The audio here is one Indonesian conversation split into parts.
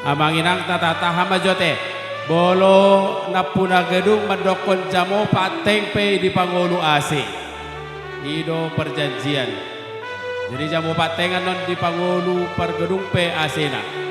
Amanginang tatataha majote bolo napuna gedung mendokon jamo pateng pe di Pangulu Asi ido perjanjian jadi jamo patengan non di Pangulu pergedung pe asena.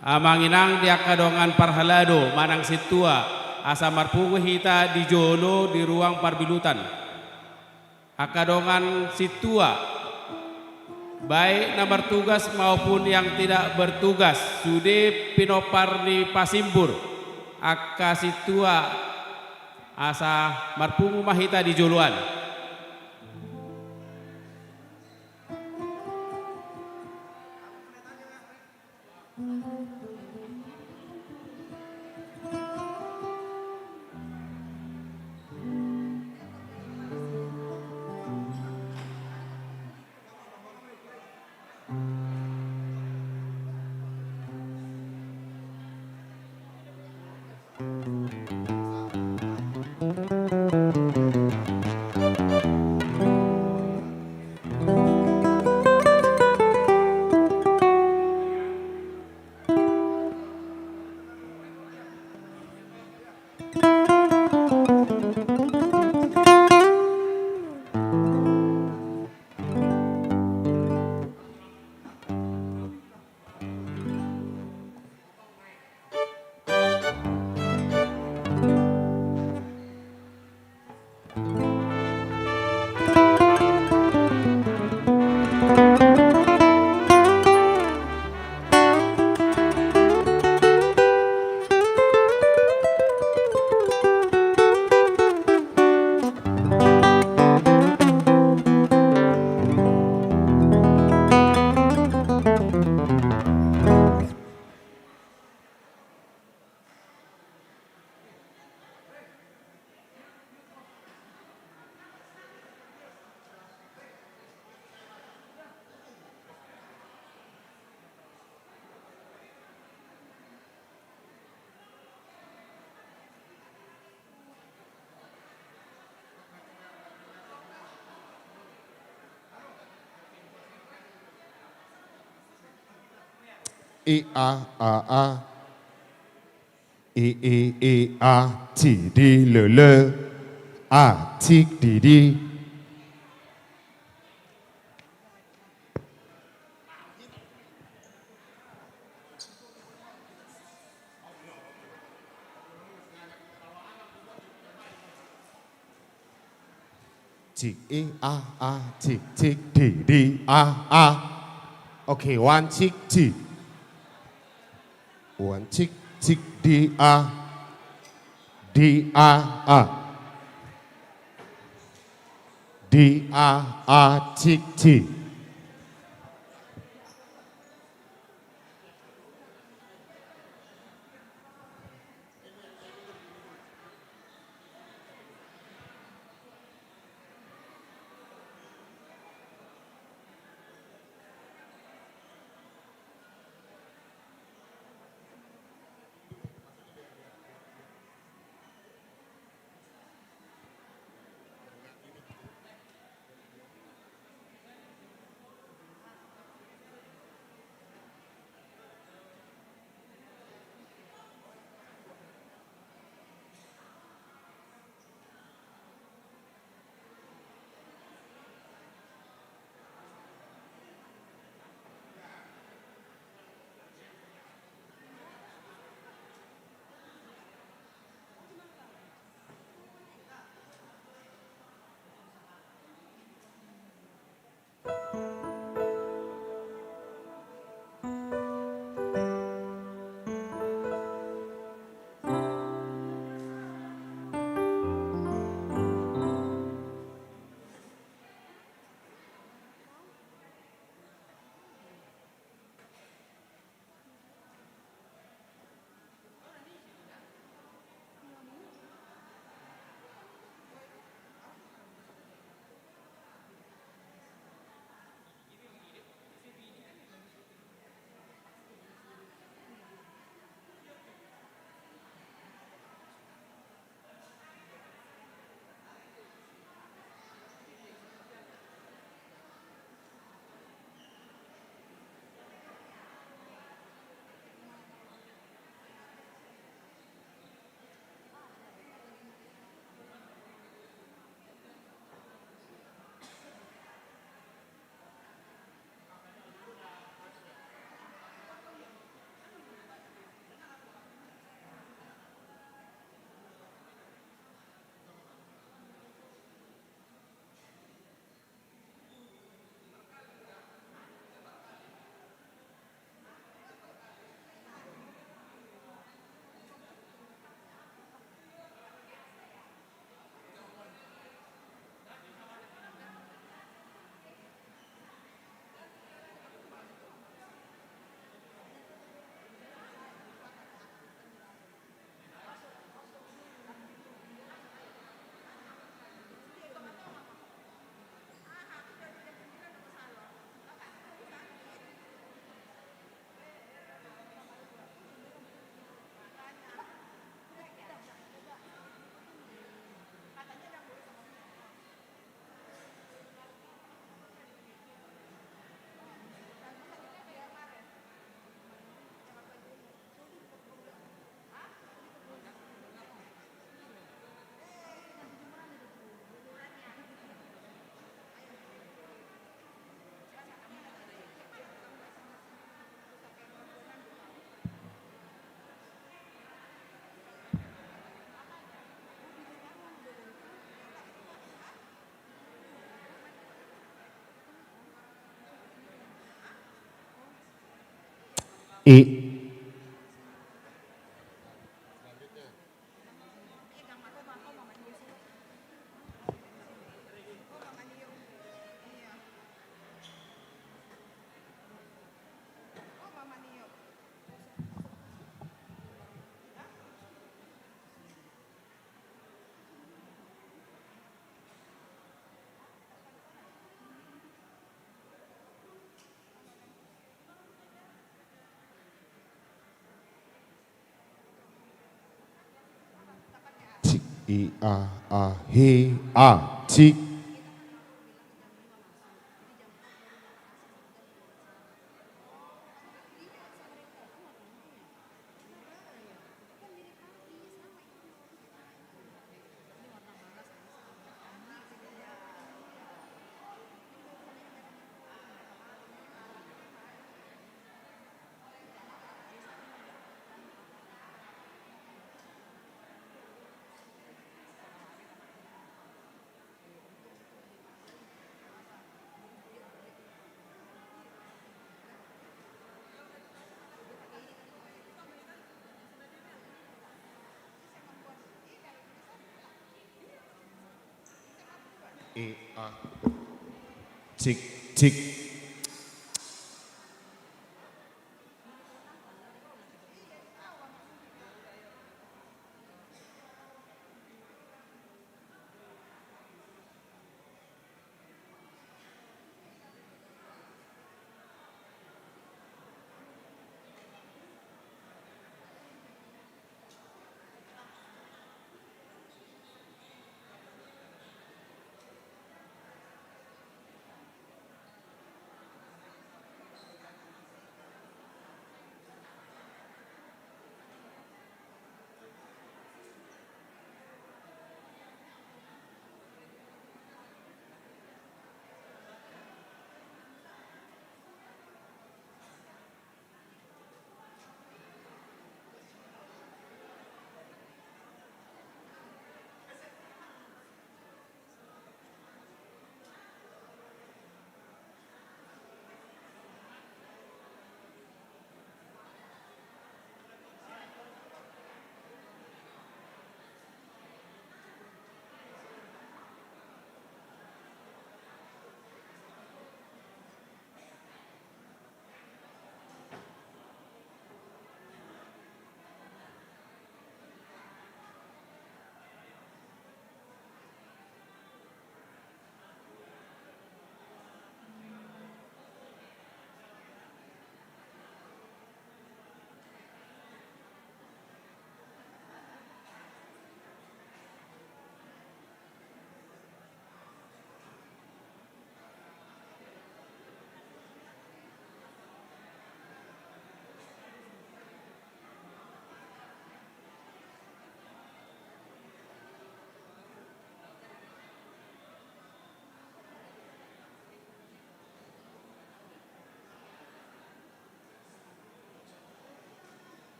Amanginang dia kadongan parhalado manang situa asa marpungu hita di jolo di ruang parbilutan. Akadongan situa baik na bertugas maupun yang tidak bertugas sude pinopar di Pasimbur. Aka situa asa marpungu mahita di joluan. E A A A E A T D le A T D D T E A A T T D D A. Okay, one tick T. One tick tick D D D tick T. I. Cik I A he A cik. I A cik cik.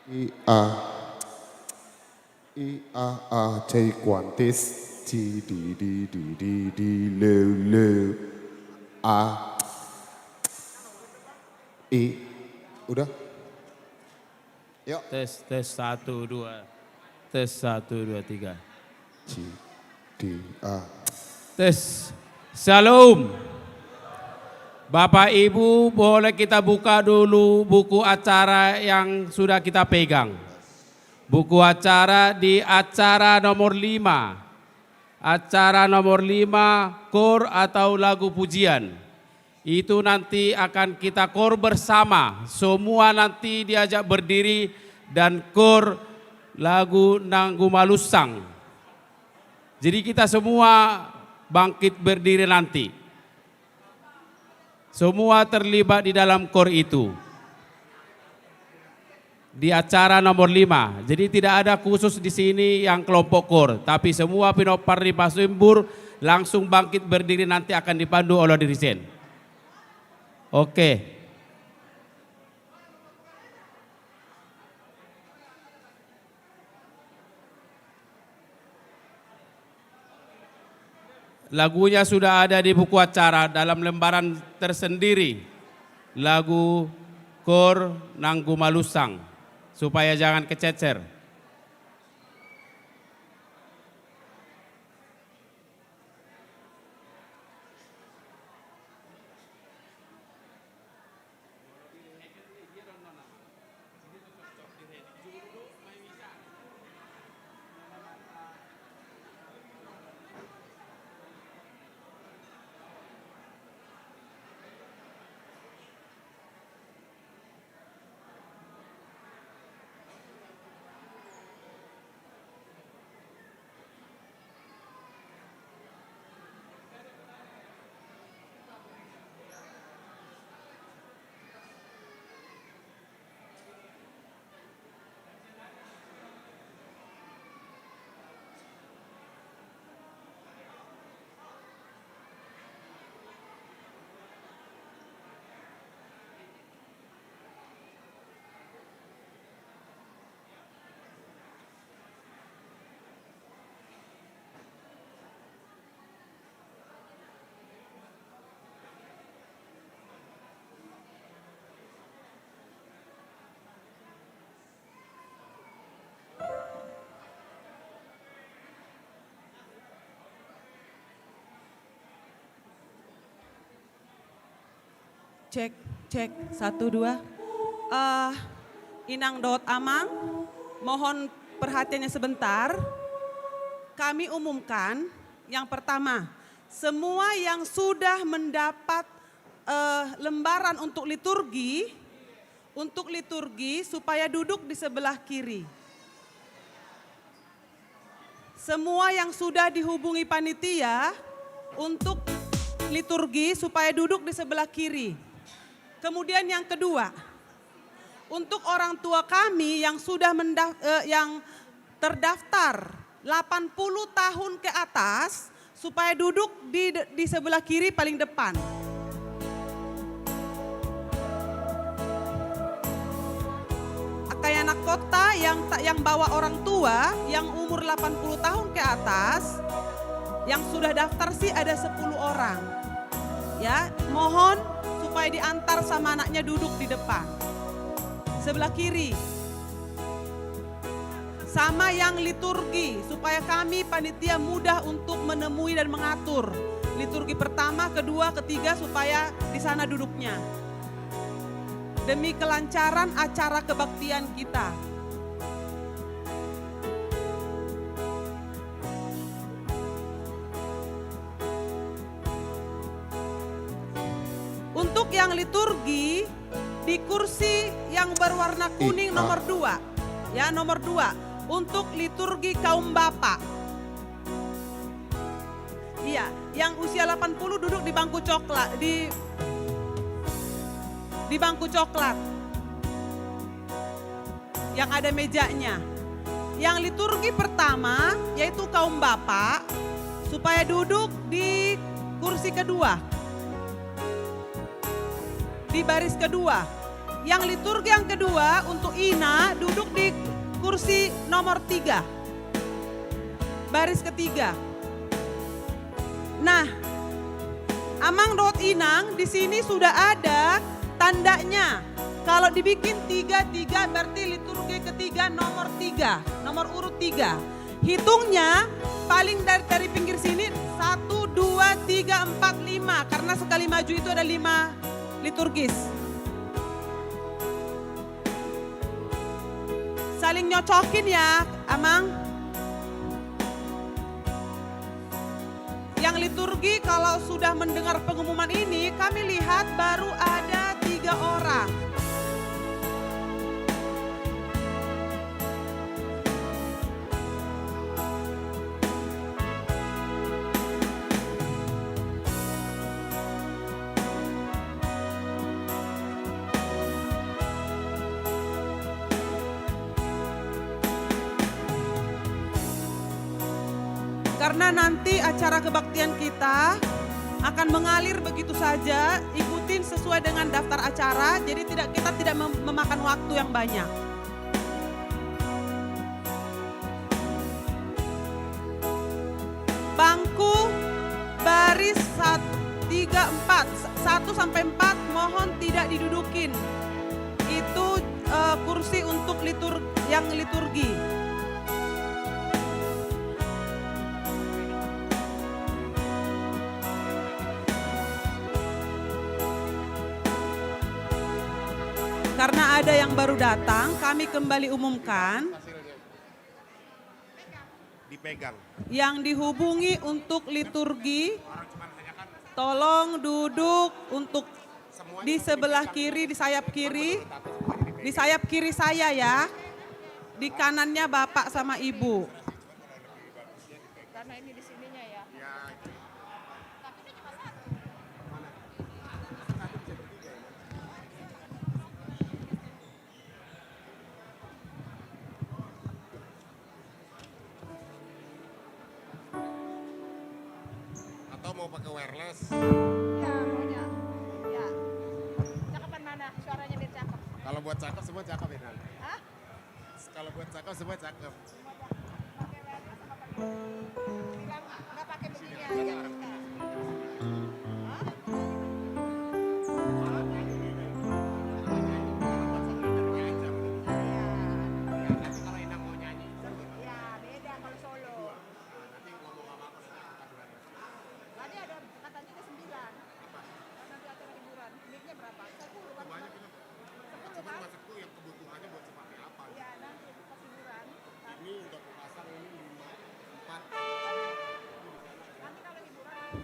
I a chay quản tis chi di le a I udah yuk Tes 1 2. Tes 1 2 3. chi di a Tes. Shalom. Bapak Ibu boleh kita buka dulu buku acara yang sudah kita pegang. Buku acara di acara nomor 5. Acara nomor 5 kor atau lagu pujian. Itu nanti akan kita kor bersama. Semua nanti diajak berdiri dan kor lagu Nanggu Malusang. Jadi kita semua bangkit berdiri nanti. Semua terlibat di dalam kor itu. Di acara nomor 5. Jadi tidak ada khusus di sini yang kelompok kor. Tapi semua pinopar di Pasembur langsung bangkit berdiri nanti akan dipandu oleh dirisen. Oke. Lagunya sudah ada di buku acara dalam lembaran tersendiri. Lagu Kor Nanggu Malusang. Supaya jangan kececer. Cek, cek, 1, 2. Inang Dot Amang, mohon perhatiannya sebentar. Kami umumkan yang pertama, semua yang sudah mendapat lembaran untuk liturgi supaya duduk di sebelah kiri. Semua yang sudah dihubungi panitia untuk liturgi supaya duduk di sebelah kiri. Kemudian yang kedua, untuk orang tua kami yang sudah yang terdaftar 80 tahun ke atas supaya duduk di sebelah kiri paling depan. Kayak anak kota yang bawa orang tua yang umur 80 tahun ke atas, yang sudah daftar sih ada 10 orang. Ya, mohon supaya diantar sama anaknya duduk di depan. Sebelah kiri. Sama yang liturgi, supaya kami panitia mudah untuk menemui dan mengatur. Liturgi pertama, kedua, ketiga supaya di sana duduknya. Demi kelancaran acara kebaktian kita. Untuk yang liturgi di kursi yang berwarna kuning nomor 2. Ya, nomor 2. Untuk liturgi kaum bapak. Iya, yang usia 80 duduk di bangku coklat, di bangku coklat. Yang ada mejanya. Yang liturgi pertama yaitu kaum bapak supaya duduk di kursi kedua. Di baris kedua. Yang liturgi yang kedua untuk Ina duduk di kursi nomor 3. Baris ketiga. Nah, Amang Dot Inang di sini sudah ada tandanya. Kalau dibikin 3 berarti liturgi ketiga nomor 3, nomor urut 3. Hitungnya paling dari pinggir sini 1, 2, 3, 4, 5. Karena sekali maju itu ada 5 liturgis. Saling nyocokin ya, Amang. Yang liturgi kalau sudah mendengar pengumuman ini, kami lihat baru ada 3 orang. Karena nanti acara kebaktian kita akan mengalir begitu saja, ikutin sesuai dengan daftar acara, jadi kita tidak memakan waktu yang banyak. Bangku baris 3, 4, 1 sampai 4 mohon tidak didudukin. Itu kursi untuk yang liturgi. Karena ada yang baru datang, kami kembali umumkan. Dipegang. Yang dihubungi untuk liturgi, tolong duduk untuk di sebelah kiri, di sayap kiri. Di sayap kiri saya ya. Di kanannya Bapak sama Ibu. Karena ini di sininya ya. Atau mau pakai wireless? Ya, maunya. Ya. Cakapan mana? Suaranya biar cakep. Kalau buat cakep semua cakep ya, Nan? Hah? Kalau buat cakep semua cakep. Pakai wireless apa pakai? Bilang nggak pakai begini aja kita. Hah? Nanti kalau Inang mau nyanyi. Ya, beda kalau solo. Nanti ngomong sama aku. Tadi ada katanya ada 9. Nanti acara hiburan. Mic-nya berapa? 10 kan? Banyak itu. 10 Cuman kan? maksudku yang kebutuhannya buat seperti apa? Ya, nanti pas hiburan. Ini udah kupasang ini 5, 4. Nanti kalau hiburan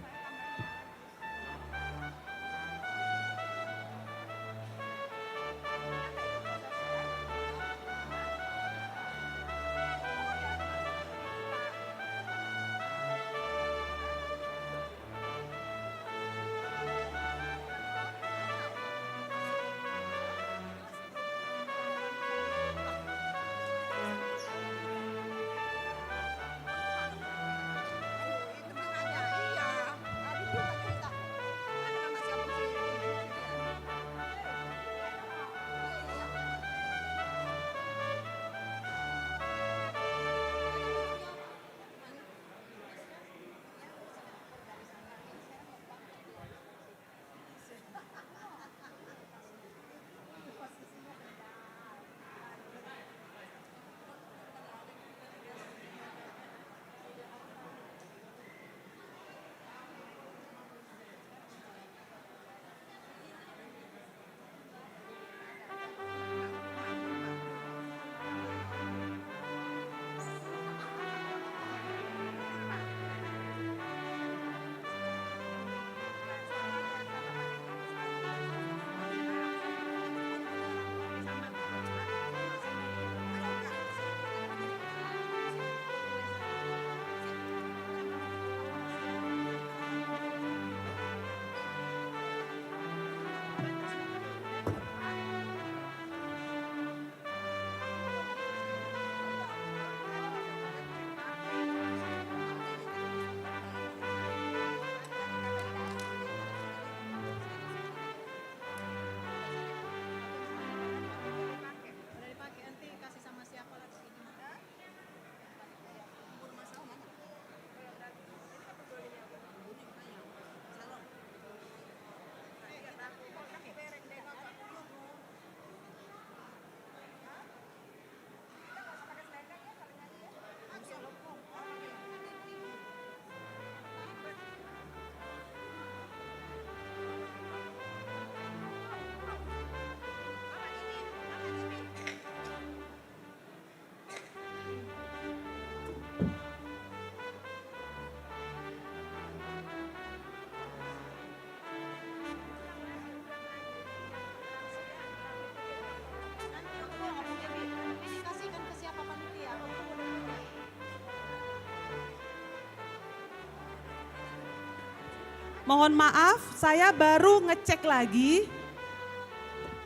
Mohon maaf, saya baru ngecek lagi.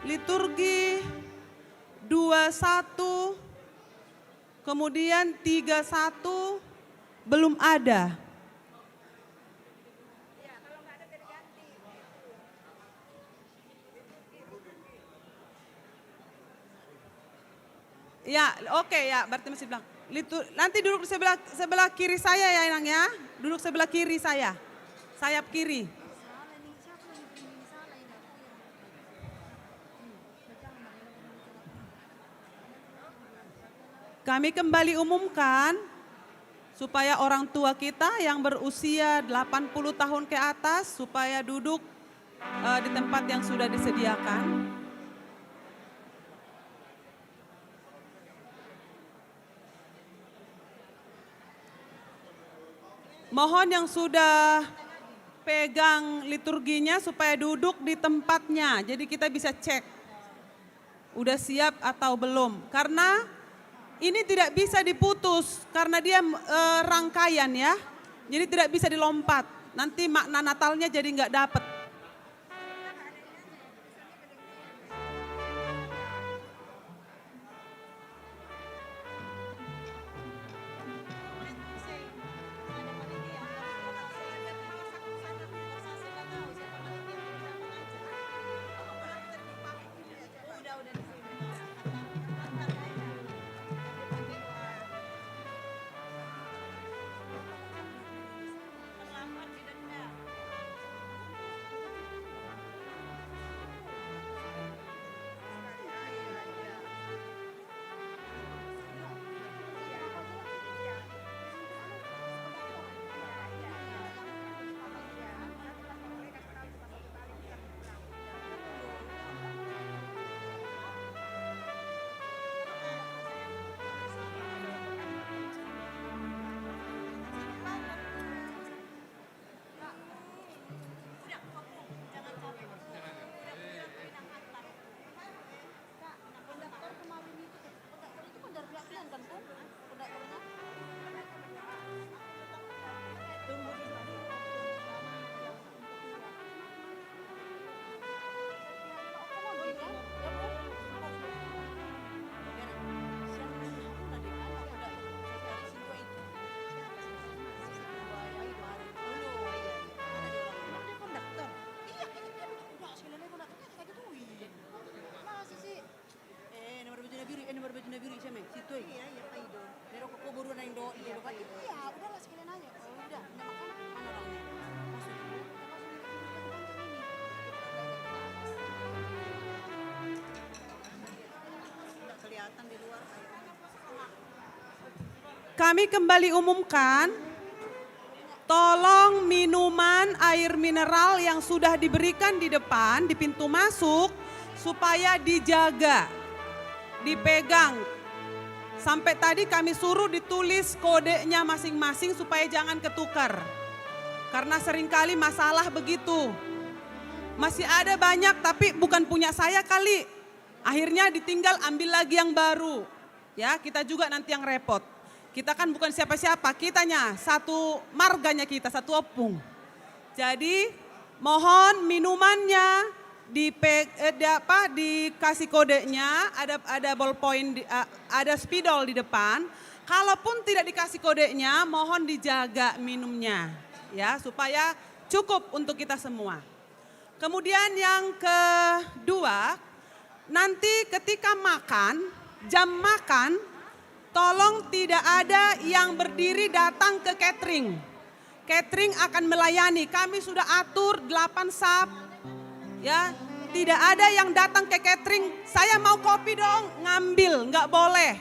Liturgi 21, kemudian 31 belum ada. Ya, oke ya, berarti masih bilang. Nanti duduk di sebelah kiri saya ya, Inang ya. Duduk sebelah kiri saya. Sayap kiri. Kami kembali umumkan supaya orang tua kita yang berusia 80 tahun ke atas supaya duduk di tempat yang sudah disediakan. Mohon yang sudah pegang liturginya supaya duduk di tempatnya. Jadi kita bisa cek udah siap atau belum. Karena ini tidak bisa diputus karena dia rangkaian ya. Jadi tidak bisa dilompat. Nanti makna Natalnya jadi nggak dapet. Kami kembali umumkan, tolong minuman air mineral yang sudah diberikan di depan, di pintu masuk, supaya dijaga, dipegang. Sampai tadi kami suruh ditulis kodenya masing-masing supaya jangan ketukar. Karena seringkali masalah begitu. Masih ada banyak tapi bukan punya saya kali. Akhirnya ditinggal ambil lagi yang baru. Ya, kita juga nanti yang repot. Kita kan bukan siapa-siapa, kitanya satu marganya kita, satu opung. Jadi mohon minumannya dikasih kodenya, ada ballpoint, ada spidol di depan. Kalaupun tidak dikasih kodenya, mohon dijaga minumnya ya supaya cukup untuk kita semua. Kemudian yang kedua, nanti ketika makan, jam makan, tolong tidak ada yang berdiri datang ke catering. Catering akan melayani, kami sudah atur 8 sub. Ya, tidak ada yang datang ke catering, saya mau kopi dong, ngambil, nggak boleh.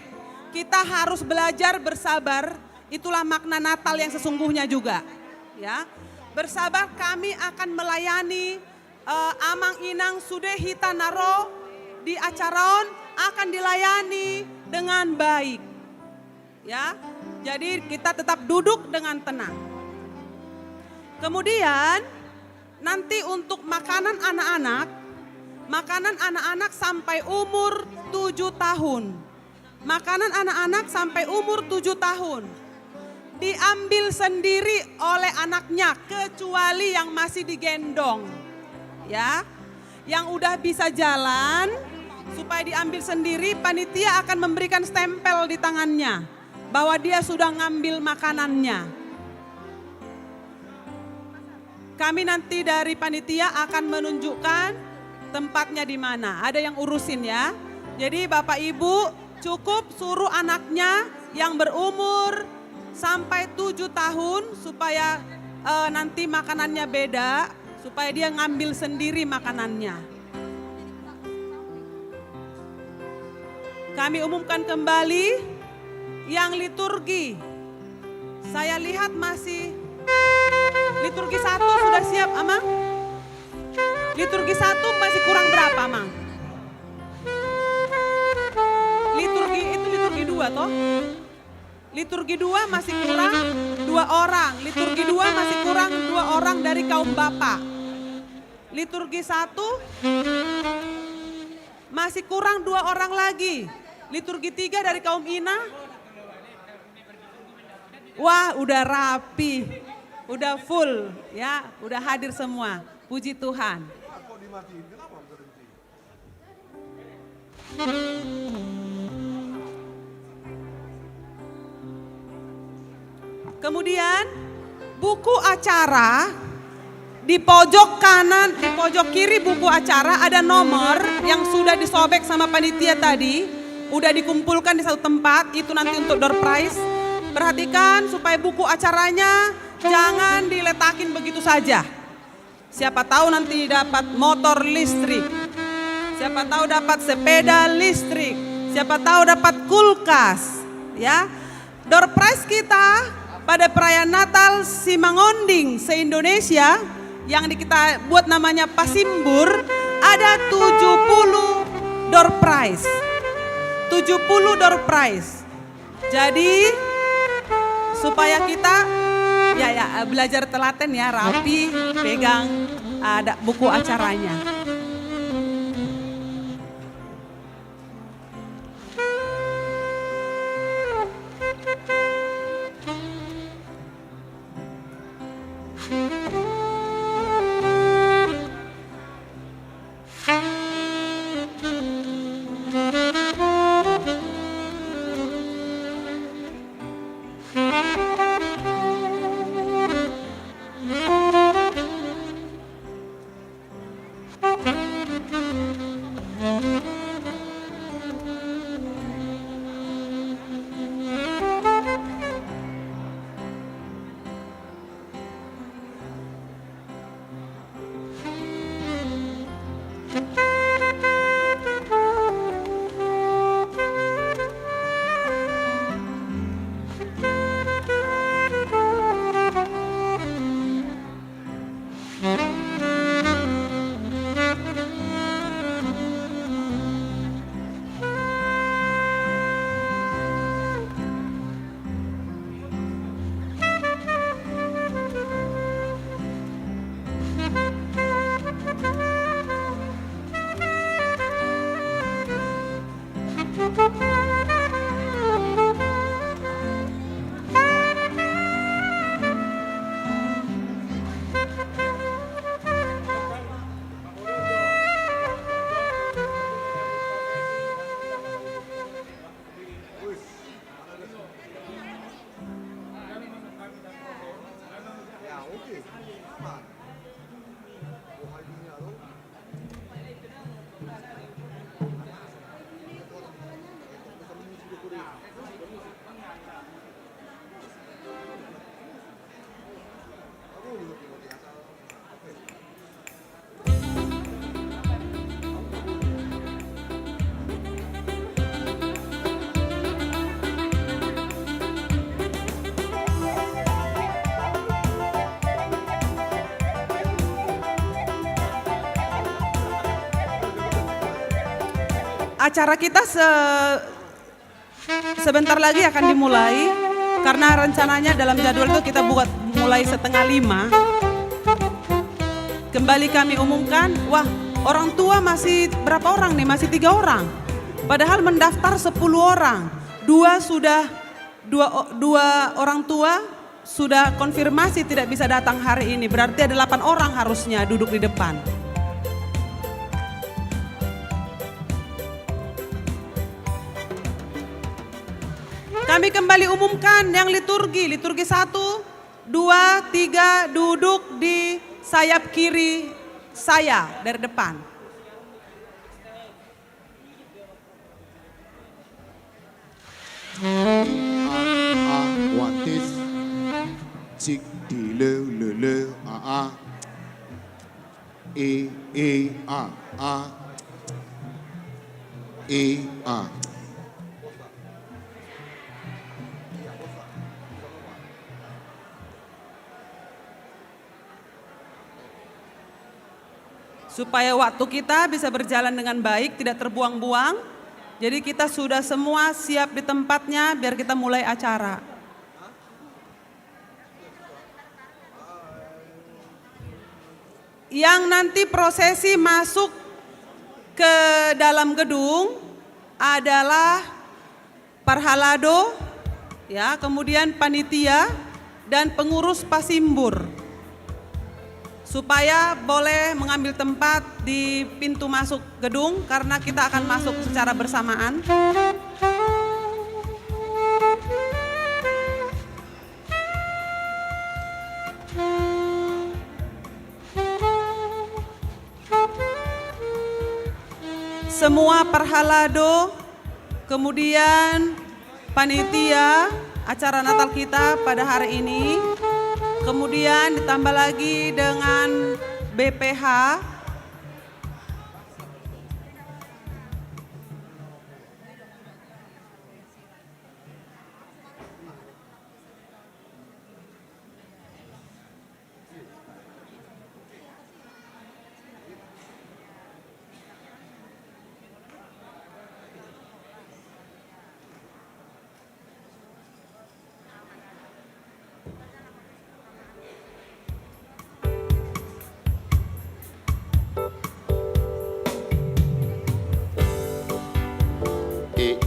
Kita harus belajar bersabar, itulah makna Natal yang sesungguhnya juga. Ya, bersabar, kami akan melayani Amang Inang Sude Hitanaro di Acaron akan dilayani dengan baik. Ya, jadi kita tetap duduk dengan tenang. Kemudian nanti untuk makanan anak-anak sampai umur 7 tahun. Makanan anak-anak sampai umur 7 tahun. diambil sendiri oleh anaknya kecuali yang masih digendong. Ya, yang udah bisa jalan supaya diambil sendiri, panitia akan memberikan stempel di tangannya bahwa dia sudah ngambil makanannya. Kami nanti dari panitia akan menunjukkan tempatnya di mana. Ada yang urusin ya. Jadi Bapak Ibu cukup suruh anaknya yang berumur sampai 7 tahun supaya nanti makanannya beda, supaya dia ngambil sendiri makanannya. Kami umumkan kembali yang liturgi. Saya lihat masih liturgi 1 sudah siap, Amang? Liturgi 1 masih kurang berapa, Amang? Liturgi itu liturgi 2 toh? Liturgi 2 masih kurang 2 orang. Liturgi 2 masih kurang 2 orang dari kaum Bapak. Liturgi 1 masih kurang 2 orang lagi. Liturgi 3 dari kaum Ina. Wah, udah rapi. Udah full ya, udah hadir semua. Puji Tuhan. Kemudian buku acara di pojok kanan, di pojok kiri buku acara ada nomor yang sudah disobek sama panitia tadi. Udah dikumpulkan di satu tempat, itu nanti untuk door prize. Perhatikan supaya buku acaranya jangan diletakin begitu saja. Siapa tahu nanti dapat motor listrik. Siapa tahu dapat sepeda listrik. Siapa tahu dapat kulkas. Ya, door prize kita pada perayaan Natal Simangonding se-Indonesia yang kita buat namanya Pasimbur ada 70 door prize. 70 door prize. Jadi supaya kita ya belajar telaten ya, rapi, pegang ada buku acaranya. Acara kita sebentar lagi akan dimulai karena rencananya dalam jadwal itu kita buat mulai 4:30. Kembali kami umumkan, wah orang tua masih berapa orang nih? Masih 3 orang. Padahal mendaftar 10 orang. 2 sudah dua orang tua sudah konfirmasi tidak bisa datang hari ini. Berarti ada 8 orang harusnya duduk di depan. Kami kembali umumkan yang liturgi 1, 2, 3 duduk di sayap kiri saya dari depan. One this, cik di le le le e a. Supaya waktu kita bisa berjalan dengan baik, tidak terbuang-buang. Jadi kita sudah semua siap di tempatnya biar kita mulai acara. Yang nanti prosesi masuk ke dalam gedung adalah parhalado, ya, kemudian panitia dan pengurus pasimbur. Supaya boleh mengambil tempat di pintu masuk gedung karena kita akan masuk secara bersamaan. Semua parhalado, kemudian panitia acara Natal kita pada hari ini. Kemudian ditambah lagi dengan BPH.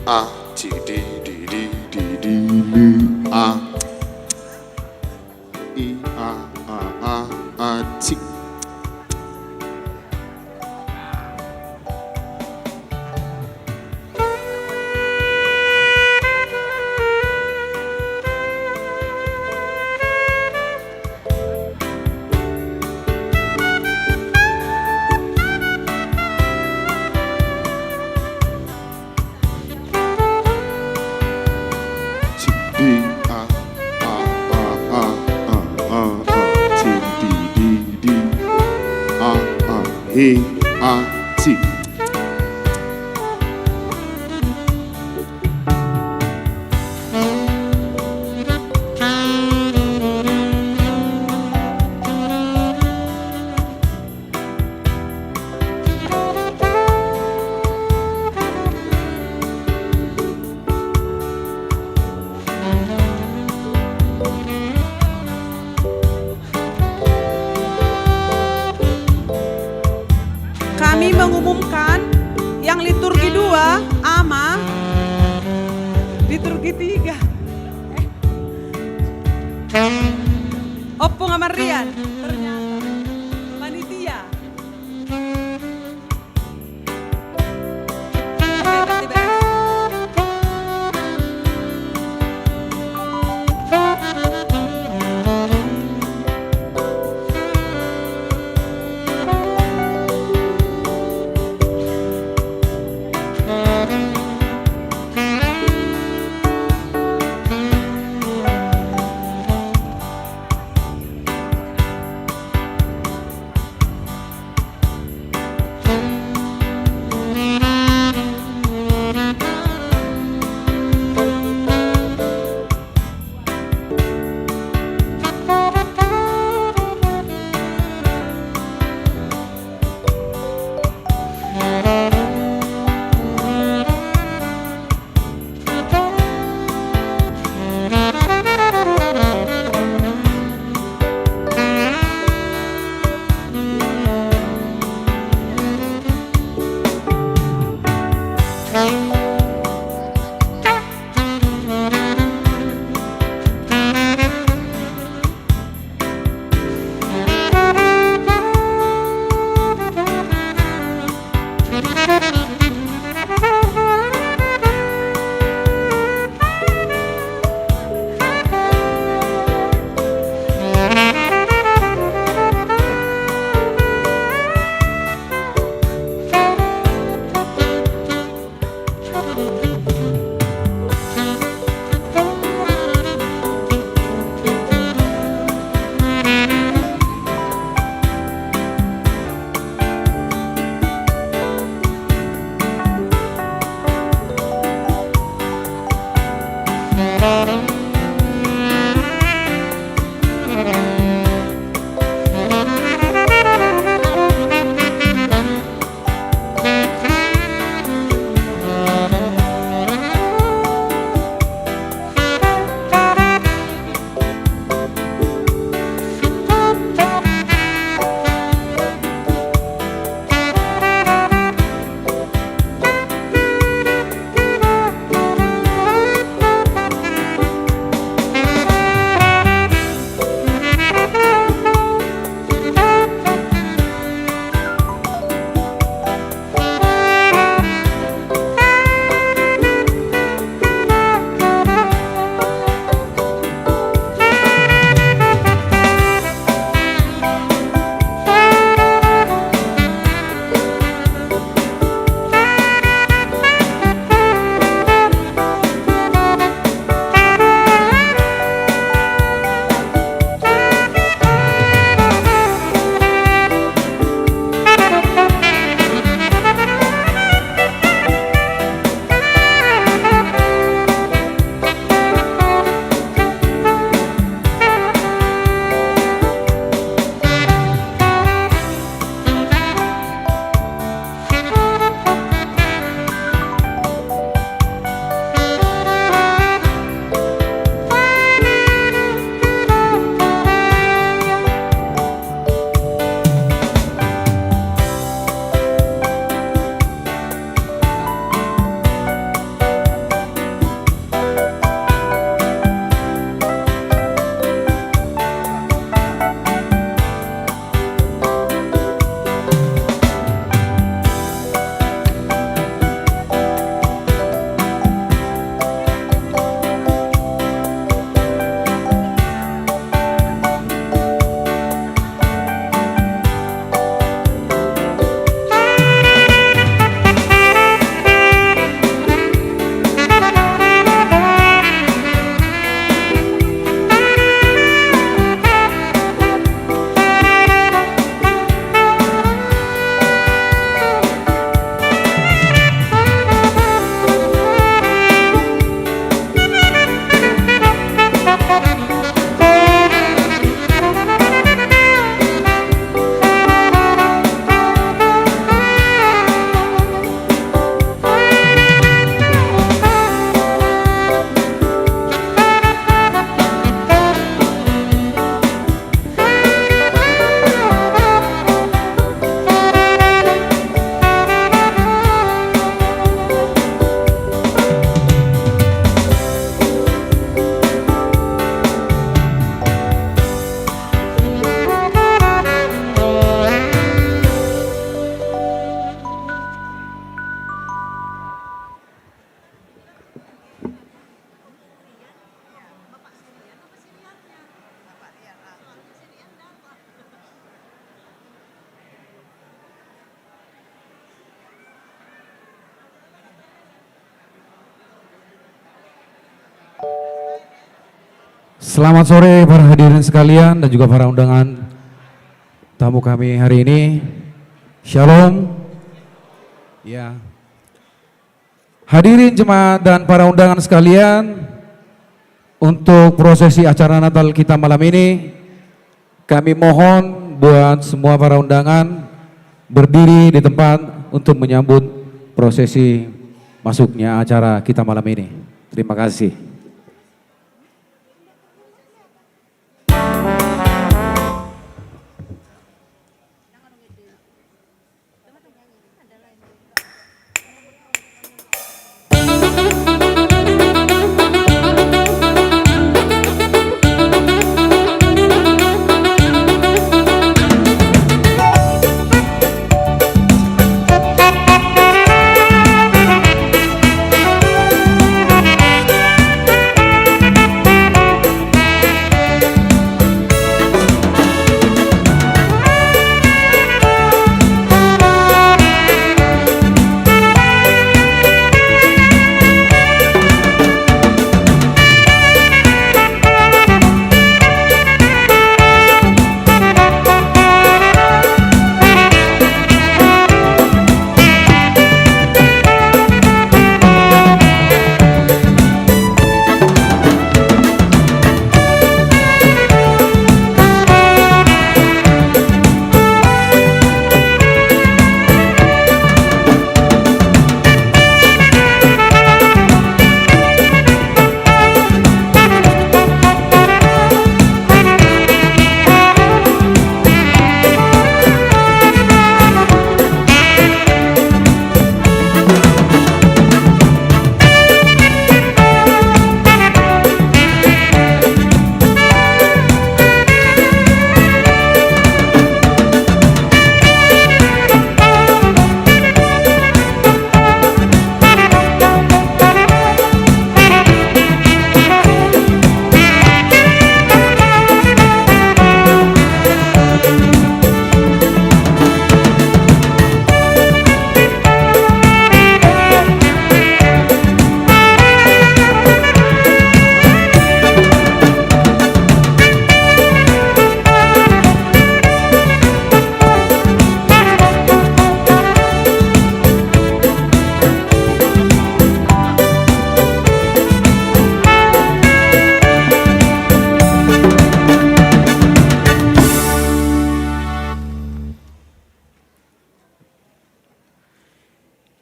A cik di li a i a cik. Cik. Kami mengumumkan yang liturgi 2 ama liturgi 3 Opung Amarian ternyata panitia. Berarti beres. Selamat sore para hadirin sekalian dan juga para undangan tamu kami hari ini. Shalom. Ya. Hadirin jemaat dan para undangan sekalian, untuk prosesi acara Natal kita malam ini, kami mohon buat semua para undangan berdiri di tempat untuk menyambut prosesi masuknya acara kita malam ini. Terima kasih.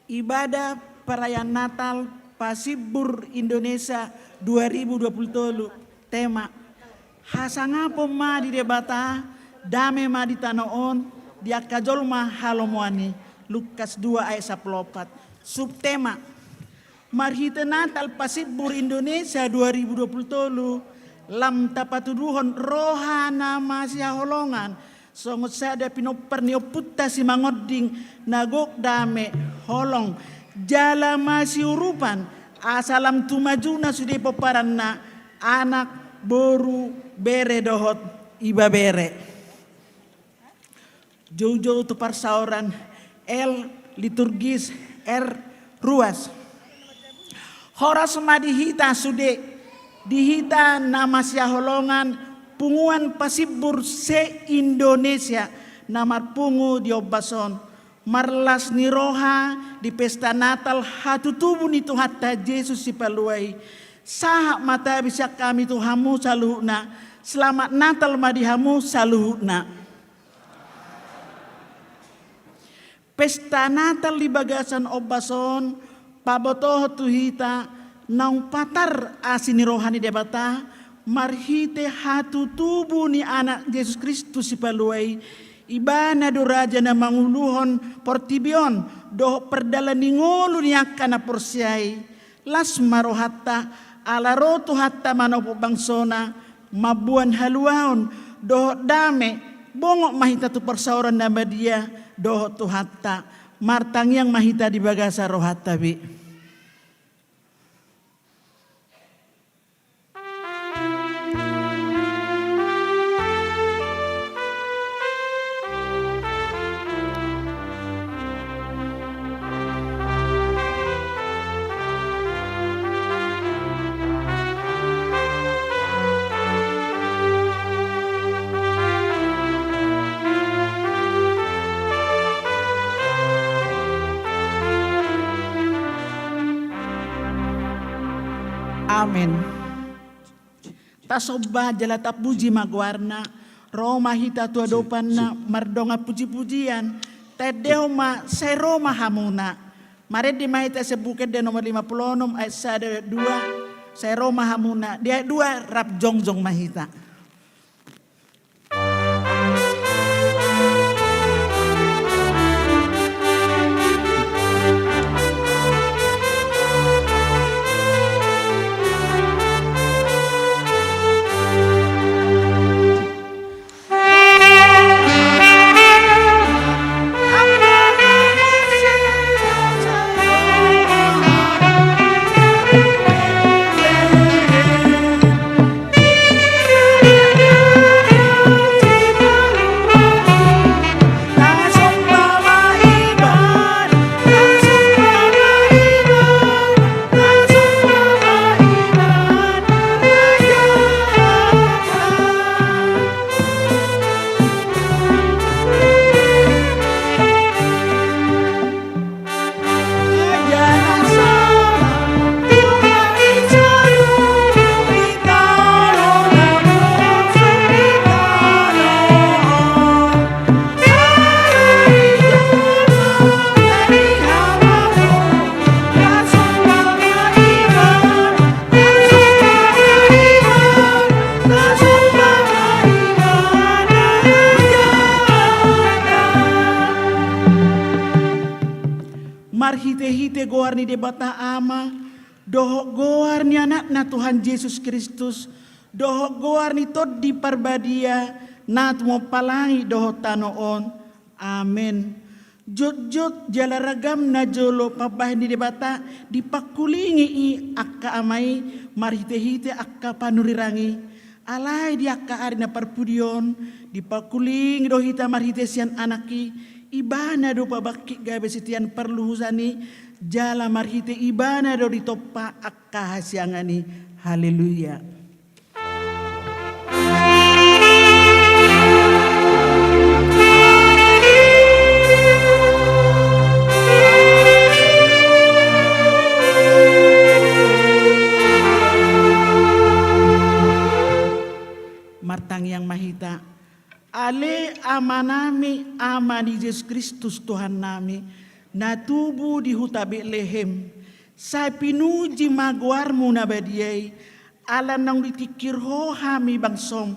ibadah perayaan Natal Pasibur Indonesia 2020 tema hasangapo ma di debata dame ma di tanoon dia kajol ma halomoani Lukas 2 ayat 14. Subtema marhite Natal Pasibur Indonesia 2020 lam tapatuduhon rohana masya holongan songot sada pinopernioputta si mangoding nagok dame holong jala masih urupan asalam tumajuna sudah peparanna anak boru bere dohot iba bere jauh-jauh tu parsauran L liturgis R ruas horas madihita sude dihita nama siaholongan punguan pasibur se Indonesia namar pungu di Obason marlas niroha di pesta Natal hatu tubuh itu hatta Yesus si paluai sahak mata bisa kami Tuhamu saluhna selamat Natal madihamu saluhna. Pesta Natal di bagasan Obason pabotoh tuhita nang patar asini rohani debata marhite hatu tubuh ni anak Yesus Kristus si paluai ibana do raja na manguluhon portibion do perdalani ngolu ni akana porsiai las marohatta ala rotu hatta manopo bangsona mabuan haluaon do dame bongok mahita tu persauran nama dia do tu hatta martang yang mahita di bagasa rohatta bi. Amin. Tasoba jalata puji magwarna Roma hita tua dopanna mardonga puji-pujian tedeo ma seroma hamuna mare di mahita sebuket de nomor 56 ayat 2 seroma hamuna dia 2 rap jongjong mahita. Hite-hite goar ni debata ama dohok goar ni anak na Tuhan Yesus Kristus dohok goar ni tod di parbadia nat mo palangi dohok tanoon amin jot-jot jalaragam na jolo pabah ni debata dipakulingi i akka amai marhite-hite akka panurirangi alai di akka ari na parpudion dipakulingi dohita marhite sian anaki ibana do pabaki gabe sitian perlu husani jala marhite ibana do ditopa akka hasiangani haleluya. Martang yang mahita ale amanami amani Yesus Kristus Tuhan nami na tubu di huta Betlehem. Sa pinuji maguarmu na badiay, ala nang ditikir ho hami bangsom,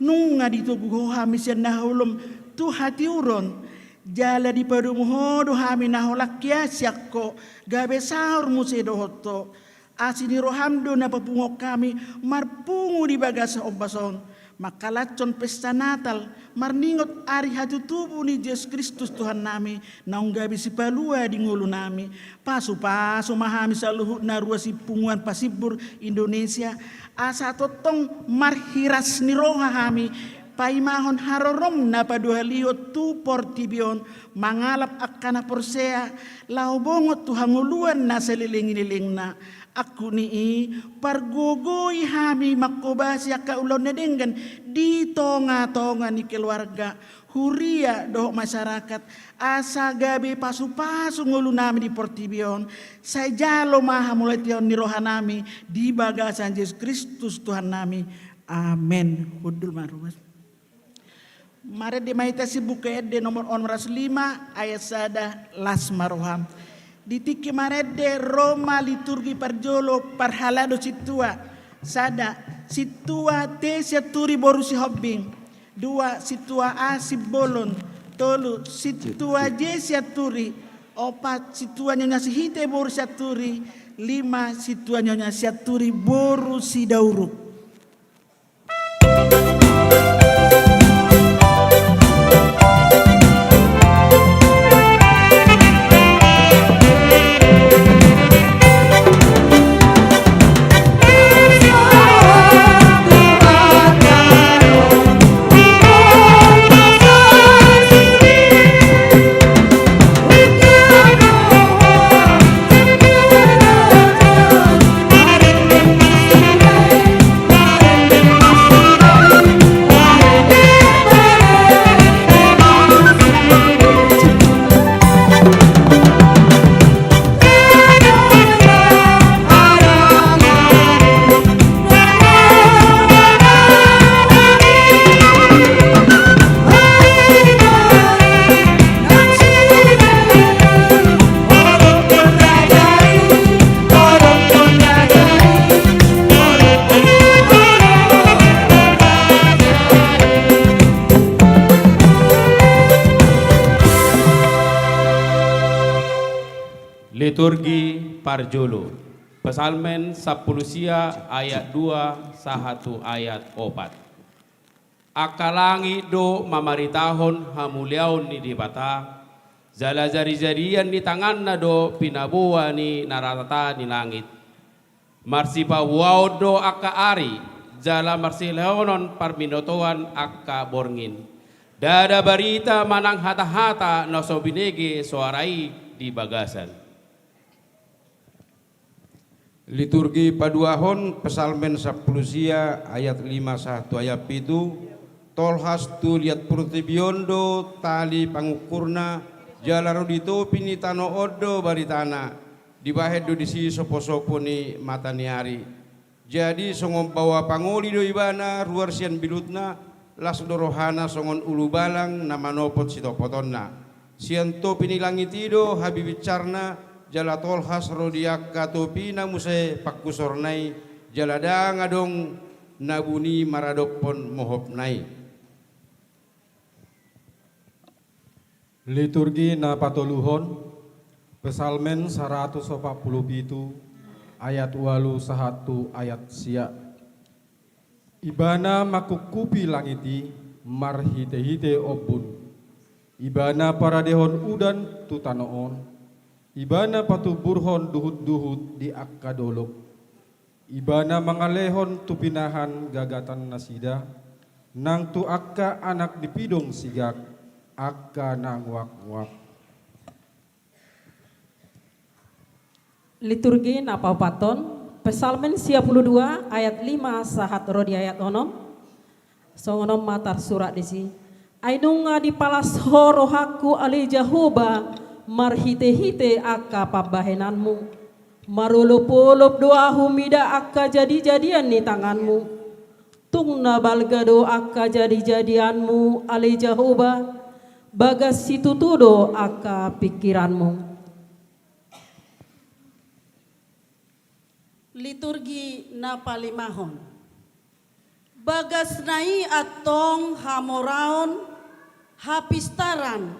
nung nga ditugu ho hami siya nahulom tu hati uron, jala di padum ho do hami naholak ya siakko, gabe sahur musedo hoto, asini rohamdo na papungok kami, marpungu di bagas obason, makalacon pesta Natal, marningot ari hatu tubuh ni Yesus Kristus Tuhan nami, naung gabi si palua di ngulu nami, pasu-pasu mahami saluhut narua si punguan pasibur Indonesia, asa totong marhiras ni roha hami, paimahon harorom na paduhalio tu portibion, mangalap akana porsea, laubongot tu hanguluan na seliling-liling na, aku ni pargogoy hami makobasya kaulon na denggan di tonga-tonga ni keluarga huria doh masyarakat asa gabi pasu-pasu ngulu nami di Portibion saya jalo maha mulai tion ni rohanami di bagasan Yesus Kristus Tuhan nami amin. Hudul marumas mare di maita si buka de nomor 5 ayat sada las maroham di tiki marede Roma liturgi parjolo parhalado situa sada situa te siaturi boru si hobbing 2 situa a si bolon 3 situa je siaturi 4 situa nyonya si hite boru siaturi 5 situa nyonya siaturi boru si dauru. Liturgi Parjolo Pesalmen 10 sia ayat 2 sahatu ayat 4 akalangi do mamaritahon hamuliaon ni di bata zala jari-jarian ni tangan na do pinabuha ni naratata ni langit marsipa wao do aka ari jala marsileonon parminotoan aka borngin dada barita manang hata-hata no sobinege suarai di bagasan. Liturgi paduahon Pesalmen 10 sia ayat 5 1 ayat 7 tolhas tu liat purtibiondo tali pangukurna jalaro dito pinitano odo baritana dibahedo disi sopo-sopo ni mata ni hari jadi songon bawa pangoli do ibana ruar sian bilutna las dorohana songon ulu balang nama nopot sitopotonna sian to pinilangitido habibicarna jala tolhas rodiak katopina muse pakkusornai jalada ngadong nabuni maradopon mohopnai. Liturgi na patoluhon Pesalmen 147 ayat 8 sahatu ayat sia ibana makukupi langiti marhite-hite obun ibana paradehon udan tutanoon ibana patuburhon duhut-duhut di akkadolok ibana mangalehon tupinahan gagatan nasida nang tu akka anak dipidong sigak akka nang wak-wak. Liturgi napa paton Pesalmen 52 ayat 5 sahat rodi ayat onom songonom matar surat disi ainunga di palas horohaku ali Jahoba marhite-hite akka pabahenanmu marulup-ulup doa humida akka jadi-jadian ni tanganmu tungna balgado akka jadi-jadianmu ali Jahoba bagas situtudo aka pikiranmu. Liturgi na palimahon. Bagas nai atong hamoraon hapistaran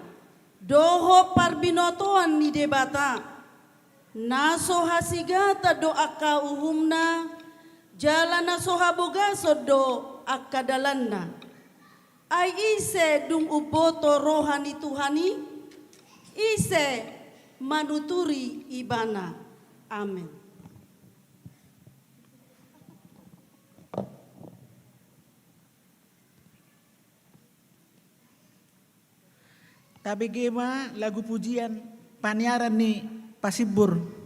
doho parbinotoan ni debata naso hasigata do aka uhumna jalan naso habogaso do aka dalanna ay ise dung uboto rohani Tuhani ise manuturi ibana. Amin. Tapi gema lagu pujian paniaran nih Pasibur.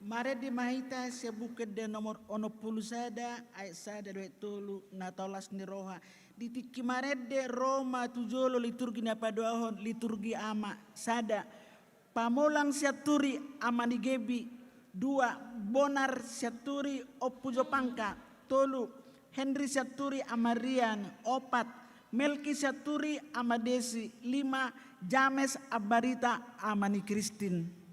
Mare di mahita sebuket de nomor 60 ayat 1 natolas ni roha. Ditiki marede Roma tujolo liturgi na padoahon liturgi ama sada. Pamolang siaturi amani gebi. 2 Bonar siaturi opujo pangka. 3 Henry siaturi amarian. 4 Melki siaturi amadesi. 5 James abarita amani Kristin.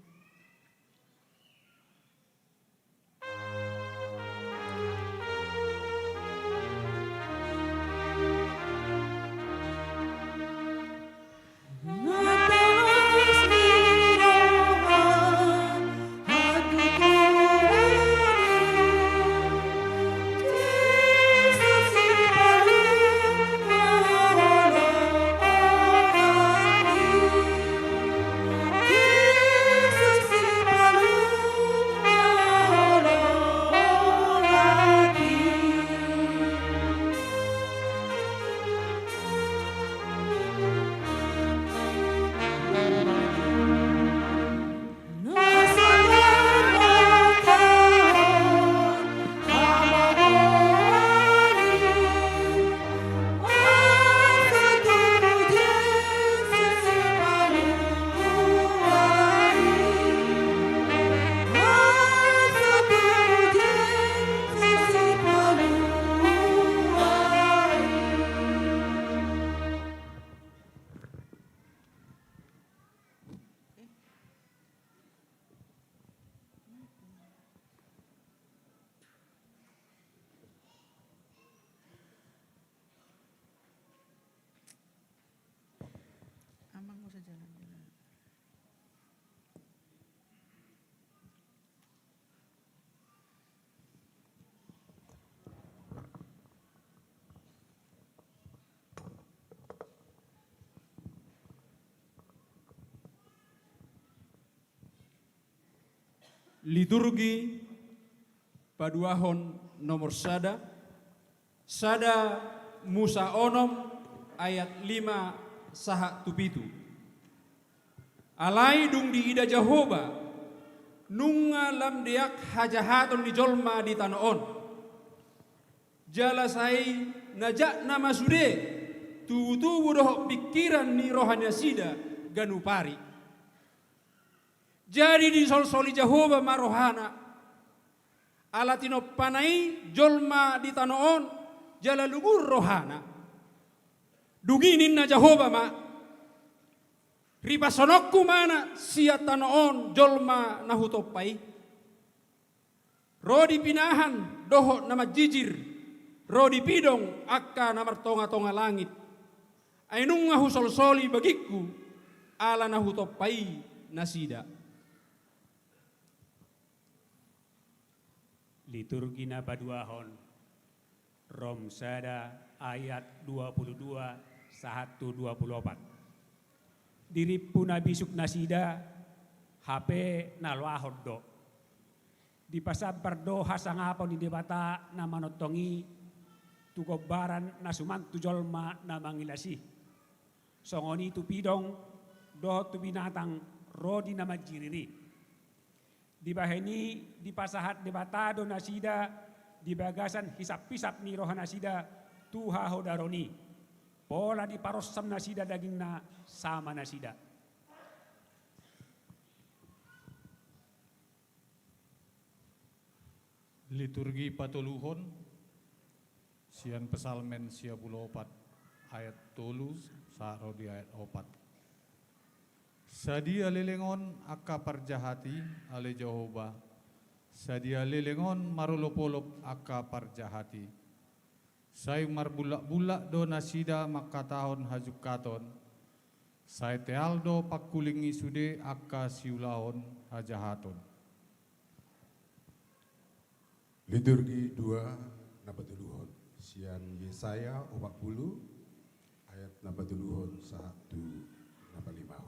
Liturgi paduahon nomor sada Musa onom ayat 5 saha tupitu. Alai dung di ida Jehoba nunga lam deak hajahaton di jolma di tanoon. Jala sai najak nama sude tu doh pikiran ni rohanya sida ganupari. Jadi di sol-soli Jehoba marohana alatino panai jolma di tanoon jala lugur rohana duginin na Jehoba ma ripasonokku mana sia tanoon jolma nahutopai rodi pinahan doho nama jijir rodi pidong akka namar tonga-tonga langit ainung ngahu sol-soli bagiku ala nahutopai nasida. Liturgi na paduahon Rom sada ayat 22 124. Diripu na bisuk nasida HP nalwahod do. Di pasabbar do hasangapon di debata na manotongi tugobaran na sumantu jolma na mangilasi. Songoni tupidong do tu binatang rodi na majiriri. Di baheni di pasahat debatado nasida di bagasan hisap-hisap ni roha nasida tuha hodaroni. Pola di parosam nasida dagingna sama nasida. Liturgi patuluhon sian pesalmen 34 ayat 3 saro di ayat 4. Sadia lelengon akka parjahati ale Jehovah. Sadia lelengon marulopolop akka parjahati. Say marbulak-bulak do nasida makatahon hajukaton. Say tealdo pakulingi sude akka siulahon hajahaton. Liturgi 2 napatuluhon sian Yesaya 40 ayat napatuluhon 1 napalima.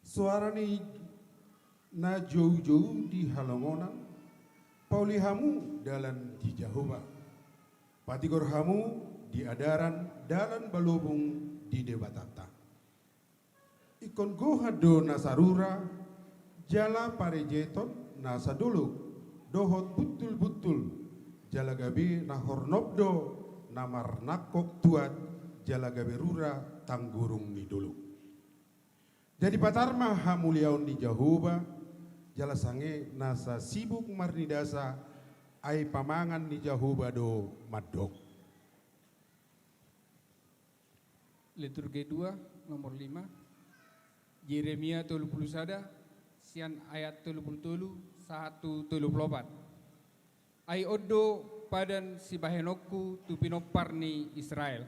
Suarani na jauh-jauh di halongonan, paulihamu dalam di Jehovah, patigorhamu di adaran dalam balubung di debatata. Ikon gohado nasarura, jala parejeton nasaduluk, dohot butul-butul, jala gabi na hornobdo, namar nakok tuat, jala gabi rura tanggurung ni dulu. Jadi patarma hamuliaun di Jehovah, jala sange nasa sibuk marnidasa, ai pamangan ni Jehovah do madok. Liturgi 2 nomor 5 Yeremia 31 sian ayat 37 1:34. Ai oddo padan si bahenokku tu pinoparni Israel.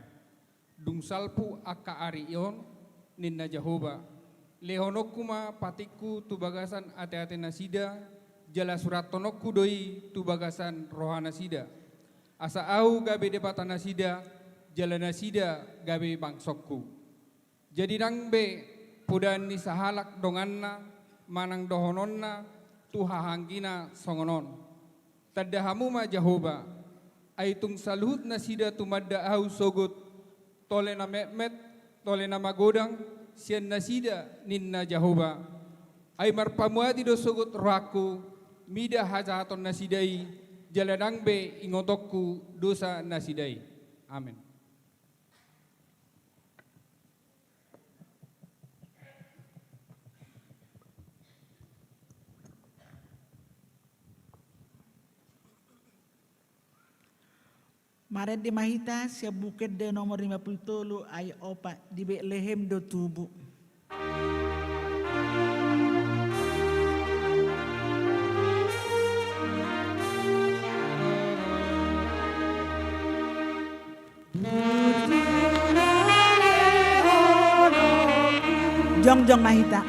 Dungsalpu akka arion ninna Jehovah. Lehonokuma patiku tu bagasan ate-ate nasida, jala suratonokku doi tu bagasan rohana sida. Asa au gabe debata nasida, jala nasida gabe bangsokku. Jadi nangbe pudan ni sahalak donganna, manang dohononna, tu hahangkina songonon. Tadahamu ma Jehovah, aitung saluhut nasida tu madda au sogut, tole na mehmet, tole na magodang, sian nasida ninna Jehovah. Ay marpamuati do sogut rohaku, mida hajahaton nasidai, jaladang be ingotokku dosa nasidai. Amin. Maret di Mahita sia bukit de nomor 50 ay opa di Bethlehem do tubu. Jong Mahita.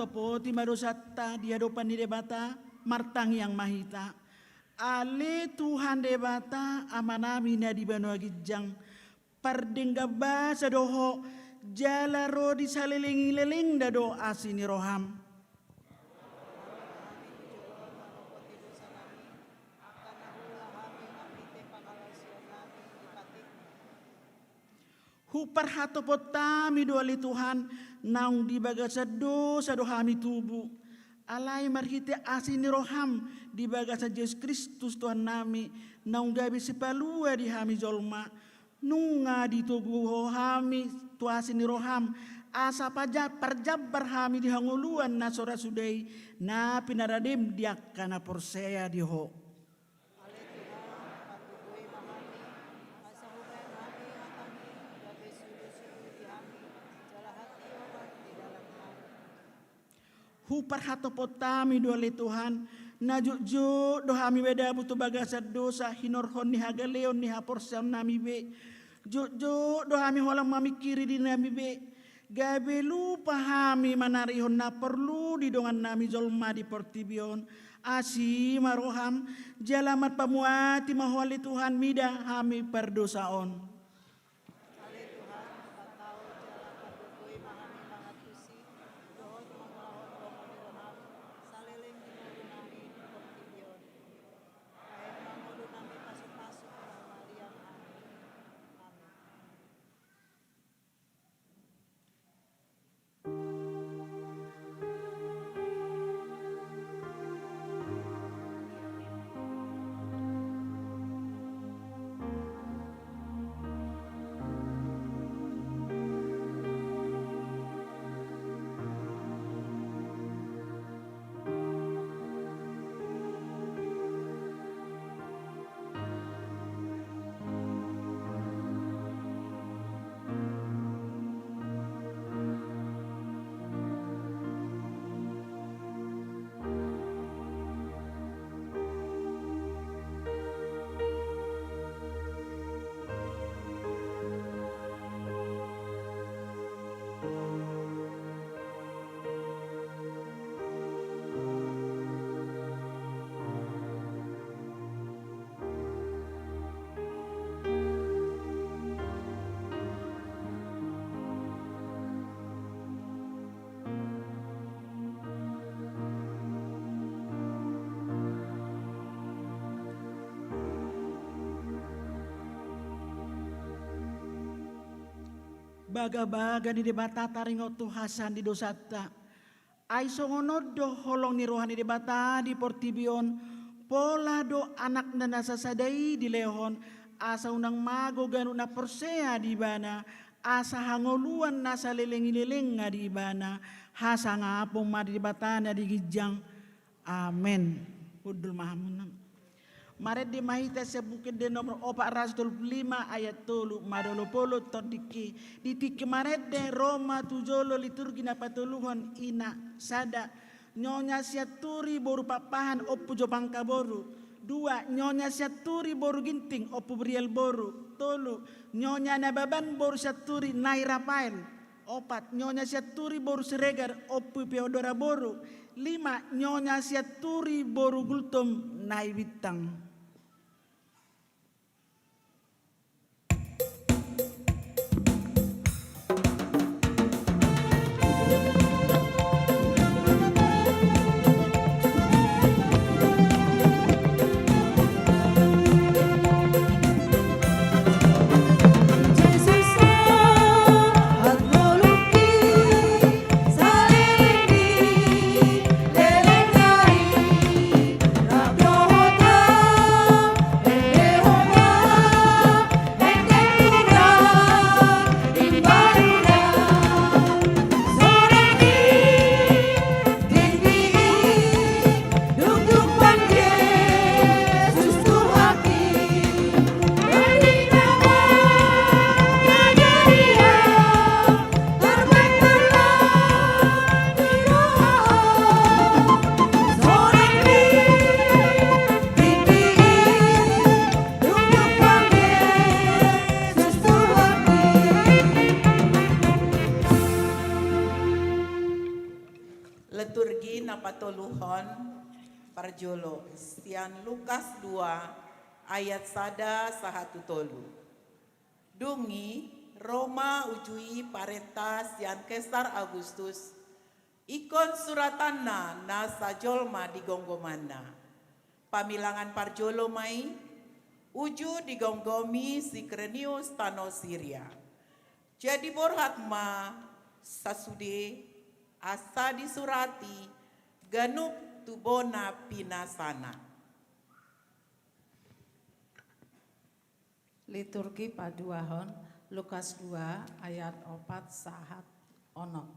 Poti marusata di hadapan di debata martang yang mahita ale Tuhan debata amanami na di banua gijang pardengga basa doho jala ro di saliling-liling dado asini roham. Hupar hato potami doali Tuhan naung di bagasa dosa dohami tubuh. Alai marhite asini roham di bagasa Yesus Kristus Tuhan nami naung gabi sepalua di hami jolma nunga di tubuh hami tu asini roham asa pajak parjabar hami di hanguluan na sora sudai na pinaradim diakana porsea di ho. Hupar hato potami doali Tuhan najuk dohami beda butuh bagasa dosa hinorhon ni hagaleon ni haporsam nami be juk dohami holang mami kiri di nami be gabe lupa hami manarihon na perlu di dongan nami jolma di portibion asi maroham jalamat pamuati mahwali Tuhan mida hami perdosaon. baga-baga ni debata taringo tuhasan di dosata. Ay songono do holong ni rohani debata di portibion, pola do anak na nasasadai di lehon, asa unang mago ganu na persea di bana, asa hangoluan nasa leleng-leleng nga di ibana, hasa ngapong madi batana di gijang. Amen. Udul mahamunang. Maret di mahita sa bukid de nomor 405 ayat 3 madolopolo todiki. Ditiki maret de Roma tujolo liturgi na patuluhon ina sada. Nyonya siaturi boru papahan opu jopang kaboru. 2. Nyonya siaturi boru ginting opu beriel boru. 3. Nyonya nababan boru siaturi nai Rafael. 4. Nyonya siaturi boru siregar opu Peodora boru. 5. Nyonya siaturi boru gultom nai bintang. Liturgi napatuluhon parjolo Sian Lukas 2 ayat sada sahatu tolu. Dungi Roma ujui parenta Sian Kaisar Agustus ikon suratanna na sajolma di gonggomana. Pamilangan parjolo mai uju digonggomi si Krenius tano Syria. Jadi borhatma sasude asa disurati ganuk tubona pinasana. Liturgi paduahon Lukas 2 ayat 4 sahat ono.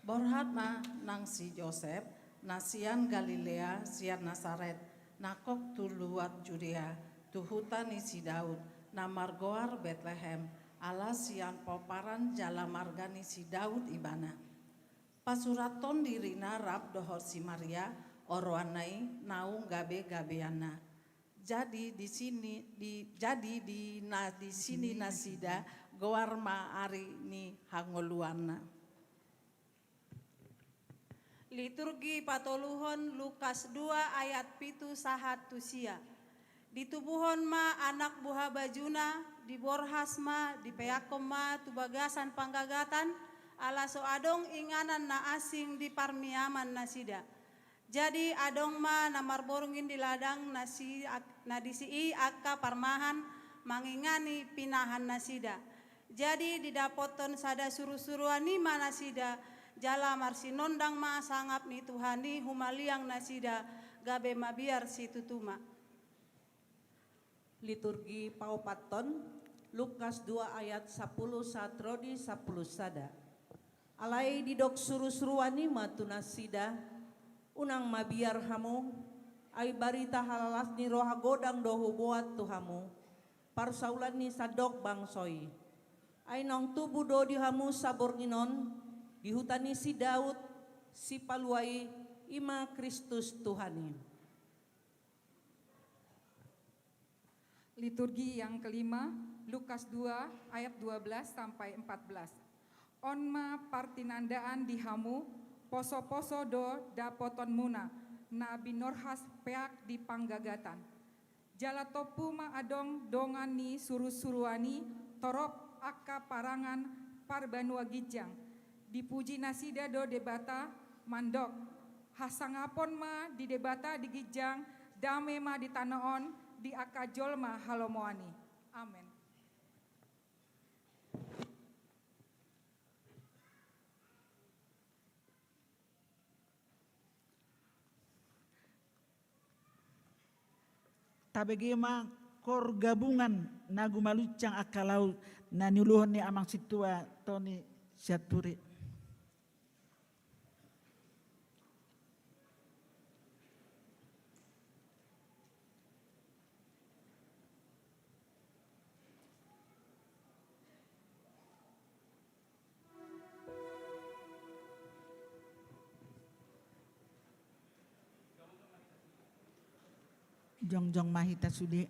Borhatma nang si Joseph nasian Galilea sian Nasaret nakok tuluat Judea tuhutani si Daud namargoar Bethlehem ala sian poparan jala margani si Daud ibana. Pasuraton dirina rab dohor si Maria oroanai naung gabe-gabeana. Jadi di sini nasida goarma ari ni hangoluana. Liturgi patoluhon Lukas 2 ayat pitu sahat tusia. Ditubuhon ma anak buah bajuna, diborhas ma, dipeyakom ma, tubagasan panggagatan, ala so adong inganan na asing di parmiaman nasida. Jadi adong ma namarborongin di ladang nasi nadisi akka parmahan mangingani pinahan nasida. Jadi didapoton sada suru-suruani ma nasida jala marsi nondang ma sangap ni Tuhani humaliang nasida gabe mabiar si tutuma. Liturgi paupaton Lukas 2 ayat 10 satrodi 10 sada. Alai didok suru-suruani matunasida unang mabiar hamu ay barita halalas ni roha godang dohu buat tuhamu parsaulan ni sadok bangsoy ay nong tubu do di hamu sabor nginon dihutani si Daud si paluai ima Kristus Tuhani. Liturgi yang kelima Lukas 2 ayat 12 sampai 14. Onma partinandaan di hamu poso-poso do dapoton muna na binorhas peak di panggagatan. Jala topu ma adong dongani suru-suruani torop akka parangan parbanua gijang. Dipuji nasida do debata mandok. Hasangapon ma di debata di gijang dame ma di tanaon di akka jolma halomoani. Amin. tabegema kor gabungan nagu malucang akalau na niuluhon ni amang situa Tony Siaturi. Jongjong Mahita Sudi.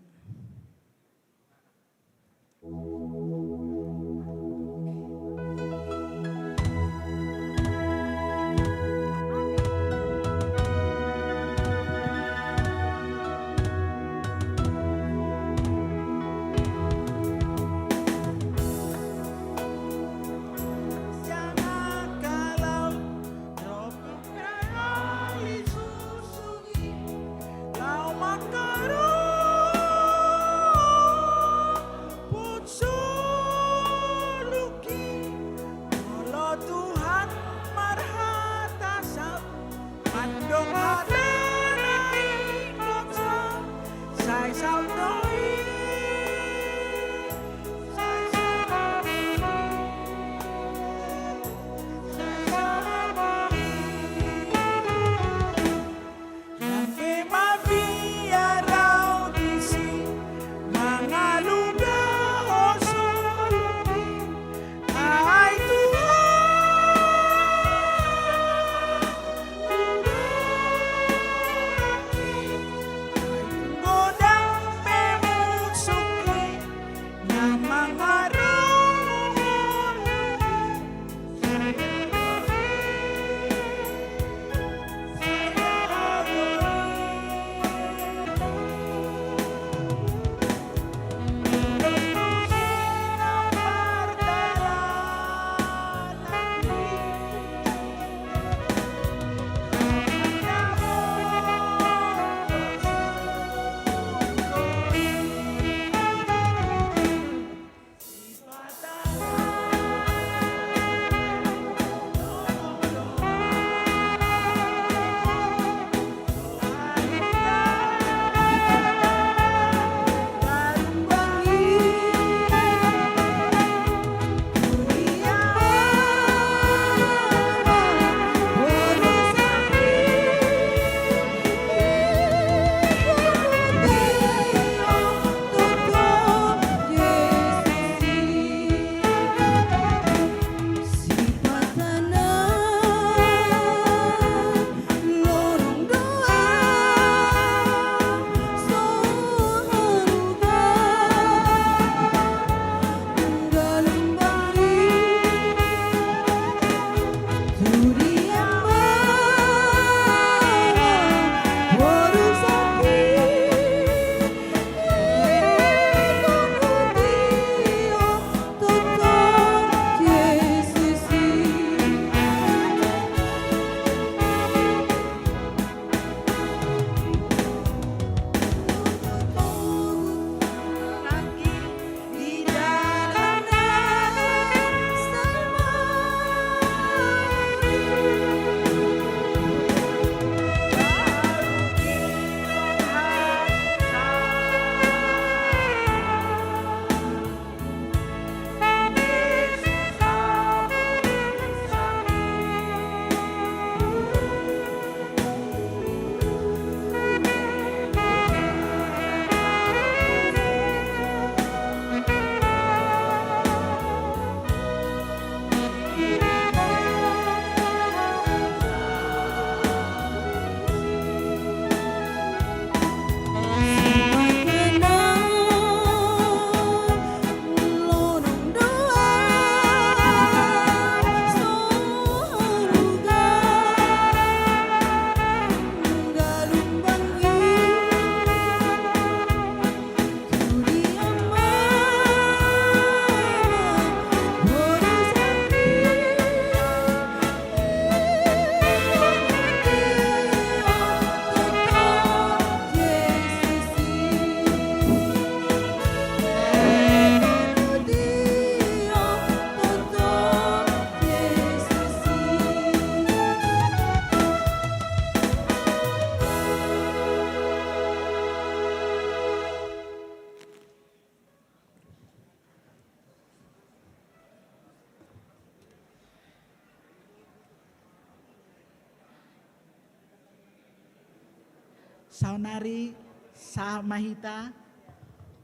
Saunari Samahita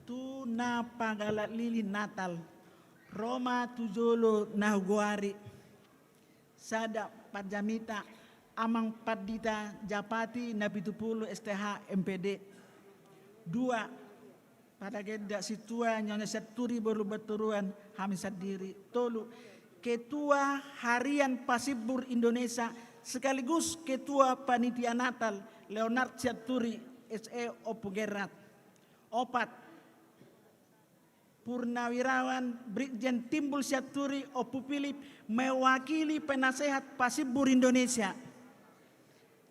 tu na pagalat lili Natal Roma tujolo nahuguari sada Pajamita Amang Padita Japati Napitupulu STH MPD 2 pada geda situa Nyonya Saturi baru beturuan Hamisat diri tolu Ketua Harian Pasibur Indonesia sekaligus Ketua Panitia Natal Leonard Saturi SE Opugerat 4 Purnawirawan Brigjen Timbul Saturi Opu Philip mewakili penasehat Pasibur Indonesia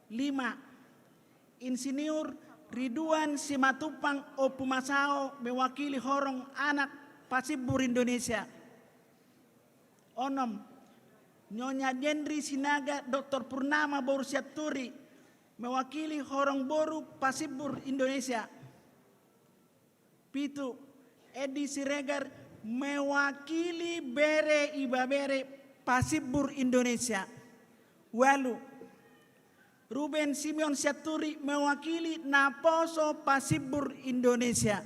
5 Insinyur Ridwan Simatupang Opu Masao mewakili Horong Anak Pasibur Indonesia 6 Nyonya Jendri Sinaga Dr. Purnama Boru Saturi mewakili Horong Boru Pasibur Indonesia 7 Edi Siregar mewakili Bere Ibabere Pasibur Indonesia 8 Ruben Simeon Saturi mewakili Naposo Pasibur Indonesia.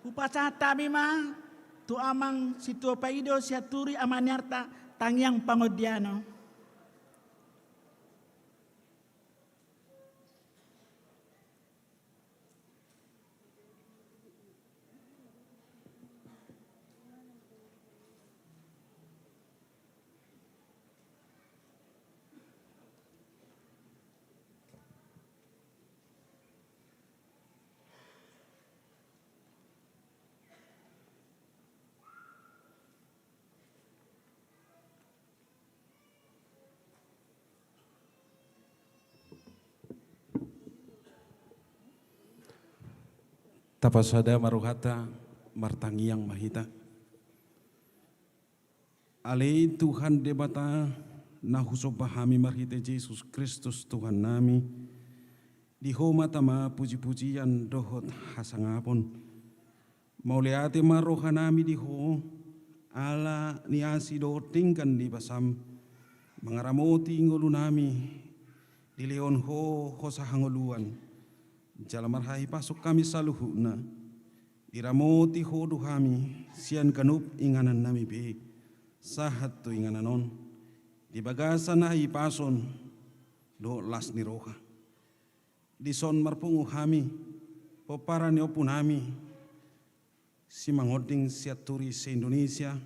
Upacata mima tu amang situ paido siaturi amanyarta tangyang pangodiano. Tapasada maruhata martangi yang mahita. Ale Tuhan debata nahuso pahami marhite Yesus Kristus Tuhan nami. Di homa tama puji-pujian dohot hasangapon. Mauleate maroha nami di ho ala niasi dohot tingkan di basam. Mengaramoti ngolu nami di leon ho sahangoluan. Jalan marhahi pasuk kami saluhuna diramoti hodu kami sian kanup inganan nami be sahat tu inganan on di bagasan nahi pason do las niroha di son marpungu kami poparan opun nami si mangoding siaturi se Indonesia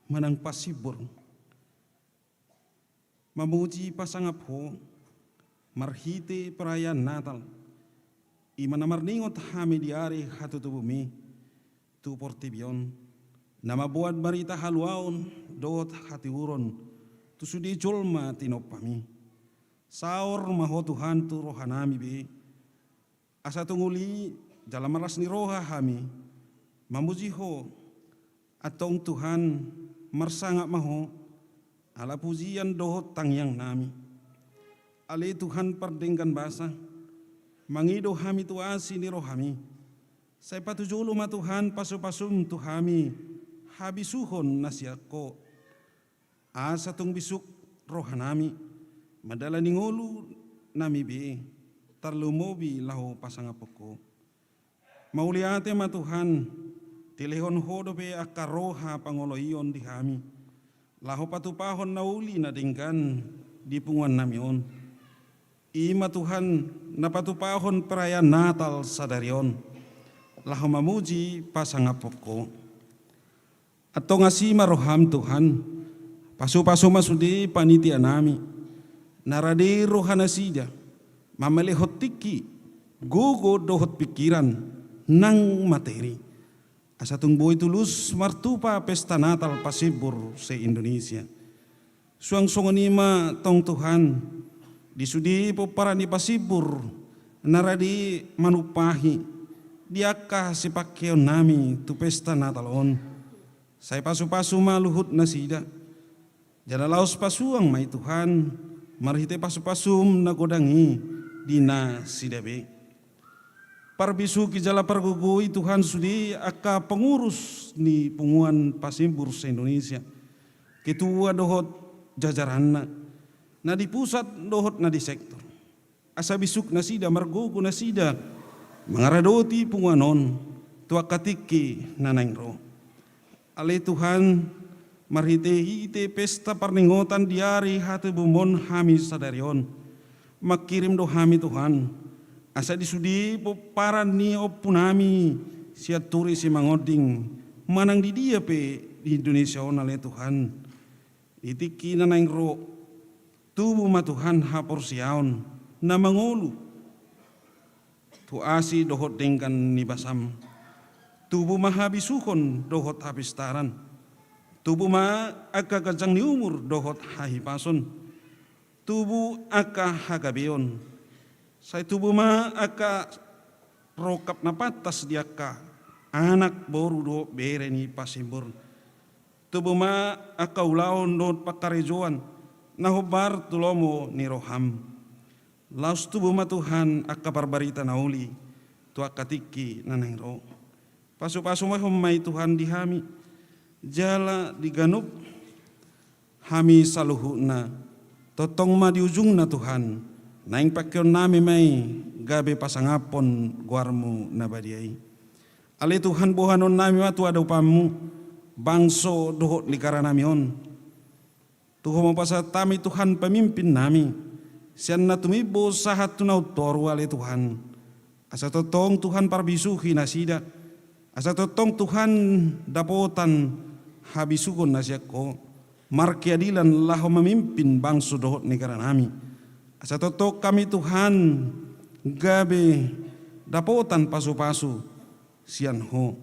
manang pasibur mamuji pasangap ho marhite perayaan Natal Imana marningot hami di ari hatu tubumi tu portibion nama buat barita haluaon dot hati uron tu sudi julma tinopami saur maho Tuhan tu rohanami be asa tunguli dalam maras ni roha hami mamujiho atong Tuhan marsangak maho ala pujian dohot tangyang nami ale Tuhan pardengkan basa mangido hami tu asi ni rohami. Saya patujulu ma Tuhan pasupasum tu hami habisuhon nasiako. Asa tung bisuk rohanami madala ningolu nami be tarlumobi lahu pasangapoko. Mauliate ma Tuhan tilehon hodo be akaroha pangoloion di hami. Lahu patupahon nauli na dingkan di punguan nami on. Ima Tuhan napatupahon perayaan Natal sadarion lahu mamuji pasangapoko atau ngasih maroham Tuhan pasu-pasu masudi panitia nami naradi rohana sida mamelehot tiki gugo dohot pikiran nang materi asatung boy tulus martupa pesta Natal pasibur se Indonesia suang songonima tong Tuhan disudi poparani pasibur naradi manupahi diakah si pakeo nami tu pesta Natal on saya pasu-pasu maluhut nasida jana laos pasuang mai Tuhan marhite pasu-pasum nagodangi dina sidabe parbisu ki jala pargugui Tuhan sudi aka pengurus ni punguan pasibur se Indonesia ketua dohot jajaranna na di pusat dohot na di sektor asa bisuk nasida margogo nasida mangaradoti punguanon tua katiki nanangro ale Tuhan marhite-hite pesta parningotan diari hati bumon hami sadarion makirim do hami Tuhan asa disudi poparan ni opunami siaturi si mangoding manang di dia pe di Indonesia on ale Tuhan itiki nanangro tubuh ma Tuhan hapor siaon na mangulu tu asi dohot dengkan ni basam tubuh ma habisuhon dohot habistaran tubuh ma aka kajang ni umur dohot hahipason tubuh aka hagabeon say tubuh ma aka rokap na patas diaka anak boru do bere ni pasibur tubuh ma aka ulaon dohot pakarejoan nahubar tulomo ni roham laus tubuh ma Tuhan akka barbarita nauli tu akatiki nanangro pasu-pasu mahumay Tuhan di hami jala diganup hami saluhuna totong ma di ujung na Tuhan naing pakyon nami may gabi pasangapon guarmu nabadiay Ale Tuhan bohanon nami matu ada upamu bangso dohot negara nami on. Tuhan mau pasal tami Tuhan pemimpin nami. Sian na tumibo sahat tunau toru ale Tuhan. Asa totong Tuhan parbisuhi nasida. Asa totong Tuhan dapotan habisugon nasiako. Markiadilan lahu memimpin bangso dohot negara nami. Asa totok kami Tuhan gabe dapotan pasu-pasu sian ho.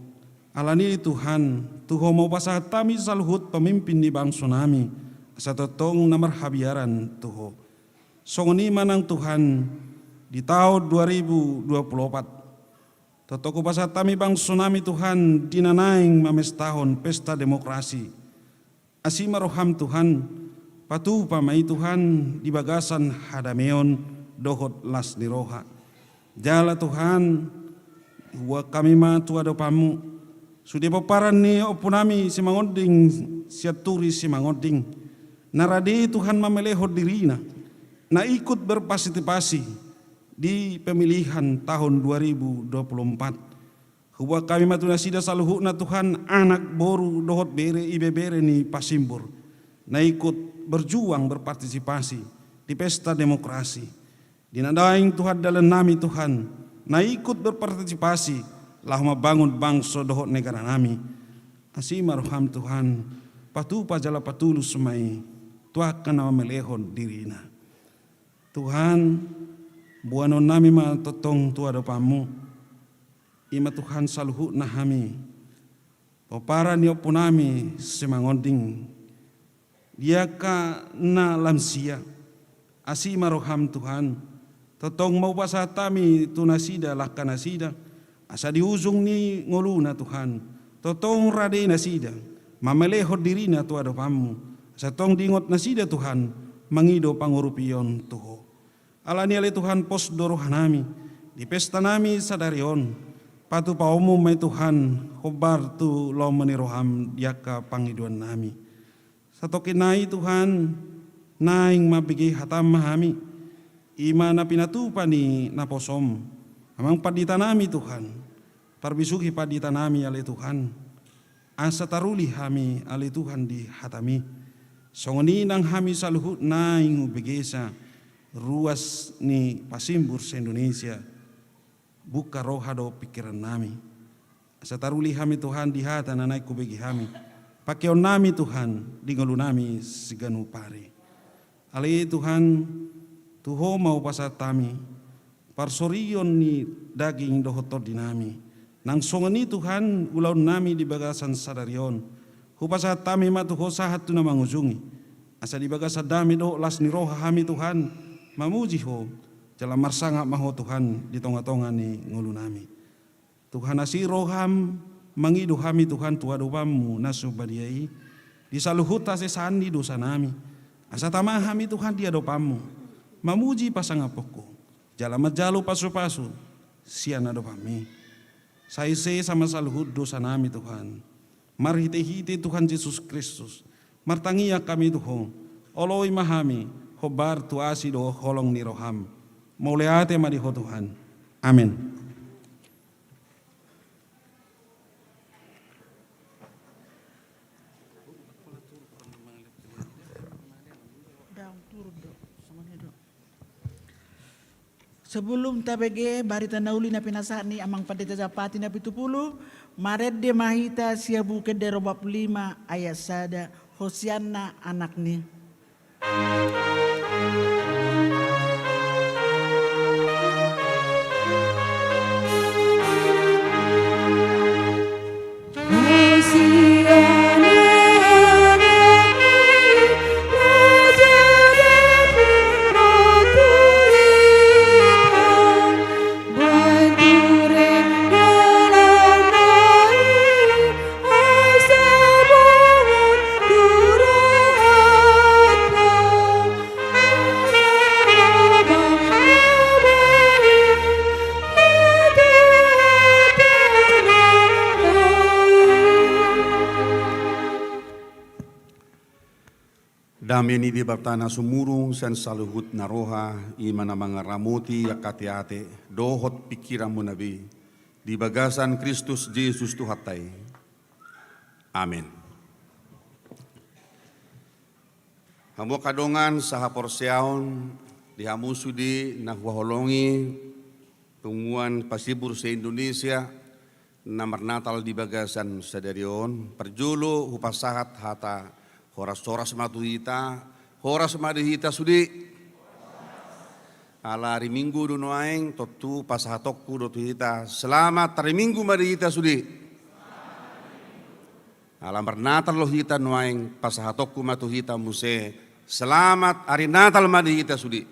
Alani Tuhan, Tuhan mau pasah tami saluhut pemimpin di bangsa nami. Asa totong namar habiaran Tuhan. Songoni manang Tuhan di tahun 2024. Totoko pasah tami bangsa nami Tuhan dinanaing mames tahun pesta demokrasi. Asima roham Tuhan, patu pamai Tuhan di bagasan hadameon dohot las di roha. Jala Tuhan, wa kami ma tua dopamu. Sudi paparan ni opunami si mangoding siaturi si mangoding. Naradi Tuhan mameleho dirina. Na ikut berpartisipasi di pemilihan tahun 2024. Huwa kami matuna sida saluhu na Tuhan anak boru dohot bere ibe bere ni pasimbur. Na ikut berjuang berpartisipasi di pesta demokrasi. Dinadaing Tuhan dalam nami Tuhan. Na ikut berpartisipasi lah membangun bangsa dohot negara nami. Asima roham Tuhan. Patu pajala patulus semai. Tuakan nama melehon dirina. Tuhan buanon nami ma totong tua dopamu. Ima Tuhan saluhu nahami. Popara ni opunami semangonding. Dia ka na lamsia. Asima roham Tuhan. Totong mau pasah tami tunasida lah kanasida. Asa diuzung ni ngoluna Tuhan. Totong rade nasida. Mameleho dirina tua dopamu. Asa tong dingot nasida Tuhan. Mangido pangurupion Tuho. Alani ale Tuhan pos doroh nami. Di pesta nami sadarion. Patu pa umum may Tuhan. Hobar tu lo meniroham diaka pangiduan nami. Sato kinai Tuhan. Naing mabigi hatam mahami. Ima na pinatupa ni naposom. Amang padita nami Tuhan. Parbisuki padita nami ale Tuhan. Asa taruli hami ale Tuhan di hatami. Songoni nang hami saluhut naing ubigesa. Ruas ni pasimbur se Indonesia. Buka rohado pikiran nami. Asa taruli hami Tuhan di hata nanay kubigi hami. Pakeon nami Tuhan di ngolu nami siganu pare. Ale Tuhan Tuho mau pasatami parsorion ni daging dohotor dinami. Nang songoni Tuhan ulau nami di bagasan sadarion. Hupasatami ma Tuho sahat tu na mangujungi. Asa di bagasan dami do las ni roha hami Tuhan. Mamuji ho jala marsanga maho Tuhan di tonga-tonga ni ngulu nami. Tuhan asi roham mangidu hami Tuhan tuadupamu nasubadiai. Di saluhuta sesandi dosa nami. Asa tamah hami Tuhan dia dopamu. Mamuji pasangapoko. Jala majalu pasu-pasu. Siana dopami. Saise sama saluhut dosa nami Tuhan. Marhite-hite Tuhan Yesus Kristus. Martangia kami Tuhan. Oloi mahami. Hobar tuasi do holong ni roham. Mauleate madiho Tuhan. Amin. Sebelum tabege barita nauli na pinasaan ni amang pendeta Japati na 70, maret de mahita siabu ke de robab 5 ayat sada Hosianna anak ni. Dami ni di baptana sumurung san saluhut naroha ima na mga ramuti akati-ate dohot pikiran mo nabi di bagasan Kristus Yesus Tuhatai. Amin. Hamu kadongan saha porseaon di hamu sudi nahwaholongi tungguan pasibur se-Indonesia namar Natal di bagasan sadarion perjulu hupasahat hata horas-horas matuhita horas madihita sudi ala hari minggu duno aing totu pasahatokku dotu hita selamat hari minggu madihita sudi ala Natal lo hita no aing pasahatokku matuhita muse selamat hari Natal madihita sudi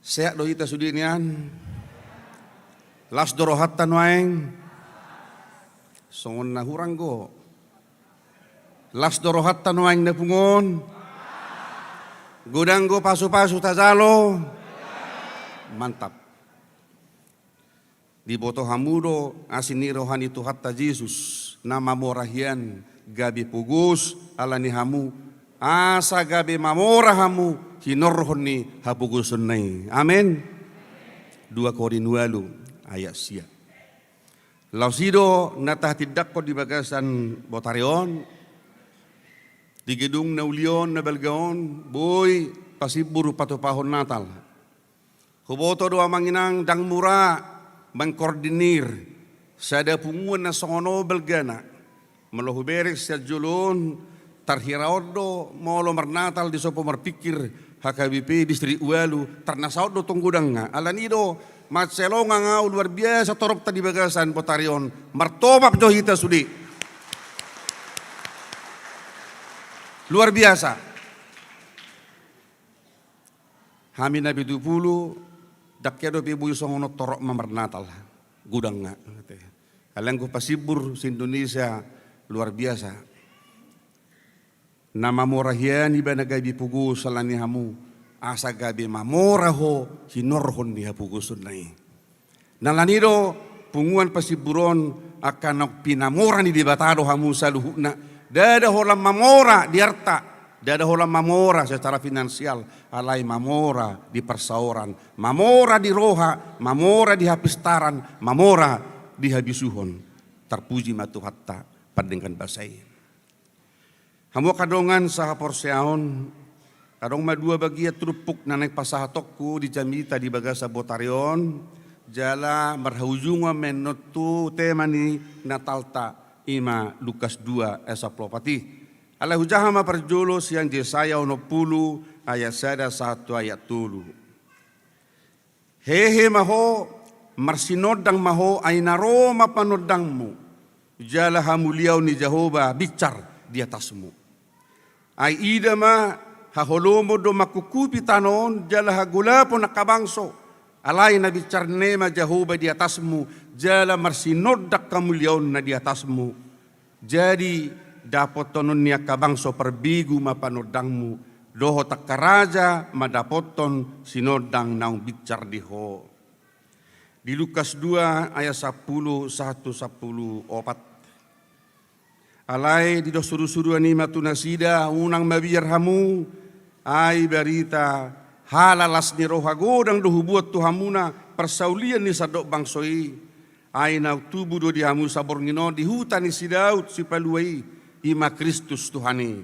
sehat do hita sudi nian las dorohatta no aing songon na huranggo las dorohatta no aing na pungon gudanggo pasu-pasu tazalo mantap di boto hamudo asini rohani Tuhatta Yesus nama morahian gabi pugus alani hamu asa gabi mamora hamu hinorhoni hapugusun nai amin 2 Korintus ayat sia lausido natah tidak ko di bagasan botarion di gedung naulion na belgaon boy pasibur patopahon Natal huboto doa manginang dang mura mengkoordinir sada punguan na songono belgana melohu beres sa julun tarhiraodo molo marnatal di sopo marpikir HKBP distri Ualu tarnasaodo tunggudang nga alanido matselonga nga luar biasa torok tadi bagasan potarion martobak johita sudi luar biasa. Hami nabi 20 dakkedo pibu songono torok mamar Natal gudang nga. Alanggo pasibur si Indonesia luar biasa. Nama morahian iba nagabi pugu salani hamu asa gabi mamoraho hinorhon ni hapugusun nai. Nalanido punguan pasiburon akan pinamora ni dibatado hamu saluhuna. Dada holam mamora di harta, dada holam mamora secara finansial, alai mamora di persauran, mamora di roha, mamora di hapistaran, mamora di habisuhon. Terpuji matuhatta padengkan basai. Hamu kadongan saha porseaon, kadong madua bagia trupuk nanek pasahatokku di jamita di bagasa botarion, jala merhaujunga menotu temani natalta. Ima Lukas 2 ayat 10. Allah hujahama perjolo siang Yesaya 60 ayat 1 ayat 3. Hehe maho marsinodang maho ay naroma panodangmu. Jala hamuliaw ni Jehovah bicar di atasmu. Ay ida ma haholomo do makukupi tanon jala hagulapo nakabangso. Alay na bicar nema Jehovah di atasmu, jala marsinodak kamuliaon na di atasmu. Jadi dapat tonon niya kabangso perbigu mapanodangmu, doho tak karaja madapoton sinodang naung bicar diho. Di Lukas 2 ayat 10, 4. Alay di dosuru-suru anima tunasida unang mabiyar hamu, ay berita halalas ni roha godang dohu buat tuhamuna persaulian ni sadok bangsoi ay na tubuh do di hamu sabor ngino di hutan ni si Daud si paluai ima Kristus Tuhani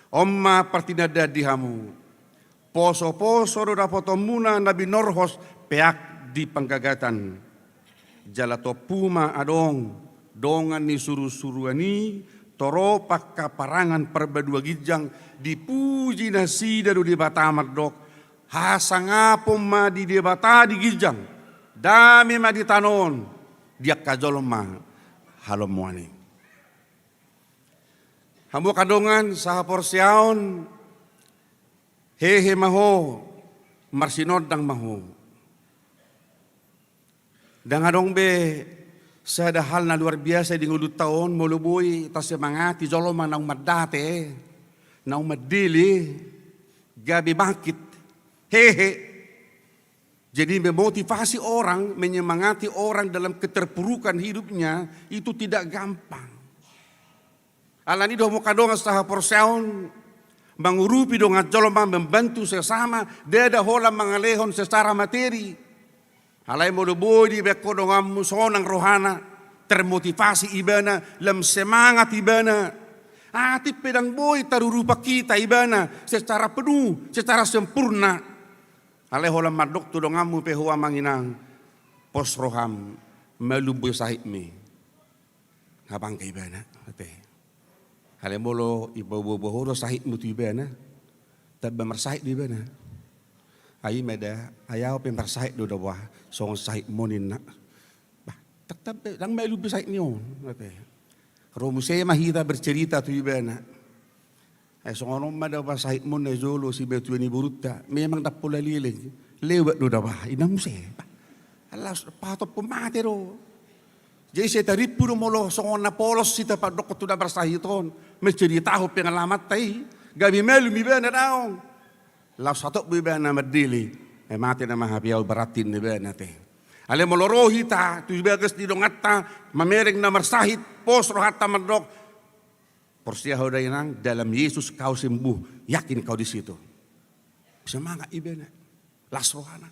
omma partinada di hamu poso-poso do dapotomuna nabi norhos peak di penggagatan jalato puma adong dongan ni suru-suruani toropak kaparangan perbadua gijang dipuji nasida do di batamat dok hasangapom ma di debata di gijang dami ma di tanon dia kajolom ma halomuani hamu kadongan saha porseaon hehe maho marsinodang maho dang adong be sada hal na luar biasa di ngudut taon moluboy tas semangati joloma naung madate naung madili gabi bangkit hehe. Jadi memotivasi orang, menyemangati orang dalam keterpurukan hidupnya itu tidak gampang. Alani do mukadonga saha porseon mangurupi do ngajoloma membantu sesama deda hola mangalehon secara materi. Alai mo boy di beko dongam sonang rohana, termotivasi ibana, lem semangat ibana. Ati pedang boy tarurupa kita ibana secara penuh, secara sempurna. Alai holam madok tu dongamu pehua manginang pos roham melubu sahibmi. Habang ke ibana. Alai molo ibu bohoro sahibmu tu ibana. Tapi mersahib di ibana. Ayi meda ayau pembersahib do dawah song sahib monin nak. Bah, tetap dang melubu sahib ni on. Romu saya mahita bercerita tu ibana. Songonom mada ba sahib mon zolo si betu ni buruta. Memang dak pola liling. Lewat do dawah inam saya. Allah patop pemate ro. Jadi saya taripu do molo songon na polos sita padok tu da bersahiton. Mencerita ho pengalaman tai. Gabi melu mi bana daong. Lau satu ibana medili. Mati nama habiau baratin ibana teh. Ale molorohi ta tu bagas di dongata mamereng na marsahit pos rohata mandok. Porsia hodainang dalam Yesus kau sembuh, yakin kau di situ. Semangat ibana. Las rohana.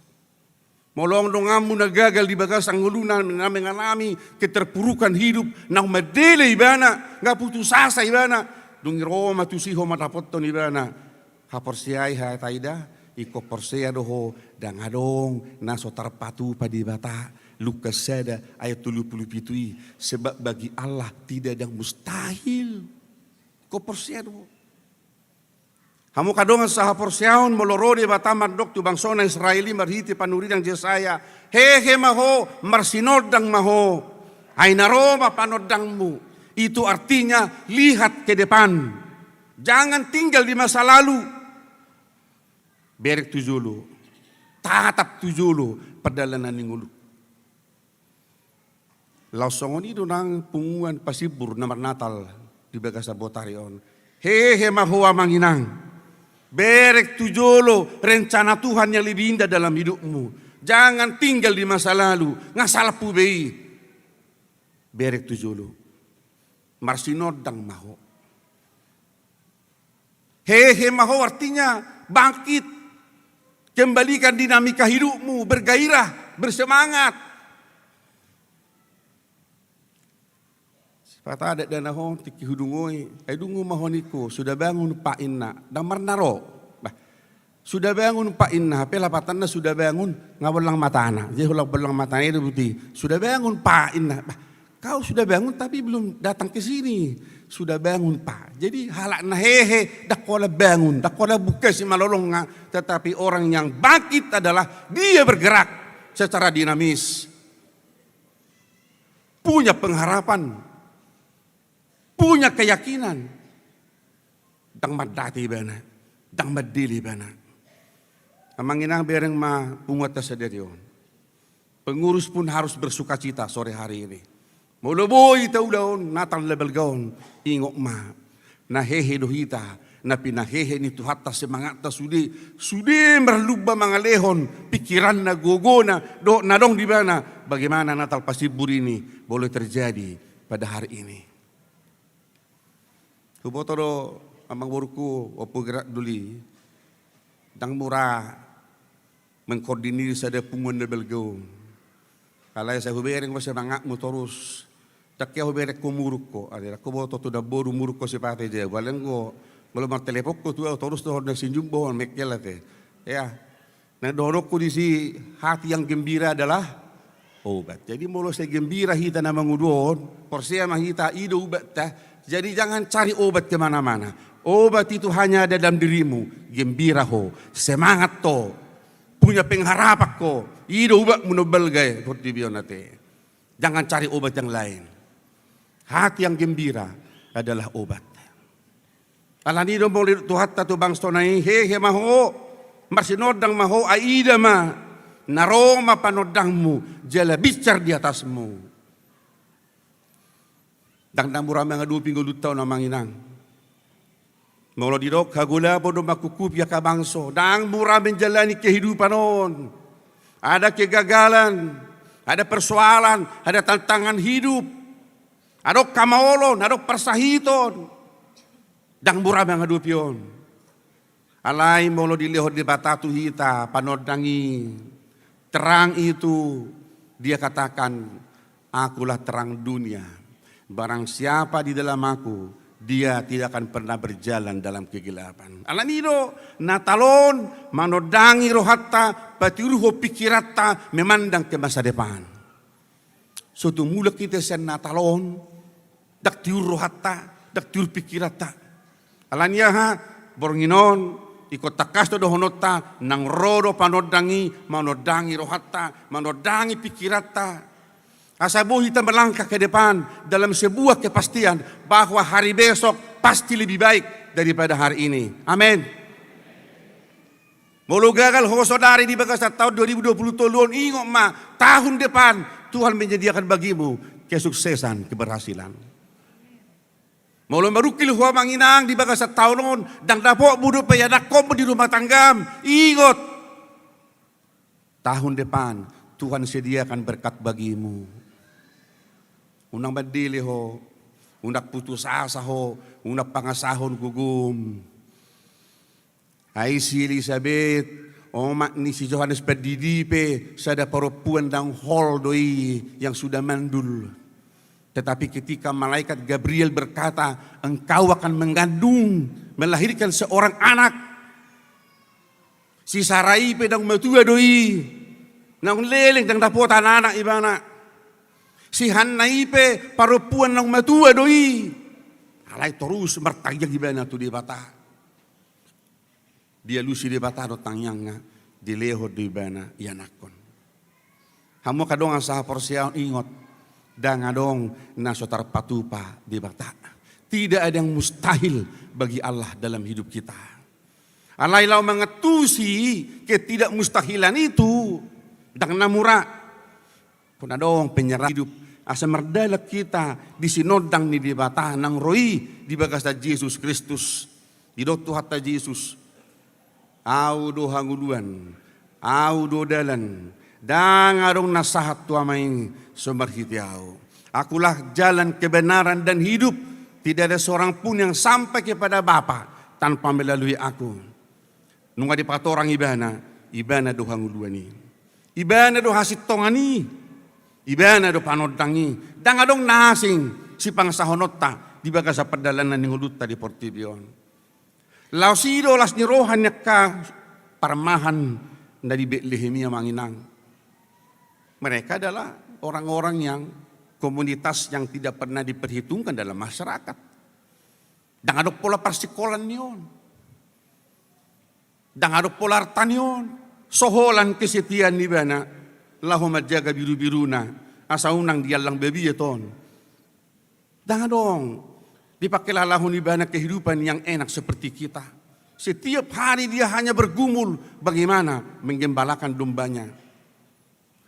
Molong dongamu na gagal di bagas anggulunan mengalami keterpurukan hidup na medele ibana, enggak putus asa ibana. Dungi Roma tu siho matapoton ibana. Ha porsiai ha taida iko porsia doho dan adong naso tarpatu pada bata Lukas sada ayat 77 sebab bagi Allah tidak ada yang mustahil. Ko porsia doho. Hamu kadongan saha porsiaon molorode bata mandok tu bangsona Israeli marhiti panuridang Jesaya. Hehe maho marsinodang maho. Aina Roma panodangmu. Itu artinya lihat ke depan. Jangan tinggal di masa lalu. Berek tujulu, tatap tujulu, perjalanan ningulu. Langsung ini nang punguan pasibur namar Natal di bagasa botarion. Hehe mahua manginang. Berek tujulu, rencana Tuhan yang lebih indah dalam hidupmu. Jangan tinggal di masa lalu, ngasal pubei. Berek tujulu, marsinodang maho. Hehe maho artinya bangkit. Kembalikan dinamika hidupmu, bergairah, bersemangat. Sepatah ada dana hong tiki hudungoi, dungu mahoniku sudah bangun Pak Inna, damar naro. Bah, sudah bangun Pak Inna, pelapatanna sudah bangun ngawalang matana. Jadi ulang belang matana itu bukti. Sudah bangun Pak Inna. Bah, kau sudah bangun tapi belum datang ke sini. Sudah bangun Pak. Jadi halak na hehe dak kola bangun, dak kola buka si malolong nga. Tetapi orang yang bangkit adalah dia bergerak secara dinamis. Punya pengharapan. Punya keyakinan. Dang madati bana. Dang madili bana. Amanginang bereng ma pungat saderion. Pengurus pun harus bersuka cita sore hari ini. Mula boy tau daun natal lebel gaun ingok ma na hehe dohita na pinahehe ni tuhata semangat ta sudi merluba mangalehon pikiran na gogona do nadong di mana bagaimana Natal Pasibur ini boleh terjadi pada hari ini. Kubotoro amang burku opo gerak duli dang murah mengkoordinir sada pungun lebel gaun. Kalau saya hubereng masih mangatmu terus. Tak kau berek ko muruk ko, ada ko boto tu da boru muruk ko sepate je, balen ko belum telepon ko tu terus tu hendak sinjung bohon mekel te, ya. Nah dorok ko di si hati yang gembira adalah obat. Jadi mulu saya gembira hita nama ngudon, porsia mah hita ide obat tah. Jadi jangan cari obat kemana-mana. Obat itu hanya ada dalam dirimu, gembira ho, semangat to, punya pengharapan ko, ide obat munobel gay, seperti bionate. Jangan cari obat yang lain. Hati yang gembira adalah obat. Alani do mo tuhat tu bangsto nai hehe maho marsinodang maho aida ma naroma panodangmu jala bicar di atasmu. Dang murame ngadu pinggo lutau na manginang. Molo didok kagula bodo makukup ya kabangso dang murame menjalani kehidupan on. Ada kegagalan, ada persoalan, ada tantangan hidup. Adok kamaolon, adok persahiton. Dang murah mengadupion. Alai molo dilihor di batatu hita panodangi. Terang itu dia katakan, akulah terang dunia. Barang siapa di dalam aku, dia tidak akan pernah berjalan dalam kegelapan. Alanino natalon manodangi rohatta patiruho pikiratta memandang ke masa depan. Suatu mulak kita sen natalon dak tiur rohatta dak tiur pikiratta. Alania ha bornginon ikut takas do honota nang rodo panodangi manodangi rohatta manodangi pikiratta. Asabu kita melangkah ke depan dalam sebuah kepastian bahwa hari besok pasti lebih baik daripada hari ini. Amin. Mulu gagal ho saudari di bagas tahun 2020 tolong ingat ma tahun depan Tuhan menyediakan bagimu kesuksesan, keberhasilan. Mulu merukil ho manginang di bagas tahun dan dapok budu peyadak kom di rumah tanggam. Ingat tahun depan Tuhan sediakan berkat bagimu. Unang badili ho, unak putus asa ho, unak pangasahon gugum. Ay si Elizabeth, omak ni si Johannes Pedidipe, sada perempuan dang hol doi yang sudah mandul. Tetapi ketika malaikat Gabriel berkata, engkau akan mengandung, melahirkan seorang anak. Si Sarai pedang matua doi, nang leleng dang dapotan anak ibana. Si Hanaipe parupuan ng matua doi. Alay terus mertayag ibana tu di bata. Dia lusi di bata do tangyang nga dileho di ibana yanakon. Hamo kadong ang sa porsiyaon ingot dangadong nasotar patupa di bata. Tidak ada yang mustahil bagi Allah dalam hidup kita. Alay lau mengetusi ketidakmustahilan itu dang namura. Punadong penyerah hidup asa merdala kita di sinodang ni di bata ng roi di bagas na Jesus Kristus di dokto hatta Jesus au do hanguluan au do dalan dang arong nasahat tuamay sumarhitiaw. Akulah jalan kebenaran dan hidup, tidak ada seorang pun yang sampai kepada Bapa tanpa melalui aku. Nunga di patorang ibana do hanguluan ni ibana do hasit tongani ibana do panodangi dangadong nasing si pangsahonota di bagas sa padalanan ni huluta di Portibion. Lausido las ni rohan ka parmahan dari Betlehemia manginang. Mereka adalah orang-orang yang komunitas yang tidak pernah diperhitungkan dalam masyarakat. Dangadok pola persikolan niyon. Dangadok pola artan niyon. Soholan kesetian ni bana. Lahu majaga biru-biruna asa unang dialang bebi ton. Dangadong dipakailalahon ibana kehidupan yang enak seperti kita. Setiap hari dia hanya bergumul bagaimana menggembalakan dombanya.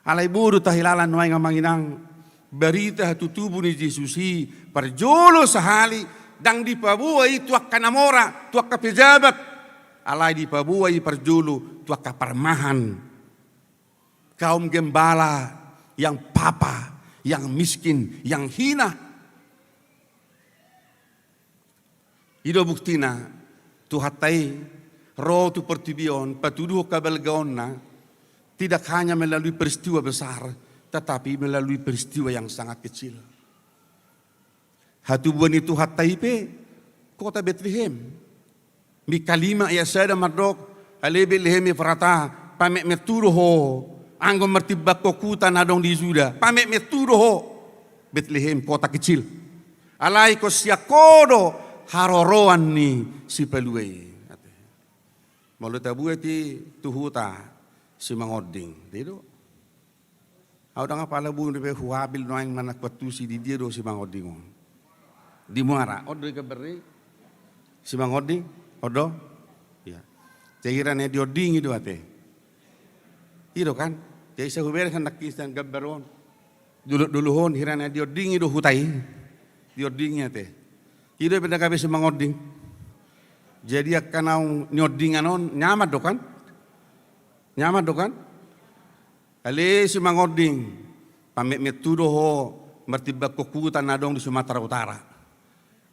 Alay bodo tahilalan nuay nga manginang berita hatutubo ni Jesusi parjolo sahali dang dipabuhay tuak kanamora tuak kapejabat. Alay dipabuhay parjolo tuak kaparmahan. Kaum gembala yang papa, yang miskin, yang hina. Ido buktina, tuhatai, roh tu Portibion, patuduh kabalgaonna, tidak hanya melalui peristiwa besar, tetapi melalui peristiwa yang sangat kecil. Hatubuan itu hatai pe, kota Bethlehem. Mikalima ya sada madok, ale Bethlehem frata, pamek meturuho, anggo mertibak kokuta nadong di Juda. Pamek meturuho, Bethlehem kota kecil. Alay ko siakodo haroroan ni si peluwe. Malu tabu ti tuhuta si mangoding. Dito. Aw da nga pala bu ni pe huabil no ang manak patusi di dia do si mangoding. Di muara odo ka berri si mangoding odo. Ya. Cairan dia ding itu ate. Iro kan? Jadi saya huber kan nakistan gabaron. Dulu-duluhon hirana dia ding itu hutai. Dia dingnya teh. Iro benda kabe si mangoding. Jadi akan nyoding anon nyamat do kan? Nyamat do kan? Ale si mangoding pamit metudo ho mertibak kokutan nadong di Sumatera Utara.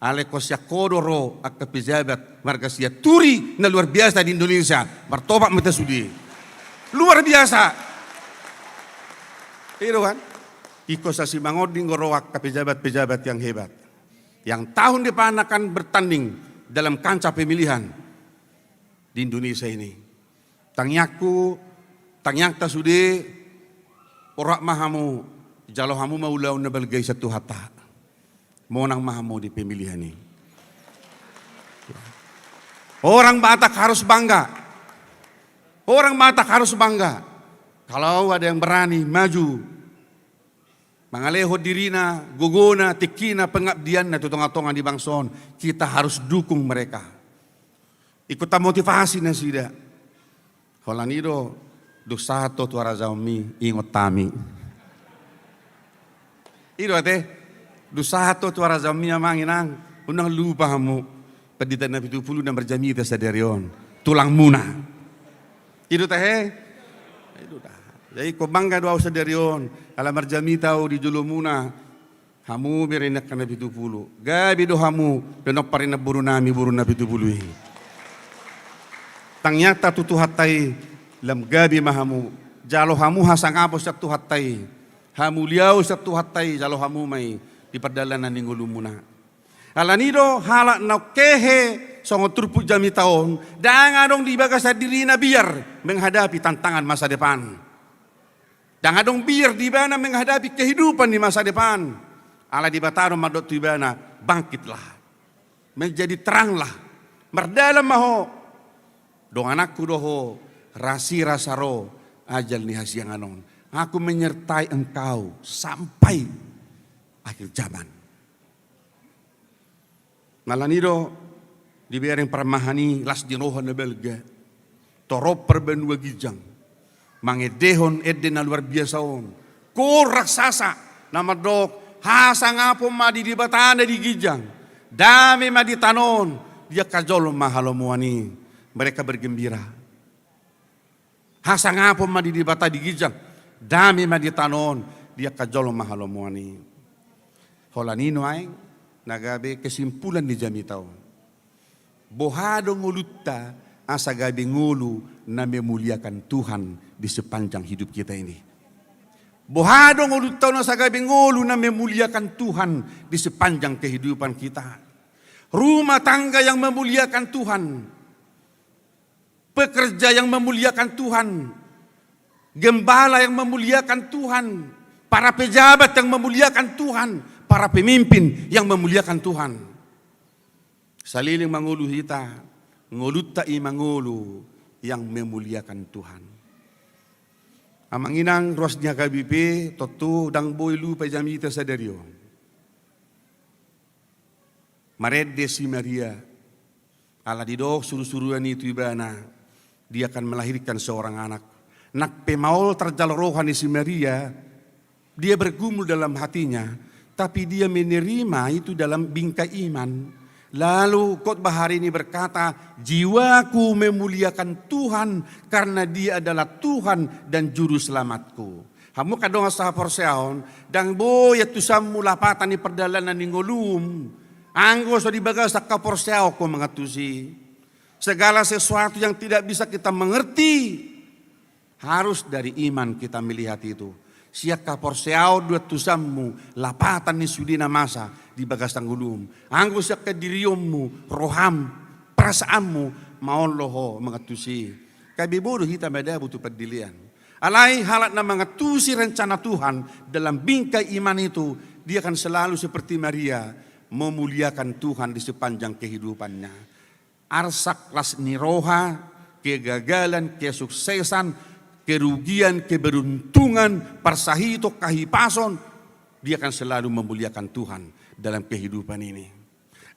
Ale ko siya kodoro ak pejabat marga siya turi na luar biasa di Indonesia. Bertobat meta sudi. Luar biasa. Itu kan? Iko sa simangoding gorowak ke pejabat-pejabat yang hebat. Yang tahun depan akan bertanding dalam kancah pemilihan di Indonesia ini. Tangyakta sude orak mahamu jalo hamu maulau na balgay sa tuhata. Monang mahamu di pemilihan ini. Orang Batak harus bangga. Orang Batak harus bangga. Kalau ada yang berani maju mangaleho dirina, gugona, tikina, pengabdian na tutong-atongan di bangson, kita harus dukung mereka. Ikuta motivasi na sida. Holanido, dusato tuara zaumi, ingot tami. Ito ate, dusato tuara zaumi amanginang, unang lupa hamu, paditan na 70 na berjamita sa derion, tulang muna. Ito tahe, ito tahe. Jadi ko bangga doa sa derion, alamar jamitao di julo muna, hamu berinak ka na 70. Gabi do hamu, denok pa rin na buru na 70. Tangyata tutuhatay, lam gabi mahamu, jalo hamu hasang apos sa tuhatay, hamu liaw sa tuhatay, jalo hamu may dipadala na ningulo muna. Alanido halak na kehe songo turpu jamitaon, dangadong di baga sa diri na biar menghadapi tantangan masa depan. Dan adong biar di bana menghadapi kehidupan di masa depan. Ala di bataro madot di bana bangkitlah. Menjadi teranglah. Merdalam maho. Dong anakku doho rasi rasaro ajal ni hasiang anon. Aku menyertai engkau sampai akhir zaman. Malanido dibiaring permahani las dinohan na belga. Torop perbenua gijang. Mangedehon edden na luar biasa on. Ko raksasa nama dok hasa ngapo madi di batana di gijang. Dami madi tanon dia kajol mahalomuani. Mereka bergembira. Hasa ngapo madi di bata di gijang. Dami madi tanon dia kajol mahalomuani. Holanino ay nagabe kesimpulan di jamitao. Bohado ngulutta asa gabi ngulu na memuliakan Tuhan di sepanjang hidup kita ini. Bohado ngulutaw na sa gabi ngulu na memuliakan Tuhan di sepanjang kehidupan kita. Rumah tangga yang memuliakan Tuhan. Pekerja yang memuliakan Tuhan. Gembala yang memuliakan Tuhan. Para pejabat yang memuliakan Tuhan. Para pemimpin yang memuliakan Tuhan. Saliling mangulu hita. Nguluta mangulu yang memuliakan Tuhan. Amanginang rosnya kabipe totu dang boy lu pajamita sadario. Maredde si Maria ala didok suruh-suruhan itu ibana dia akan melahirkan seorang anak. Nak pemaul terjal rohani si Maria dia bergumul dalam hatinya tapi dia menerima itu dalam bingkai iman. Lalu khotbah hari ini berkata, jiwaku memuliakan Tuhan karena dia adalah Tuhan dan juru selamatku. Hamu kadong asa porseahon, dang boya tusammu lapatan ni perdalanan ni ngolum. Anggo so dibaga sa kaporseaw ko mengatusi. Segala sesuatu yang tidak bisa kita mengerti, harus dari iman kita melihat itu. Siak kaporseaw dua tusammu lapatan ni sudina masa di bagas tanggulum. Anggo siak kediriummu, roham, perasaanmu maon loho mengatusi. Kabibodo hita beda butuh pedilian. Alai halat na mengatusi rencana Tuhan dalam bingkai iman itu, dia akan selalu seperti Maria memuliakan Tuhan di sepanjang kehidupannya. Arsak las niroha, kegagalan, kesuksesan, kerugian, keberuntungan, persahito, kahipason, dia akan selalu memuliakan Tuhan dalam kehidupan ini.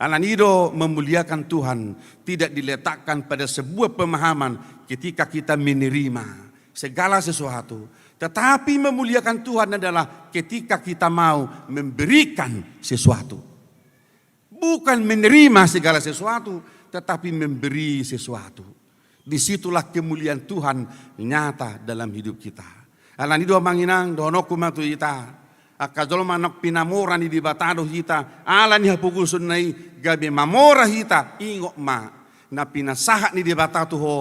Alanido memuliakan Tuhan tidak diletakkan pada sebuah pemahaman ketika kita menerima segala sesuatu. Tetapi memuliakan Tuhan adalah ketika kita mau memberikan sesuatu. Bukan menerima segala sesuatu, tetapi memberi sesuatu. Disitulah kemuliaan Tuhan nyata dalam hidup kita. Alanido manginang donoku matu ita. Akajol manok pinamora ni dibatado hita. Alani hapugusun nai gabi mamora hita. Ingok ma na pinasahat ni dibatado ho.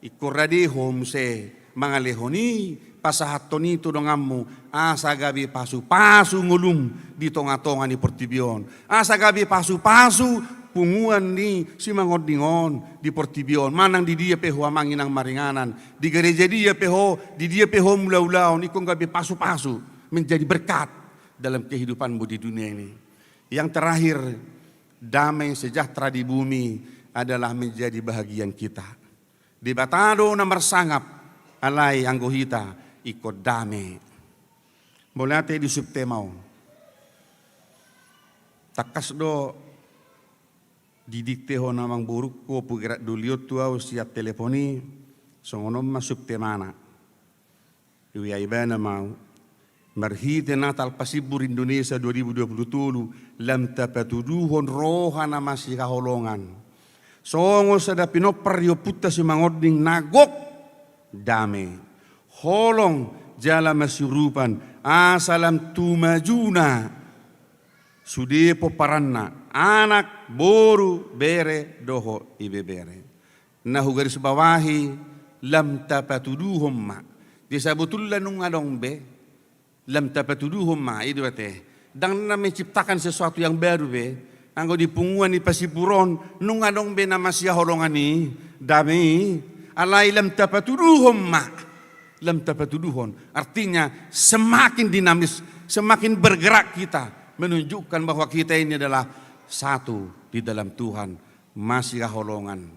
Ikurade ho mse mangalehoni pasahatoni tu dongamu asa gabi pasu-pasu ngulum di tonga-tonga ni portibion. Asa gabi pasu-pasu punguan ni si mangodingon di portibion. Manang di dia peho amangin ang maringanan. Di gereja dia peho, di dia peho mula-ulau ni kong gabi pasu-pasu menjadi berkat dalam kehidupanmu di dunia ini. Yang terakhir, damai sejahtera di bumi adalah menjadi bahagian kita. Di batado na marsangap alay anggohita ikut damai. Boleh di subtemau. Takas do didikte ho namang buruk ko pugerak duliot tua usiat telefoni songonom masuk temana. Iwi aibana mau marhite Natal Pasibur Indonesia 2027 lam tapatuduhon rohana masih kaholongan. Songo sada pinopar yo puta si mangoding nagok dame. Holong jala masirupan asalam tumajuna. Sude poparanna anak boru bere doho ibe bere. Nahu garis bawahi lam tapatuduhum ma. Disabutullah nung adong be lam tapatuduhum ma itu bete. Dang na menciptakan sesuatu yang baru be. Anggo di punguan di Pasipuron nung adong be nama siya holongan ni dami alai lam tapatuduhum ma. Lam tapatuduhon artinya semakin dinamis, semakin bergerak kita menunjukkan bahwa kita ini adalah satu di dalam Tuhan, masih kaholongan,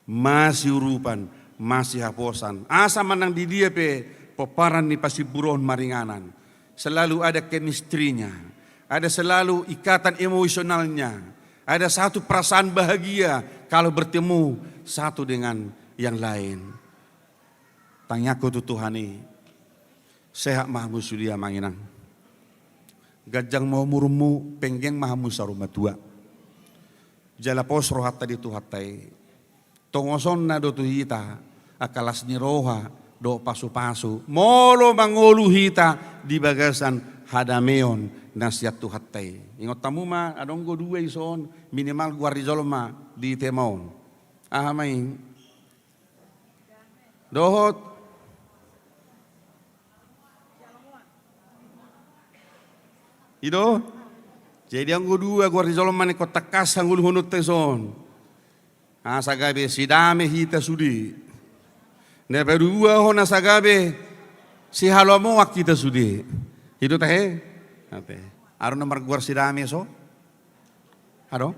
masih urupan, masih haposan. Asa manang di dia pe peparan ni Pasiburon maringanan. Selalu ada kemistrinya, ada selalu ikatan emosionalnya, ada satu perasaan bahagia kalau bertemu satu dengan yang lain. Tanyaku tu Tuhan ini, sehat mahamu sudia manginang. Gajang mau murmu penggeng mahamu saruma tua. Jala pos rohat tadi tu hatai. Tongoson na do tu hita akalas ni roha do pasu-pasu. Molo mangolu hita di bagasan hadameon nasiat tu hatai. Ingot tamu ma adong go dua ison minimal guarizol ma di temaon. Ahamain. Dohot Ido, jadi ang dua gua rizolom mani kota kasang ulu hunut teson. Asa gabe si dame hita sudi. Nepe dua hona sagabe si halomo wak kita sudi. Itu teh, apa? Aro nomor gua si dame so? Aro?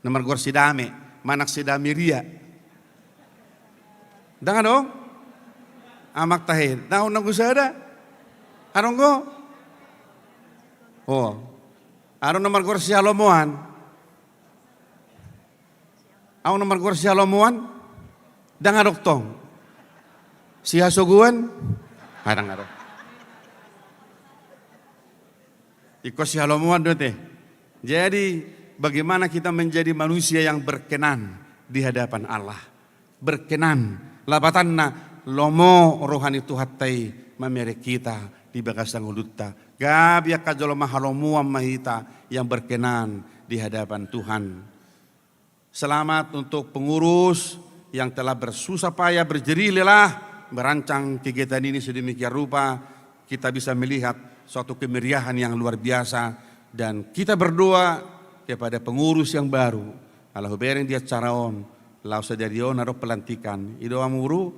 Nomor gua si dame, manak si dame ria. Dah dong? Amak tahe, dah unang gusada. Arong go? Oh, aro nomor gor si halomoan. Ako nomor gor si halomoan. Dang arok tong. Si hasuguan. Harang arok. Iko si halomoan dote. Jadi bagaimana kita menjadi manusia yang berkenan di hadapan Allah. Berkenan. Labatanna lomo rohani tuhatai memere kita di bagasang ulutta. Gabi akajolo mahalomuam mahita yang berkenan di hadapan Tuhan. Selamat untuk pengurus yang telah bersusah payah berjerih lelah merancang kegiatan ini sedemikian rupa. Kita bisa melihat suatu kemeriahan yang luar biasa dan kita berdoa kepada pengurus yang baru. Allah bereng dia caraon, lau sajadion aro pelantikan. Ido amuru,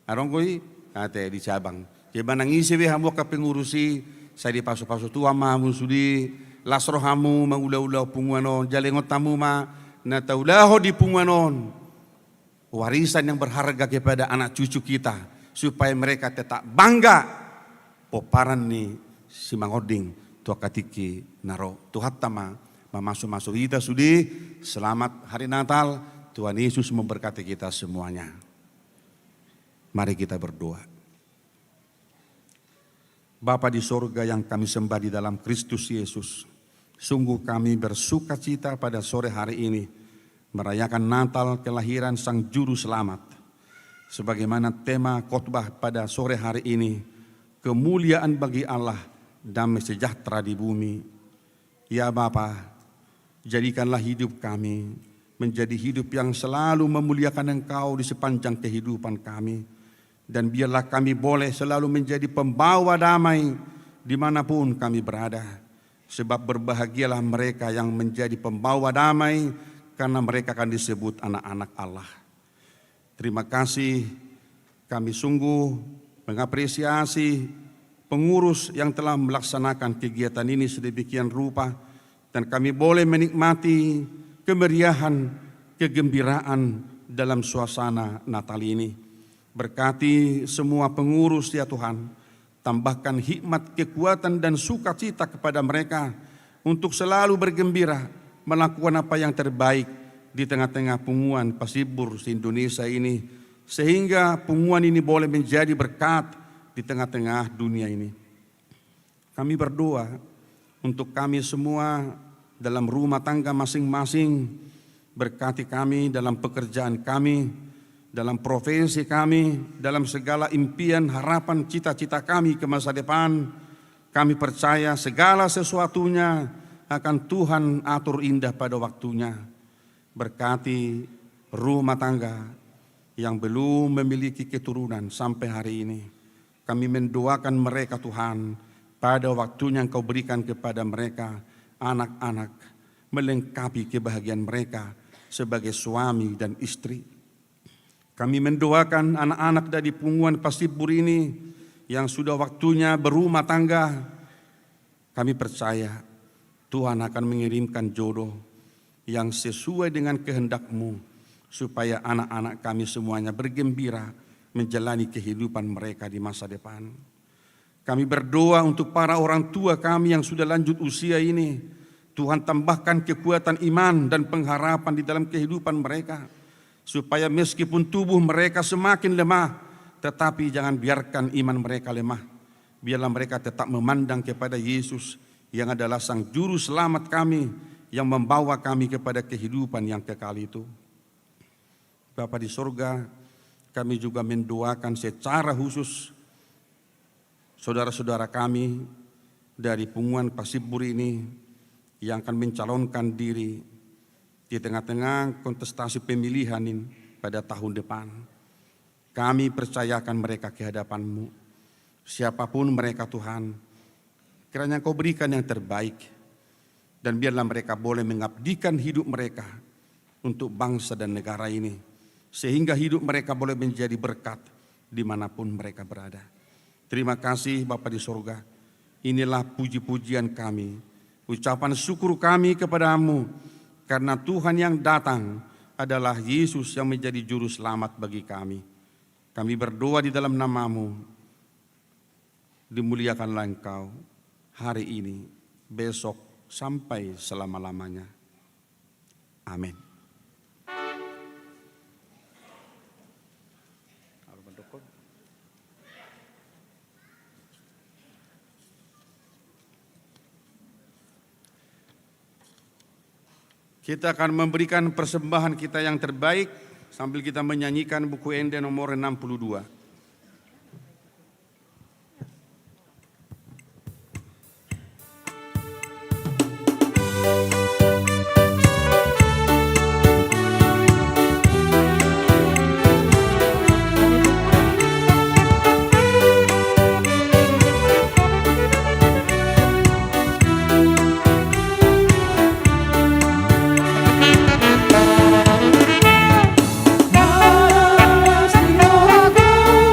arongkoi, ate di cabang. Jeba nangisi we hamu ka pengurusi saya di pasu-pasu tua mahamu sudi lasro hamu mangulau-ulau punguanon jalengot tamu ma na taulaho di punguanon warisan yang berharga kepada anak cucu kita supaya mereka tetap bangga poparan ni si mangoding tua katiki naro Tuhan tama masuk kita sudi selamat hari Natal Tuhan Yesus memberkati kita semuanya. Mari kita berdoa. Bapa di sorga yang kami sembah di dalam Kristus Yesus. Sungguh kami bersuka cita pada sore hari ini. Merayakan Natal kelahiran Sang Juru Selamat. Sebagaimana tema khotbah pada sore hari ini. Kemuliaan bagi Allah, damai sejahtera di bumi. Ya Bapa, jadikanlah hidup kami menjadi hidup yang selalu memuliakan Engkau di sepanjang kehidupan kami. Dan biarlah kami boleh selalu menjadi pembawa damai dimanapun kami berada. Sebab berbahagialah mereka yang menjadi pembawa damai, karena mereka akan disebut anak-anak Allah. Terima kasih, kami sungguh mengapresiasi pengurus yang telah melaksanakan kegiatan ini sedemikian rupa, dan kami boleh menikmati kemeriahan, kegembiraan dalam suasana Natal ini. Berkati semua pengurus ya Tuhan, tambahkan hikmat, kekuatan dan sukacita kepada mereka untuk selalu bergembira melakukan apa yang terbaik di tengah-tengah punguan Pasibur se-Indonesia ini, sehingga punguan ini boleh menjadi berkat di tengah-tengah dunia ini. Kami berdoa untuk kami semua dalam rumah tangga masing-masing, berkati kami dalam pekerjaan kami, dalam profesi kami, dalam segala impian, harapan, cita-cita kami ke masa depan. Kami percaya segala sesuatunya akan Tuhan atur indah pada waktunya. Berkati rumah tangga yang belum memiliki keturunan sampai hari ini. Kami mendoakan mereka Tuhan, pada waktunya Engkau berikan kepada mereka anak-anak, melengkapi kebahagiaan mereka sebagai suami dan istri. Kami mendoakan anak-anak dari punguan Pasibur ini yang sudah waktunya berumah tangga. Kami percaya Tuhan akan mengirimkan jodoh yang sesuai dengan kehendak-Mu, supaya anak-anak kami semuanya bergembira menjalani kehidupan mereka di masa depan. Kami berdoa untuk para orang tua kami yang sudah lanjut usia ini. Tuhan tambahkan kekuatan iman dan pengharapan di dalam kehidupan mereka, supaya meskipun tubuh mereka semakin lemah, tetapi jangan biarkan iman mereka lemah. Biarlah mereka tetap memandang kepada Yesus yang adalah Sang Juru Selamat kami, yang membawa kami kepada kehidupan yang kekal itu. Bapa di sorga, kami juga mendoakan secara khusus saudara-saudara kami dari punguan Pasibur ini yang akan mencalonkan diri di tengah-tengah kontestasi pemilihan ini pada tahun depan. Kami percayakan mereka ke hadapan-Mu. Siapapun mereka Tuhan, kiranya Engkau berikan yang terbaik, dan biarlah mereka boleh mengabdikan hidup mereka untuk bangsa dan negara ini, sehingga hidup mereka boleh menjadi berkat dimanapun mereka berada. Terima kasih Bapa di sorga. Inilah puji-pujian kami, ucapan syukur kami kepada-Mu, karena Tuhan yang datang adalah Yesus yang menjadi juru selamat bagi kami. Kami berdoa di dalam nama-Mu. Dimuliakanlah Engkau hari ini, besok, sampai selama-lamanya. Amin. Kita akan memberikan persembahan kita yang terbaik sambil kita menyanyikan buku Ende nomor 62. Malas di hati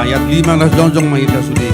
ayat 15 jonjong mahita sudi.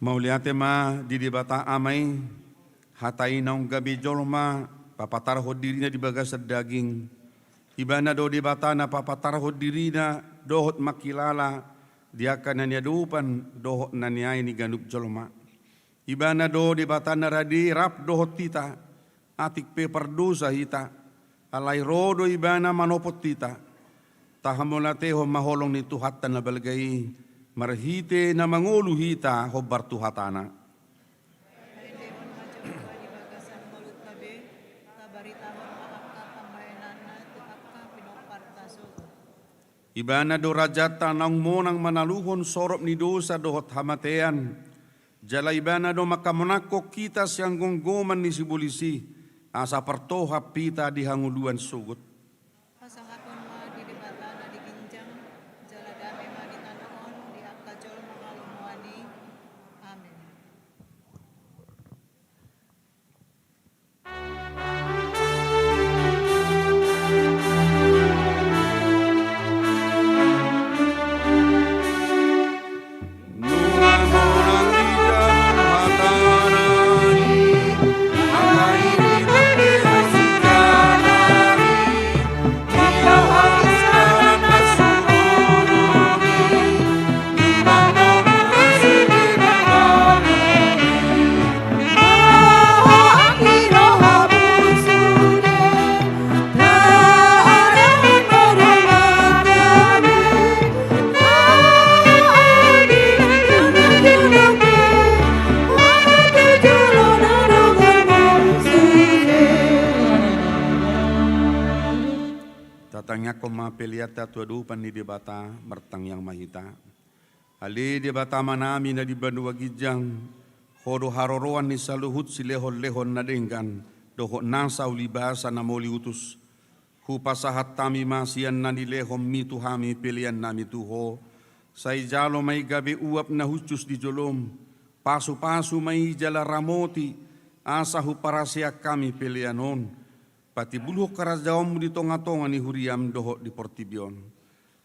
Mauliate ma di bata amai hatai naung gabi jolma papatar dirina di bagas daging ibana do di bata na papatar dirina dohot makilala dia kananya dupan dohot naniai ni ganuk jolma ibana do di bata na radi rap dohot tita atik pe perdosa hita alai rodo ibana manopot tita tahamolate ho maholong ni tuhatan na balgai marhite na mangulu hita hobar tuhatana. Ibana do rajata nang monang manaluhon sorop ni dosa dohot hamatean. Jala ibana do makamonako kita siang gonggoman ni sibulisi asa pertoha pita di hanguluan sugut. Tatangnya koma peliata tua dupan di debata mertang yang mahita. Ali debata manami na di bandua gijang hodo haroroan ni saluhut si lehon-lehon na denggan doho nasa ulibasa na moli utus. Hupasahat tami masian na ni lehom mitu hami pelian nami tuho. Say jalo may gabi uap na hucus di jolom. Pasu-pasu may jala ramoti asa huparasya kami pelianon. Pati buluh karajaom di tonga-tonga ni huriam doho di portibion.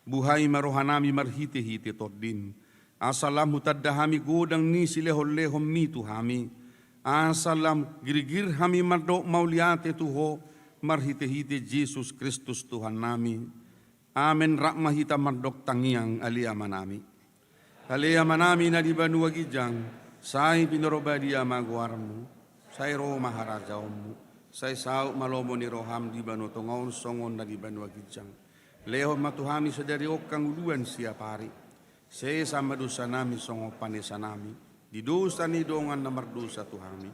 Buhay marohanami marhite-hite tordin. Asalam hutadahami godang ni silehol-lehom mitu hami. Asalam girigir hami mardo mauliate tuho marhite-hite Jesus Kristus Tuhan nami. Amen rakmahita mardok tangiang aliamanami. Aliamanami na di banua gijang. Say pinorobadia maguarmu. Say ro maharajaomu. Say sao malomo ni roham di banu tongon songon na di banu agijang. Leho matuhami sadari okang uluan siap hari. Say sama dosa nami songo panesa nami. Di dosa ni dongan na mardosa tuhami.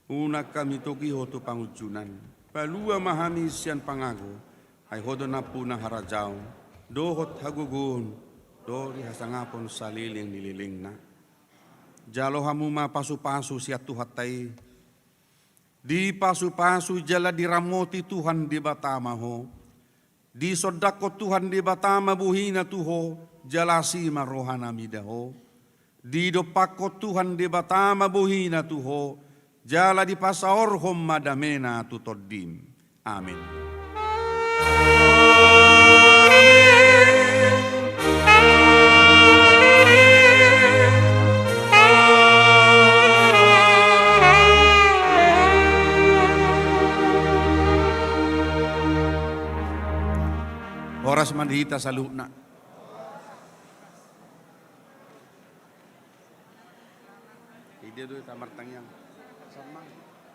Una kami toki hoto pangujunan. Palua mahami sian pangago. Ay hodo na puna harajao. Dohot hagugun. Dori hasangapon saliling nililing na. Jalo hamu mapasu-pasu siat tuhatay. Di pasu-pasu jala diramoti Tuhan di batama ho. Di sodako Tuhan di batama buhina tuho jalasi marohana midaho. Di dopako Tuhan di batama buhina tuho jala di pasaor hom madamena tutodim. Amin. Oras mandihita sa luna. Ide doy tamar tangyang. Sama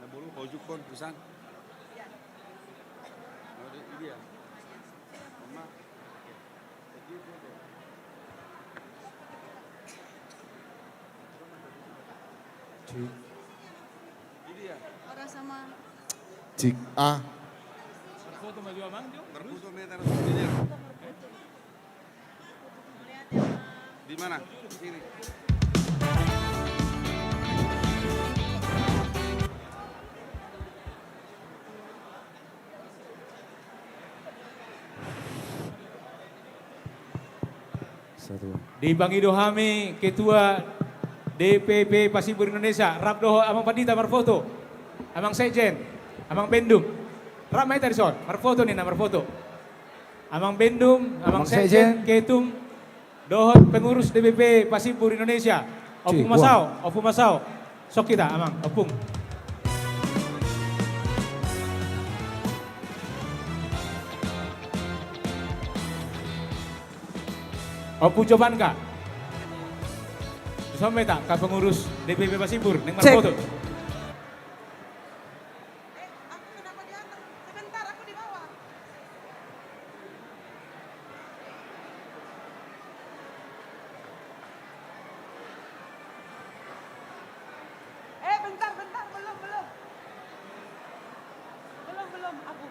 nabulu hojukon pisan. Ide ya. Mama. Orang sama. Cik A. Foto maju abang Jo. Berfoto meter sendiri. Di mana? Di sini. Di Bang Ido Hami, Ketua DPP Pasibur Indonesia, Rabdoho Amang Pandita marfoto, Amang Sekjen, Amang Bendum, Rap mai tadi son, marfoto nih marfoto. Amang Bendum, Amang Sekjen, Ketum, Dohot pengurus DPP Pasibur Indonesia, Opung Masau, sok kita Amang, Opung. Opung Cobanka. Sampai tak ka pengurus DPP Pasibur neng marfoto. Bentar, belum, aku.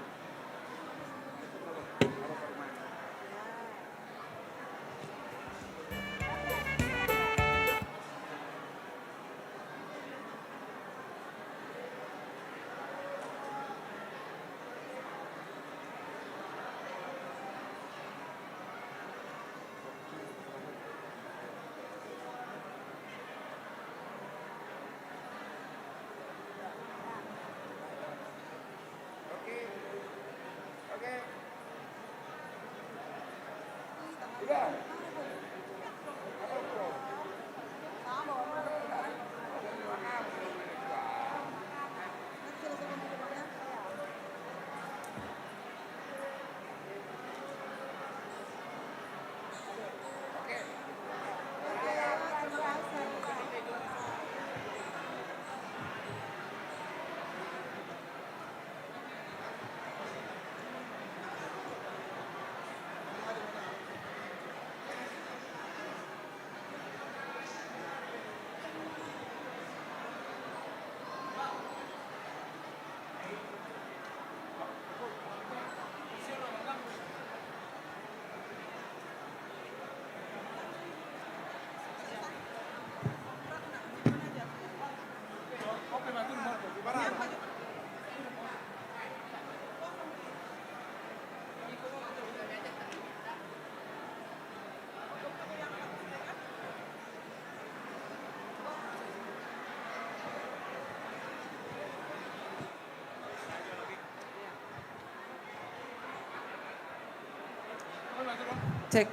Cek.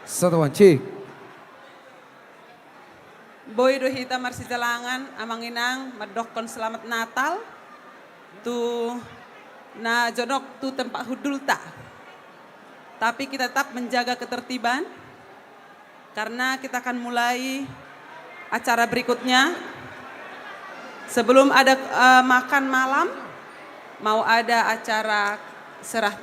Satu cek. Boy dohita marsi jalangan amang inang madokon selamat Natal. Tu na jodok tu tempat hudulta. Tapi kita tetap menjaga ketertiban karena kita akan mulai acara berikutnya. Sebelum ada makan malam, mau ada acara serah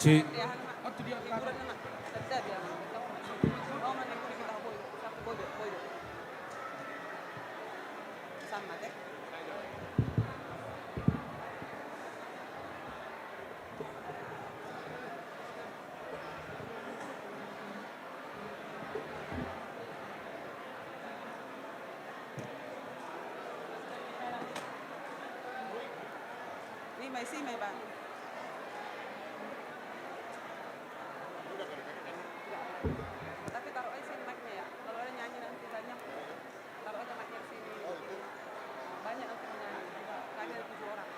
Cik. Ini may bang. Tapi taruh aja sini mic-nya ya. Kalau ada nyanyi nanti banyak, taruh aja mic-nya di sini. Banyak nanti menyanyi. Kami ada 7 orang.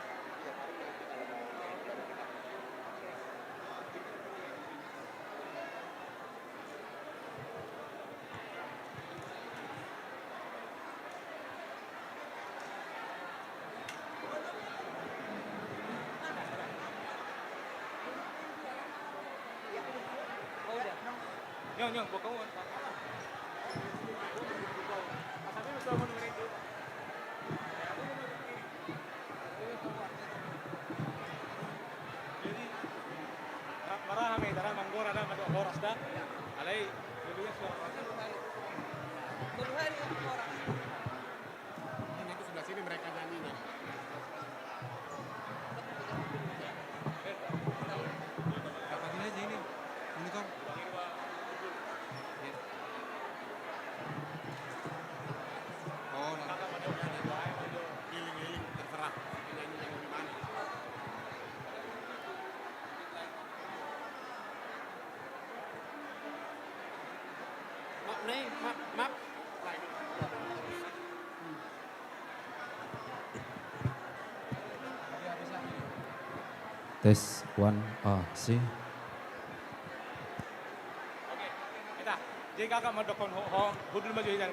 Tes 1A C. Kita, jadi kakak mau dokon hudul maju hilang.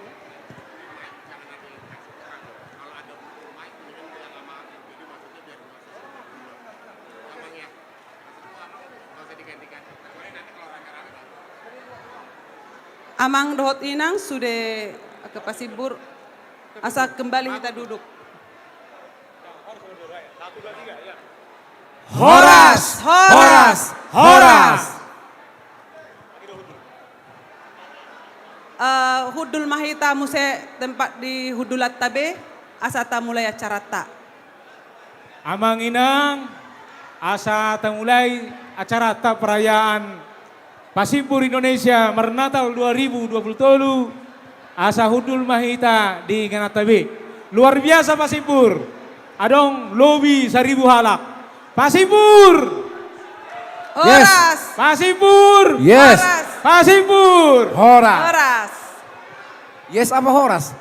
Amang dohot inang sudah ke pasibur. Asa kembali kita duduk. Horas, horas, horas. Hudul mahita muse tempat di hudulat tabe asata mulai acara tak. Amang inang asa mulai acara tak perayaan Pasibur Indonesia Mernatal 2027 asa hudul mahita di Ganatabe. Luar biasa Pasibur. Adong lobi 1000 halak. Pasibur. Horas. Pasibur. Yes. Pasibur. Horas. Horas. Yes apa horas?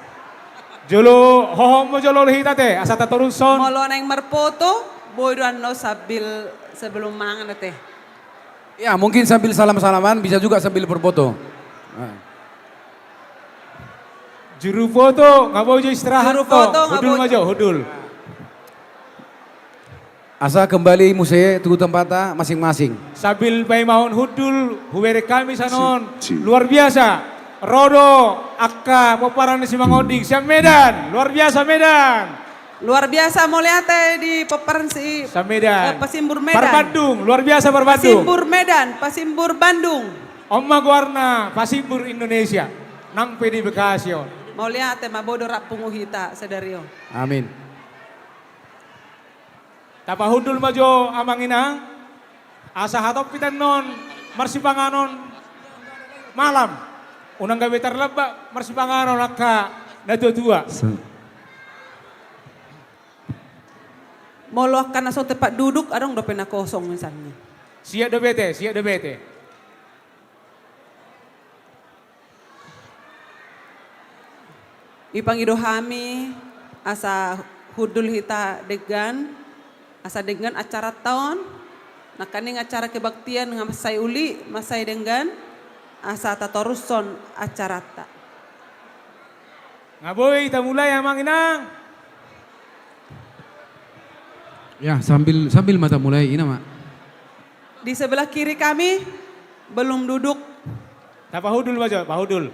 Jolo hohom mo jolo lehita te asa tatoruson. Molo neng merfoto boydoan no sabil sebelum mangan teh. Ya mungkin sambil salam-salaman bisa juga sambil berfoto. Nah. Juru foto nggak boleh istirahat. Juru foto nggak hudul boleh. majo hudul. Asa kembali musee tugu tempatnya masing-masing. Sambil pay mahon hudul huwere kami sanon luar biasa. Rodo akka peparan si Mangodik siap Medan luar biasa Medan. Luar biasa mulia di peparan si Medan. Pasimbur Medan. Parbandung luar biasa Parbandung. Pasimbur Medan, Pasimbur Bandung. Omma Guarna Pasimbur Indonesia nang pedi Bekasi. Mulia mabodo rak punguhita sederio. Amin. Tapa hudul majo amang inang asa hatop pitan non marsipanganon malam unang gawe terlebak marsipanganon akka na tua. Moloh karena so tempat duduk adong do pena kosong misalnya. Siap do bete, siap do bete. Ipangido hami asa hudul hita degan asa dengan acara tahun nakaning acara kebaktian dengan masai uli masai dengan asa tatoruson acara ta. Ngaboy kita mulai amang inang. Ya sambil mata mulai ini mak. Di sebelah kiri kami belum duduk. Tapa hudul majo, Pak Hudul.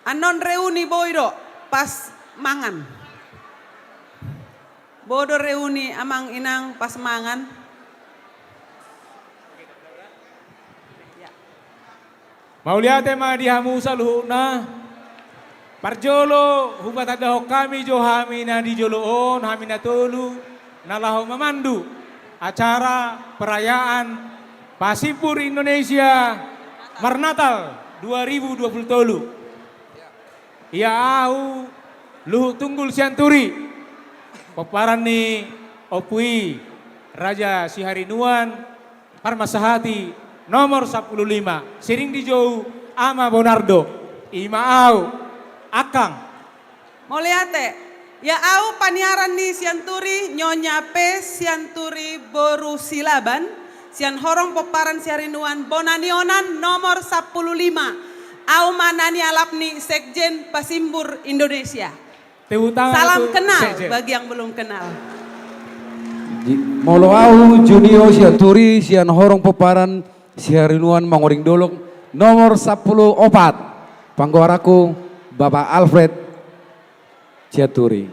Anon reuni boydo pas mangan. Bodo reuni amang inang pas mangan. Maulia tema dihamu saluhuna. Parjolo hubat ada kami jo hamina di joloon hamina tolu nalaho memandu acara perayaan Pasibur Indonesia Mernatal 2027. Ya au luhuk tunggul sianturi peparan ni opui Raja Siharinuan Parmasahati nomor 15 sering dijauh ama Bonardo Imaau Akang. Moliate, ya au paniaran ni sianturi nyonya P sianturi boru silaban sian horong peparan Siharinuan Bonanionan nomor 15. Au manani alapni Sekjen Pasimbur Indonesia. Salam kenal bagi yang belum kenal. Molo au Junio sian turi sian horong peparan siarinuan mangoring dolok nomor 10 opat. Panggoaraku Bapak Alfred Ciaturi.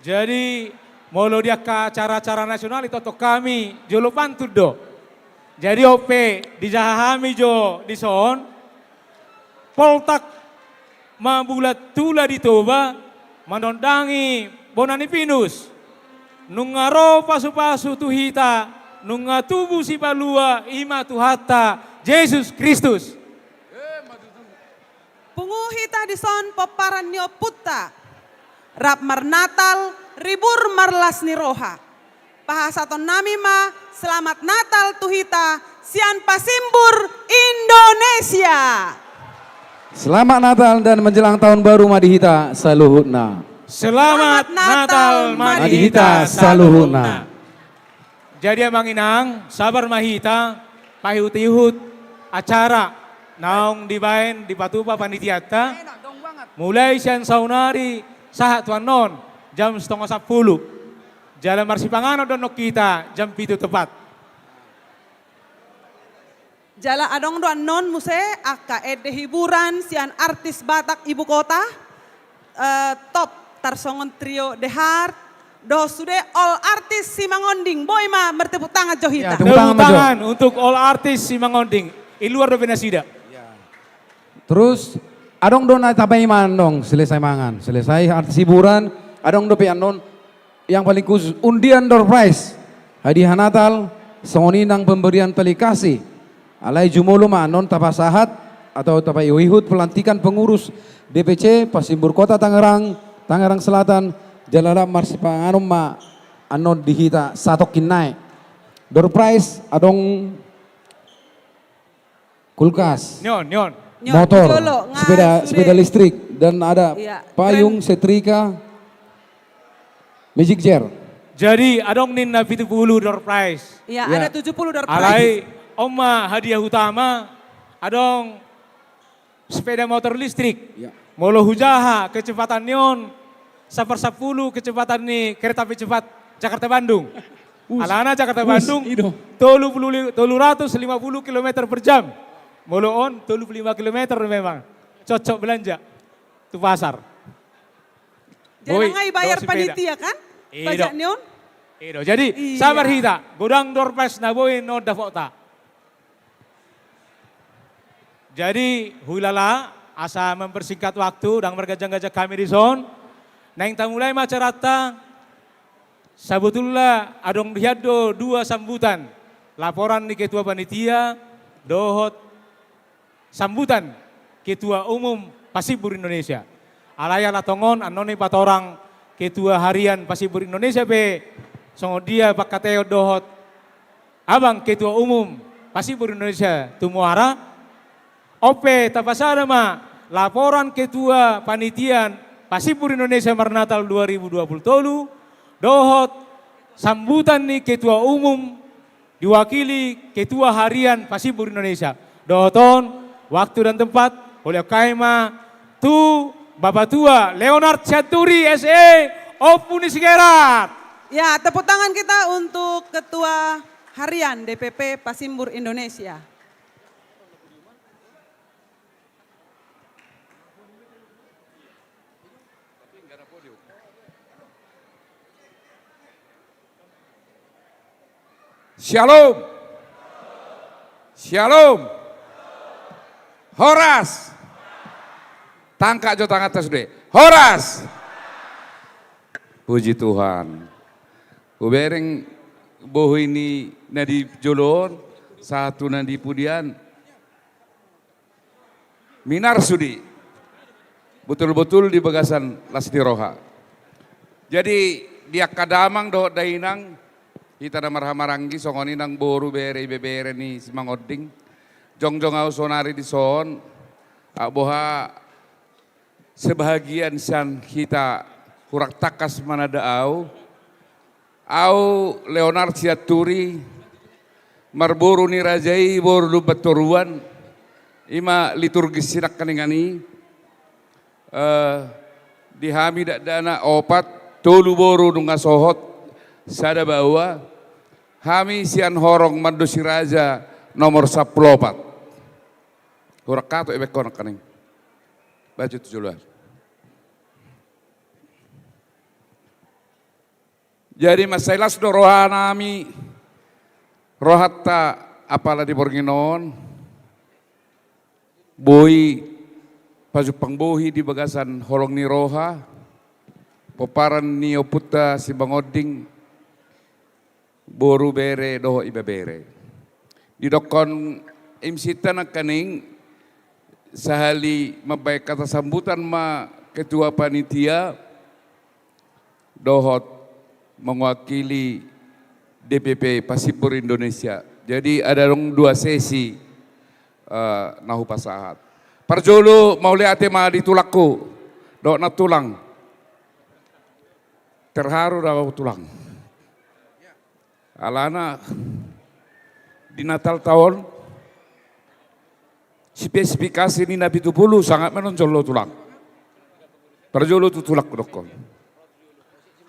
Jadi molo dia ke acara-acara nasional itu untuk kami jolo pantud do. Jadi OP di jahami jo di son poltak mabulat tula di toba manondangi bonani pinus nungaro pasu-pasu tuhita nunga tubuh si palua ima tuhata Yesus Kristus. Punguhita di son peparan nyo putta. Rap marnatal ribur marlas ni roha. Pahasaton nami ma selamat Natal tuhita sian pasimbur Indonesia. Selamat Natal dan menjelang tahun baru Madihita saluhutna. Selamat Natal Madihita saluhutna. Jadi Amang Inang sabar mahita pahihut-ihut acara naong dibain di Patupa Panitiata mulai sian saunari sahat tuan non jam 9:30 jalan Marsipangano donok kita jam 7 tepat. Jala adong doan non muse aka ede hiburan sian artis Batak ibu kota top tarsongon trio The Heart do sude all artis Simangonding boy ma bertepuk tangan johita. Tepuk tangan untuk all artis Simangonding di luar do Benasida. Terus adong dona tapai mandong selesai mangan, selesai artis hiburan, adong do pianon yang paling khusus undian door prize. Hadiah Natal, songoninang pemberian tali kasih. Alai jumolo manon tapasahat atau tapai wihut pelantikan pengurus DPC Pasimbur Kota Tangerang, Tangerang Selatan, Jalala Marsipangano ma anon dihita satok kinai. Door prize adong kulkas. Nyon. Motor, sepeda listrik dan ada payung, setrika, magic chair. Jadi adong ninna 70 door prize. Iya, ada 70 door prize. Alai oma hadiah utama adong sepeda motor listrik. Molo hujaha kecepatan nyon 10 kecepatan nih kereta api cepat Jakarta Bandung. Alana Jakarta Bandung 350 km per jam. Molo on 35 km memang. Cocok belanja. Itu pasar. Jangan ngai bayar panitia kan? Pajak neon? Jadi sabar hita. Godang door prize na boy no dafota. Jadi hulala asa mempersingkat waktu dan bergajah-gajah kami di son. Nang mulai macarata sabutullah adong diado 2 sambutan. Laporan di ketua panitia dohot sambutan Ketua Umum Pasibur Indonesia. Alaya latongon anone patorang Ketua Harian Pasibur Indonesia be songo dia bakateo dohot abang Ketua Umum Pasibur Indonesia tumuara ope tapasara ma laporan Ketua Panitian Pasibur Indonesia Marnatal 2020 tolu dohot sambutan nih Ketua Umum diwakili Ketua Harian Pasibur Indonesia. Dohoton waktu dan tempat oleh Kaima tu Bapak Tua Leonard Ciaturi SE Opuni Sigerat. Ya, tepuk tangan kita untuk Ketua Harian DPP Pasimbur Indonesia. Shalom. Shalom. Horas. Tangkak jo tangan atas deh. Horas. Puji Tuhan. Kubereng boh ini nadi jolon, satu nadi pudian. Minar sudi. Betul-betul di bagasan Lasti Roha. Jadi dia kadamang do dainang kita ada marhamaranggi songoni nang boru bere ni simangoding. Jongjong au sonari di son, boha sebahagian san kita hurak takas manada au Leonard Ciaturi, marboru ni rajai boru batoruan, ima liturgi sinak kaningani, di hami dana opat tolu boru nunga sohot sada bawa hami sian horong mandosi raja nomor 14. Hurak kato ebek konak kaning. Baca 17. Jadi masailas do rohanami rohatta apala di borginon boi pajupang bohi di bagasan holong ni roha poparan ni oputa si bangoding boru bere doho iba bere di dokon imsita na kaning sahali mabay kata sambutan ma ketua panitia dohot mewakili DPP Pasipur Indonesia. Jadi ada dong 2 sesi nahu pasahat. Parjolo mau lihat tema di tulakku, dok na tulang. Terharu daw tulang. Alana di Natal tahun spesifikasi ni Nabi 70 sangat menonjol lo tulang. Parjolo tu tulak dokon.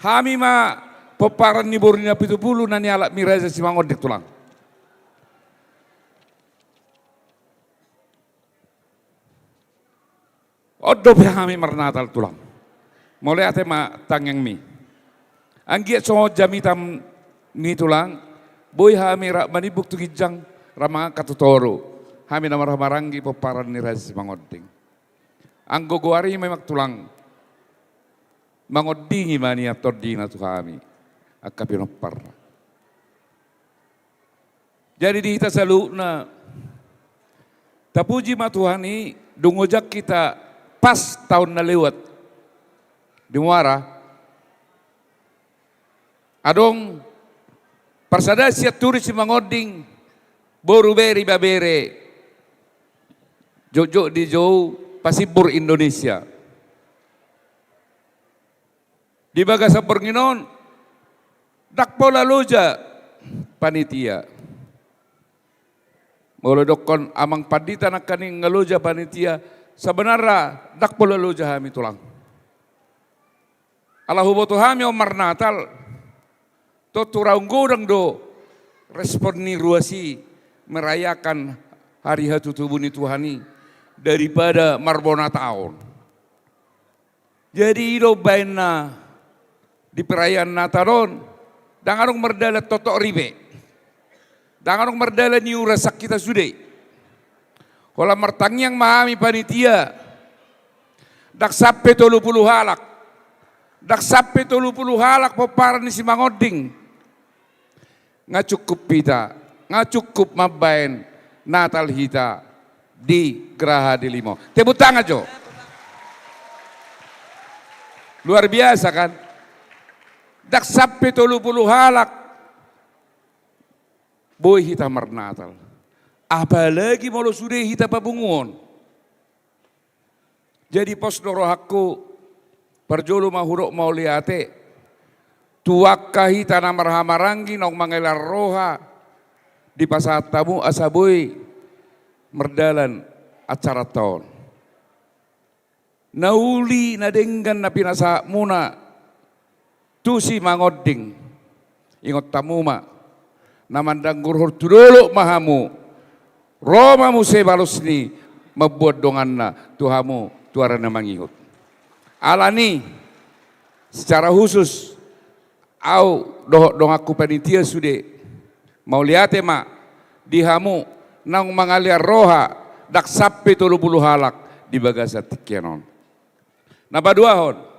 Hami ma peparan ni bornya Nabi 70 nani alat miraza si mangodik tulang. Odo hami marnatal tulang. Mulai ate ma tangyang mi. Anggiat so jamitam ni tulang. Boy hami rak manibuk tu gijang ramang katutoro. Hami namar marangi peparan ni raza si mangodik. Anggo goari memak tulang. Mangodingi mani atordina tu kami. Akapinopar. Jadi di kita selalu na tapuji ma Tuhan ini dungojak kita pas tahun na lewat di Muara adong persada siat turis si mangoding boru beri babere jojo di jauh Pasipur Indonesia di bagasa perginon dak pola loja panitia. Molo dokon amang padita nak kaning ngaloja panitia sebenarnya dak pola loja hami tulang. Allahu boto hami omar Natal to turang godang do respon ni ruasi merayakan hari hatutubuni Tuhani daripada marbona tahun. Jadi ido baina di perayaan Nataron, dangarong merdala totok ribe, dangarong merdala ni urasak kita sude. Kalau mertangyang mahami panitia, dak sampai 30 halak, dak sampai 30 halak peparan ni si mangoding, nggak cukup kita, nggak cukup mabain Natal kita di Geraha di Limo. Tepuk tangan Jo, luar biasa kan? Dak sampai 30 halak boy hita marnatal. Apalagi mau sudah hita pabungon. Jadi pos dorohaku perjolo mahurok mau liate tuakka hita namar hamarangi nong mangelar roha di pasat tamu asaboy merdalan acara tahun. Nauli nadenggan na pinasa muna tu si mangoding ingot tamuma namandang gurhur tuduluk mahamu romamu sebalus ni membuat donganna tuhamu tuarana mangingut alani secara khusus au dohok dongaku panitia sude mau liate ma dihamu nang mangalir roha dak sampai 30 halak di bagasa tikianon napa duahon.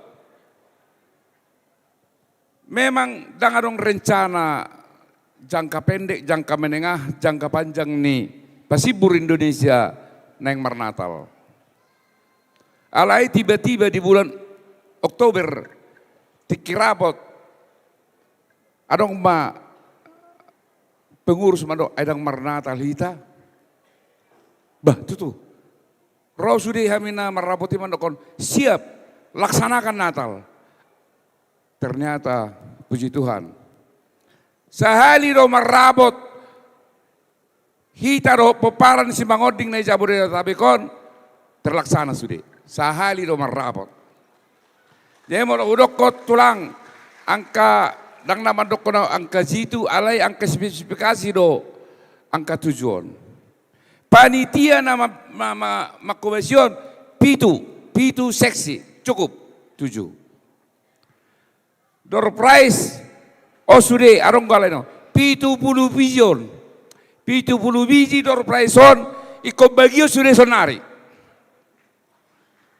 Memang dangarong rencana jangka pendek, jangka menengah, jangka panjang nih Pasipur Indonesia neng marnatal. Alai tiba-tiba di bulan Oktober tikirapot adong ma pengurus mado adang marnatal hita. Bah tutu. Roh sudi hamina marapoti mandokon siap laksanakan Natal. Ternyata puji Tuhan sahali do marabot hita do peparan si mangoding na Jabodetabek kon terlaksana sudah sahali do marabot Jadi mau udok tulang angka dang nama dok angka jitu alai angka spesifikasi do angka tujuan. Panitia nama makomision pitu seksi cukup 7. Door prize sude arong galeno 70 vision 70 biji door prize son ikut bagio sude sonari.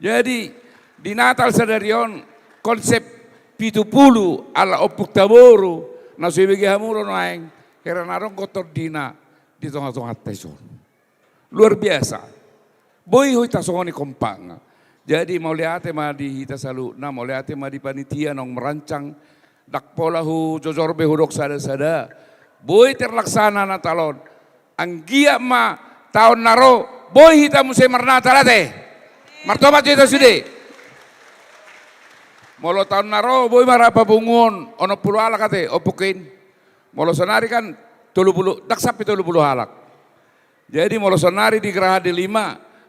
Jadi di Natal sadarion konsep 70 ala opuk taboru na suibagi hamuro naeng karena arong kotor dina di tengah-tengah teson. Luar biasa. Boy hoy tasongoni kompang. Jadi mau lihat ma di hita salu, na mau lihat ma di panitia nong merancang dak pola hu jojor behudok sada-sada. Boy terlaksana na talon. Anggia ma tahun naro, boy hita musim marnata late. Martobat hita sude. Molo tahun naro, boy marapa bungun, ono puluh alak kate, opukin. Molo sonari kan 30, dak sapi 30 halak. Jadi molo sonari di Geraha D5,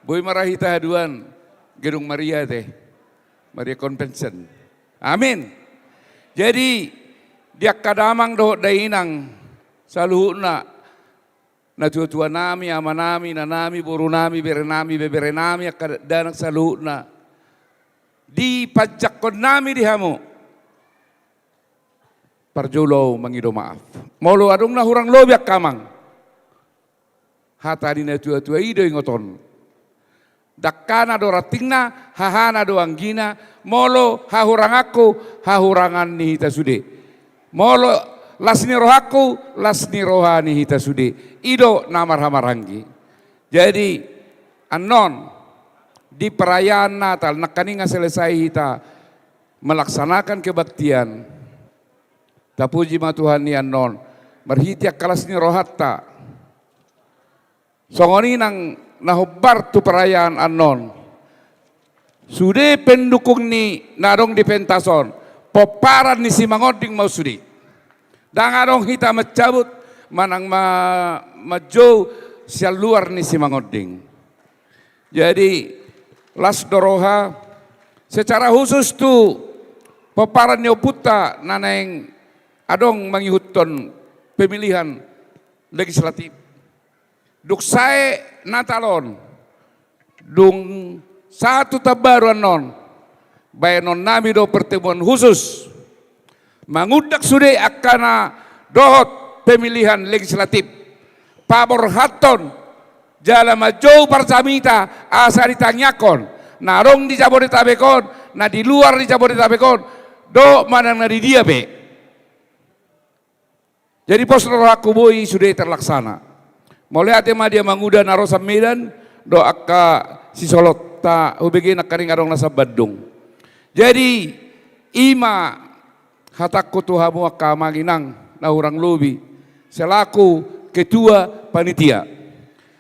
boy marahita haduan. Gedung Maria teh, Maria Convention. Amin. Jadi dia kadamang doh dainang saluhuna na tua nami amanami nanami burunami berenami beberenami danak saluhuna di pajakon nami di hamu parjolo mangido maaf. Molo adung na hurang lobiak kamang. Hata di na tua ido ingoton. Dakana do ratingna, hahana do anggina, molo hahurang aku, hahurangan ni hita sude. Molo lasni rohaku, lasni rohani hita sude. Ido namar hamarangi. Jadi anon di perayaan Natal nakaninga selesai hita melaksanakan kebaktian. Tapuji ma Tuhan ni anon merhitiak kalasni rohatta. Songoni nang nahubar tu perayaan anon. Sude pendukung ni narong di pentason. Poparan ni si mangoding mau sudi. Dan arong hita mencabut manang majo sial luar ni si mangoding. Jadi las doroha secara khusus tu poparan ni oputa naneng adong mangihutton pemilihan legislatif. Duk sae Natalon, dung satu tabaruan non, bayanon nami do pertemuan khusus, mengudak sude akana dohot pemilihan legislatif, pabor haton, jala majau parsamita asa ditanyakon, narong di Jabodetabekon, na di luar di Jabodetabekon, do manang na di dia be. Jadi pos rohaku boy sudah terlaksana. Mulai ate ma dia manguda narosa Medan do akka si Solot ta ubegi nakaring arong nasa Bandung. Jadi ima hatakku tuhamu akka manginang na urang lubi selaku ketua panitia.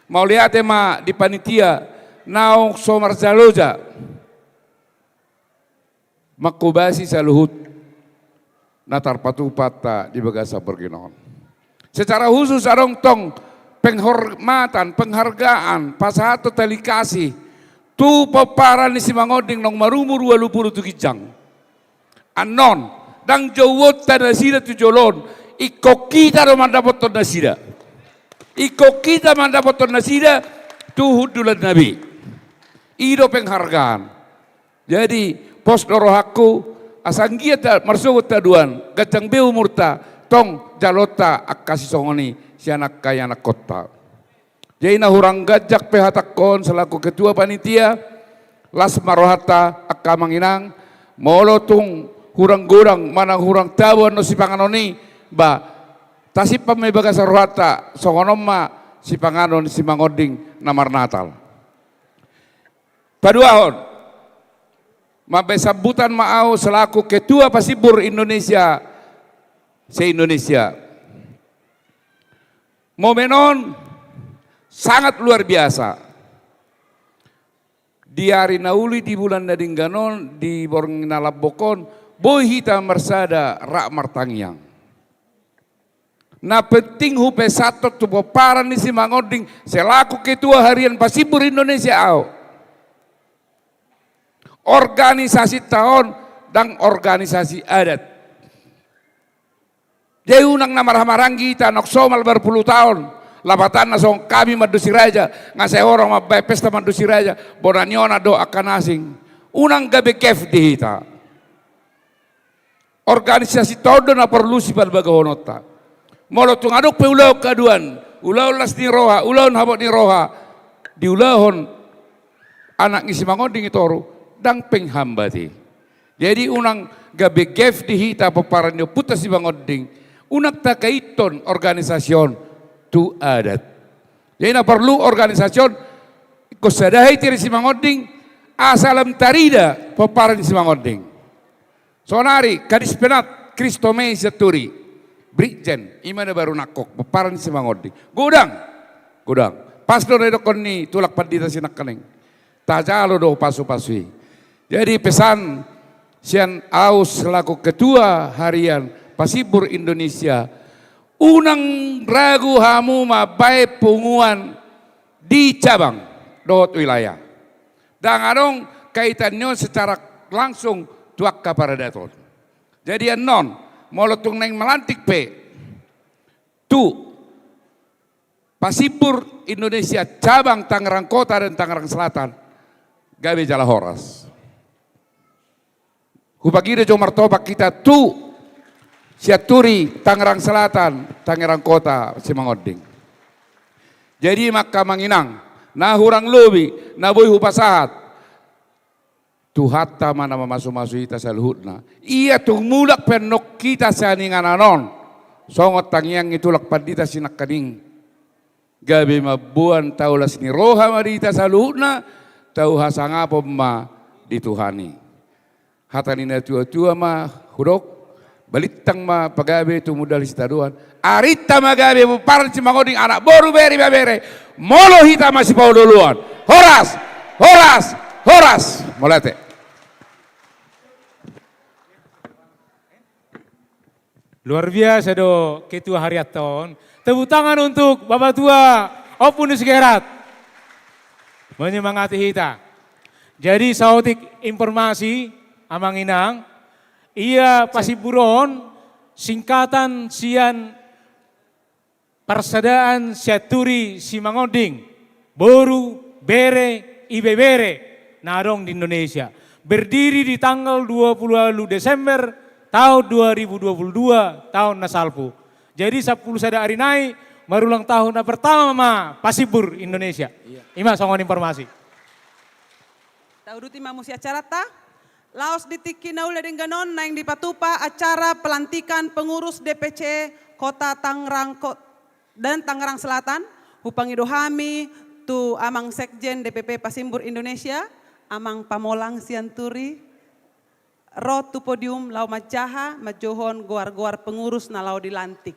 Mau lihat ma di panitia naong somar jaloja makubasi saluhut natar patupata di bagasa berginon. Secara khusus arong tong penghormatan, penghargaan, pasahato tali kasih, tu paparan ni si mangoding nong marumur 27 kijang. Anon, dang jawot tada sida tu jolon, iko kita do mandapot na sida. Iko kita mandapot na sida, tuhud dulan nabi. Ido penghargaan. Jadi, pos dorohaku, asanggia ta marsugot taduan, gacang beu murta, tong jalota akasi songoni. Si anak kaya anak kota. Jadi hurang gajak pehatakon selaku ketua panitia las marohata akka manginang molotung hurang gurang manang hurang tawon no si panganoni ba tasip pame bagasa rohata songonomma si panganon si mangoding namar Natal. Paduahon mabe sambutan maau selaku ketua Pasibur Indonesia se-Indonesia. Momenon sangat luar biasa. Di hari nauli di bulan Nadingganon di Borong Nalabokon boy hita marsada rak martangyang. Na penting hupe satot tu paran ni si mangoding selaku ketua harian Pasibur Indonesia au. Organisasi tahun dan organisasi adat. Jadi unang namarhamaranggi kita nok somal berpuluh tahun. Lapatan nasong kami madusi raja, ngasih orang mabay pesta madusi raja, bonanyona do akan asing. Unang gabe kef di hita. Organisasi todo na perlu si balbagahonota. Molo tung aduk pe ulau kaduan, ulau las ni roha, ulau habot ni roha, di ulahon anak ngisi mangoding itoru, dang penghambati. Jadi unang gabe kef di hita peparanyo putas si mangoding, unang takaiton organisasyon tu adat. Jadi na perlu organisasyon kusadahi tiri si mangoding asalam tarida peparan si mangoding. Sonari kadis penat Kristo mei saturi Brigjen imana baru nakok peparan si mangoding. Gudang pas do redo konni tulak pandita sinak kaneng. Tajalo do pasu-pasui. Jadi pesan sian aus selaku ketua harian Pasibur Indonesia, unang ragu hamu mabai punguan di cabang dot wilayah. Dan adong kaitannya secara langsung tuak para daton. Jadi non molotung neng melantik pe tu Pasibur Indonesia cabang Tangerang Kota dan Tangerang Selatan gawe jala horas. Hubagida jo martoba kita tu Siaturi, Tangerang Selatan, Tangerang Kota, Simangoding. Jadi maka manginang, na hurang lobi, na boy hupasahat. Tuhata mana mamasu-masu ita sa luhutna. Iya tung mulak penok kita sa ningananon. Songot tangyang itulak pandita sinakaning. Gabi mabuan taulas ni roha marita sa luhutna, tau hasangapom ma dituhani. Hata nina tua-tua ma hurok. Balitang ma pagabe tu modal sitaduan. Arita magabe buparan si mangoding anak boru beri babere. Molo hita masih pau duluan. Horas, horas, horas. Molate. Luar biasa do ketua hariaton. Tepuk tangan untuk Bapak Tua Opun Segerat. Menyemangati hita. Jadi sautik informasi amang inang. Iya Pasiburon singkatan sian Persaudaraan Siaturi Simangoding Boru Bere Ibebere Narong di Indonesia. Berdiri di tanggal 20 Desember tahun 2022 tahun Nasalpu. Jadi 10 sada hari naik marulang tahun pertama Pasibur Indonesia. Ima songon informasi. Tauduti mamusi acara ta? Laos ditiki naule dengganon naing dipatupa acara pelantikan pengurus DPC Kota Tangerang dan Tangerang Selatan. Hupangido hami tu amang sekjen DPP Pasibur Indonesia, amang pamolang Sianturi, roh tu podium lau majaha, majohon goar-goar pengurus na lau dilantik.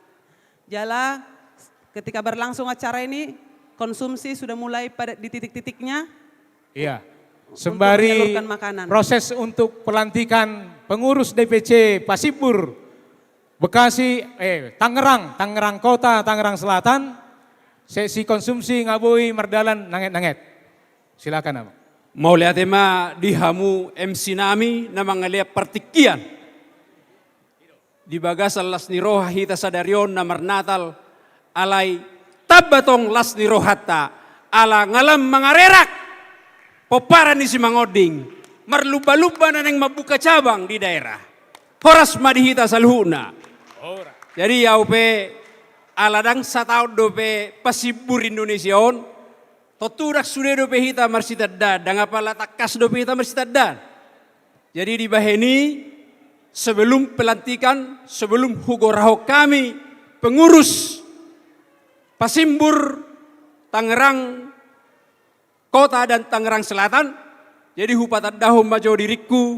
Jala ketika berlangsung acara ini konsumsi sudah mulai pada di titik-titiknya. Iya. Sembari proses untuk pelantikan pengurus DPC Pasibur Bekasi, Tangerang Kota, Tangerang Selatan, sesi konsumsi ngabui merdalan nanget-nanget. Silakan Abang. Mau lihat ema dihamu MC nami na mga partikian. Di bagasal las ni roha hita sadarion na marnatal alay tabatong las ni rohata ala ngalam mga rerak. Popara ni si Mangoding, marluba-luba na nang mabuka cabang di daerah. Horas madihita sa luhuna. Jadi yau pe aladang sa taon do pe Pasibur Indonesia on, toturak sudah do pe hita marsitadda, dangapala takas do pe hita marsitadda. Jadi di baheni sebelum pelantikan, sebelum hugoraho kami pengurus Pasibur Tangerang Kota dan Tangerang Selatan, jadi hupatan dahum majo diriku,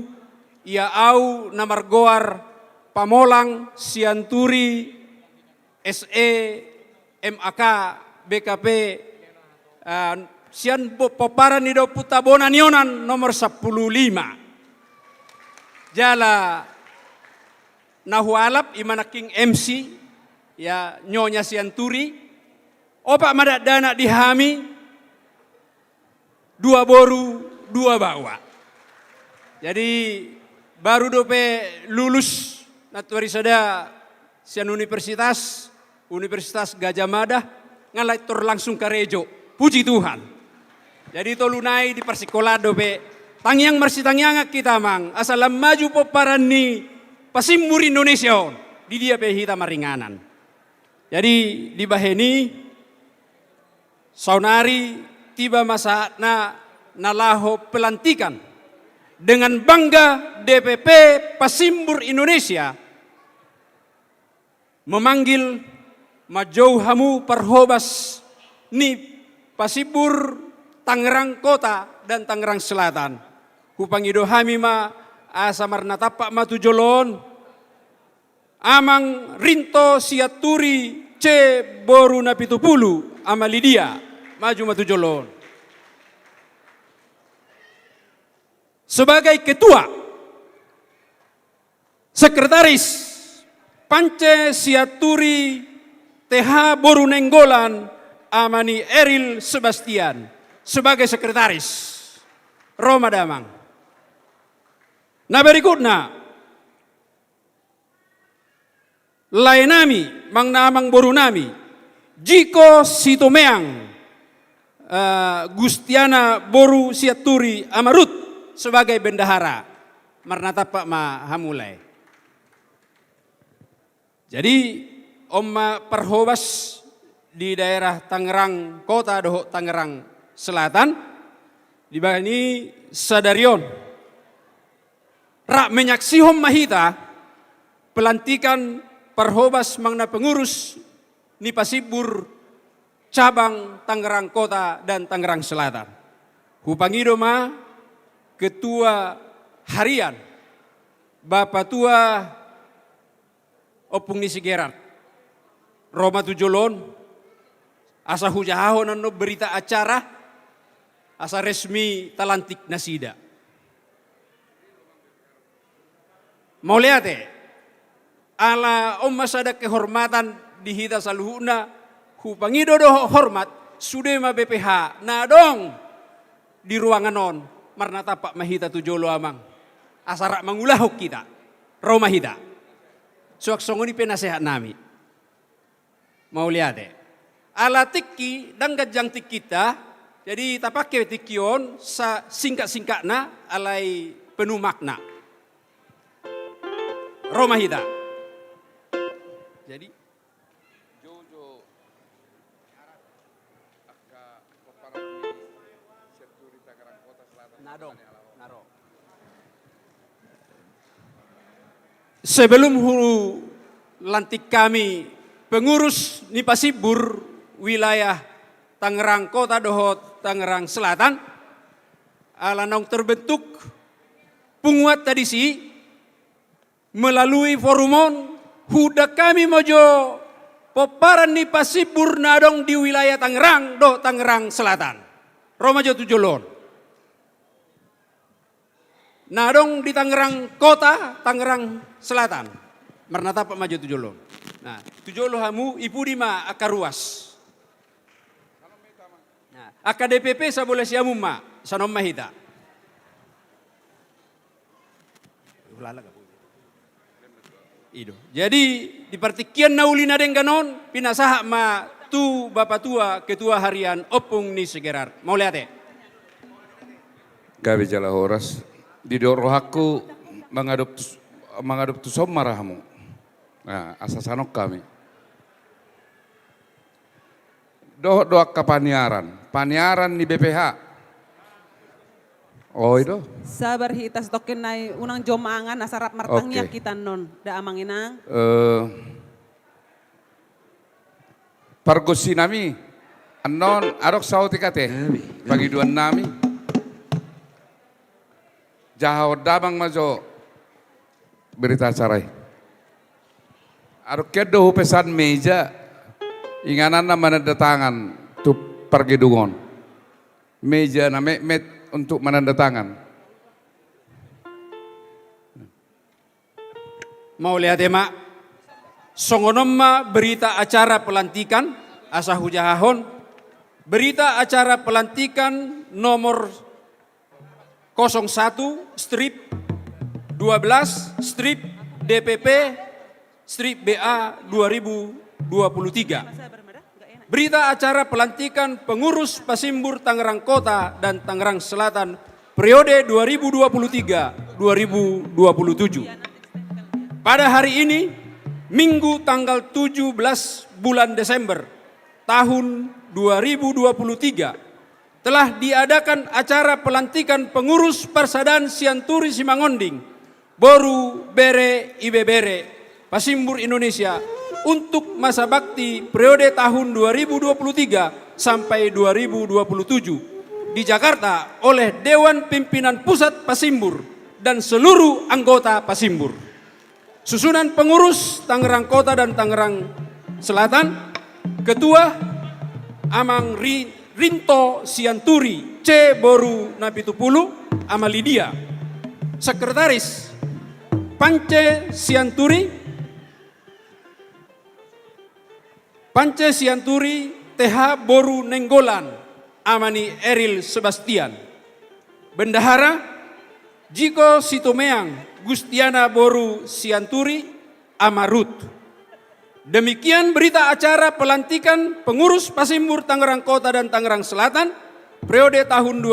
ia au namargoar pamolang Sianturi, SE, MAK, BKP, sian poparan nido putabona nionan nomor 15. Jala nahualap imanaking MC, ya nyonya Sianturi, opak madak dana dihami, 2 boru, 2 bawa. Jadi baru dope lulus natuari sada sian Universitas Gajah Mada ngalai tor langsung ke Rejo. Puji Tuhan. Jadi tolunai di persikolah dope tangyang marsi tangyang kita mang asalam maju poparan ni pasimbur Indonesia on di dia pe hita maringanan. Jadi di baheni saunari tiba masa nalaho pelantikan dengan bangga DPP Pasimbur Indonesia memanggil majau hamu perhobas ni Pasimbur Tangerang Kota dan Tangerang Selatan. Hupangido hamima asamar natapak matu jolon amang rinto siaturi ce boru napitupulu amalidia maju matu jolon. Sebagai ketua, sekretaris Pance Siaturi TH Boru Nenggolan Amani Eril Sebastian sebagai sekretaris Roma Damang. Nah berikutnya lainami Mang Namang Boru Nami Jiko Sitomeang Gustiana Boru Siaturi Amarut sebagai bendahara marnatapak ma hamulai. Jadi Oma perhobas di daerah Tangerang Kota doho Tangerang Selatan di bani sadarion rak menyaksihom mahita pelantikan perhobas mangna pengurus ni Pasimbur cabang Tangerang Kota dan Tangerang Selatan. Hupangido ma Ketua Harian Bapak Tua Opung Nisi Gerard Roma Tujolon asa hujahahon no berita acara asa resmi talantik nasida. Mau lihat ala masada kehormatan di hita saluhuna hupangido doh hormat sudema BPH nadong di ruangan on marnata pak mahita tujolo amang asarak mangulahok kita Roma hita suak songoni penasehat nami mau lihat ala tiki dan gajang tik kita jadi tapake tikion sa singkat-singkatna alai penuh makna Roma hita jadi sebelum hulu lantik kami pengurus ni Pasimbur wilayah Tangerang Kota dohot Tangerang Selatan alanong terbentuk punguat tadi si melalui forumon huda kami mojo poparan ni Pasimbur nadong di wilayah Tangerang do Tangerang Selatan Roma jo tujolon nadong di Tangerang Kota, Tangerang Selatan. Marnata Pak Maju Tujolo. Nah, Tujolo hamu ipu dima akaruas. Nah, AKDPP sa boleh siamu ma, sanom mahita. Ido. Jadi di partikian naulina dengganon pinasah ma tu Bapak Tua Ketua Harian Opung Nisi Gerard. Mau lihat Gabi jala horas. Di dorohaku mengadop tu somarahamu. Nah, asasanok kami. Doa ke paniaran di BPH. Oh itu. Sabar hitas token nai unang jomangan asarap martangnya kita non da amanginang. Pargosi nami anon arok sauti kate bagi dua nami. Jahau dabang majo berita acara. Arok kedo pesan meja inganan nama menandatangan tu pergi dungon. Meja na met untuk menandatangan. Mau lihat mak songonomma berita acara pelantikan asa hujahahon berita acara pelantikan nomor 01/2022 strip DPP strip BA 2023. Berita acara pelantikan pengurus Pasimbur Tangerang Kota dan Tangerang Selatan periode 2023-2027. Pada hari ini, Minggu tanggal 17 bulan Desember tahun 2023, telah diadakan acara pelantikan pengurus Persaudaraan Sianturi Simangonding, Boru Bere Ibebere, Pasimbur Indonesia untuk masa bakti periode tahun 2023 sampai 2027 di Jakarta oleh Dewan Pimpinan Pusat Pasimbur dan seluruh anggota Pasimbur. Susunan pengurus Tangerang Kota dan Tangerang Selatan, Ketua Amang Rinto Sianturi C. Boru Napitupulu Amalidia. Sekretaris Pance Sianturi TH Boru Nenggolan Amani Eril Sebastian. Bendahara Jiko Sitomeang Gustiana Boru Sianturi Amarut. Demikian berita acara pelantikan pengurus Pasimbur Tangerang Kota dan Tangerang Selatan periode tahun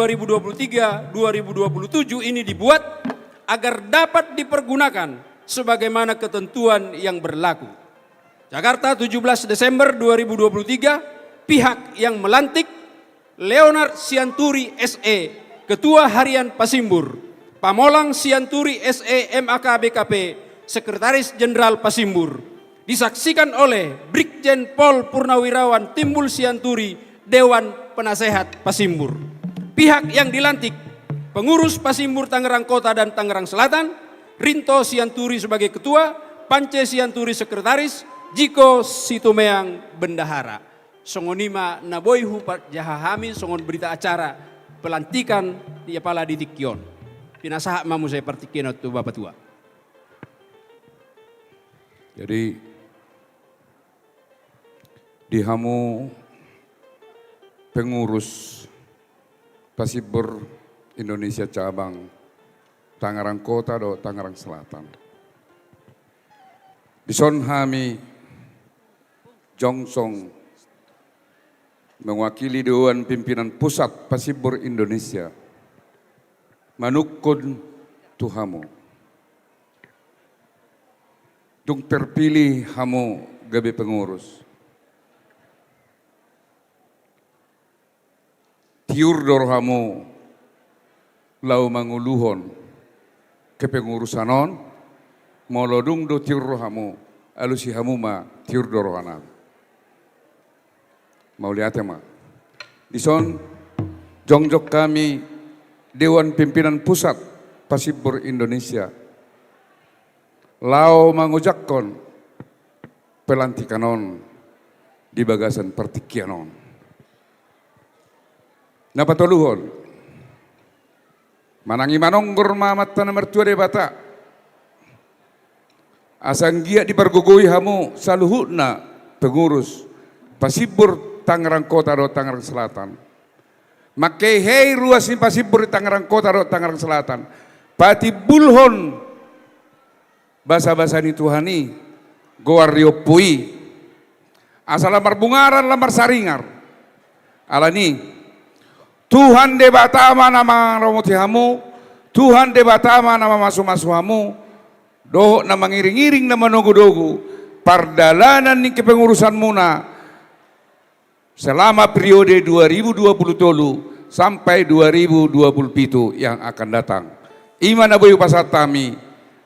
2023-2027 ini dibuat agar dapat dipergunakan sebagaimana ketentuan yang berlaku. Jakarta 17 Desember 2023, pihak yang melantik Leonard Sianturi SE, Ketua Harian Pasimbur, Pamolang Sianturi SE MAK BKP, Sekretaris Jenderal Pasimbur, disaksikan oleh Brigjen Pol Purnawirawan Timbul Sianturi, Dewan Penasehat Pasimbur. Pihak yang dilantik, pengurus Pasimbur Tangerang Kota dan Tangerang Selatan, Rinto Sianturi sebagai Ketua, Pance Sianturi Sekretaris, Jiko Situmeang Bendahara. Songonima naboihu jahahami songon berita acara pelantikan di Pala di Tikion. Pinasaha mamu saya partikian tu Bapak Tua. Jadi dihamu pengurus Pasimbur Indonesia cabang Tangerang Kota do Tangerang Selatan. Dison hami Jongsong mewakili Dewan Pimpinan Pusat Pasimbur Indonesia manukun tuhamu. Dung terpilih hamu gabe pengurus. Tiur dorhamu lau manguluhon kepengurusanon molodung do tiur rohamu alusi hamu ma tiur dorohanan. Mau lihat ya ma. Dison jongjok kami Dewan Pimpinan Pusat Pasimbur Indonesia lau mangujakkon pelantikanon di bagasan partikianon. Napa toluhon? Manangi manonggur mamatan mertua de bata. Asanggia dipergugui hamu saluhutna pengurus Pasimbur Tangerang Kota do Tangerang Selatan. Makai hei ruas ni Pasimbur Tangerang Kota do Tangerang Selatan. Pati bulhon basa-basa ni Tuhani goar riopui. Asal lamar bungaran lamar saringar. Alani Tuhan de batama nama romoti hamu, Tuhan de batama nama masu-masu hamu, doh nama ngiring-ngiring nama nogu-dogu, pardalanan ni kepengurusan muna selama periode 2020 sampai 2027 yang akan datang. Imana boyu pasatami,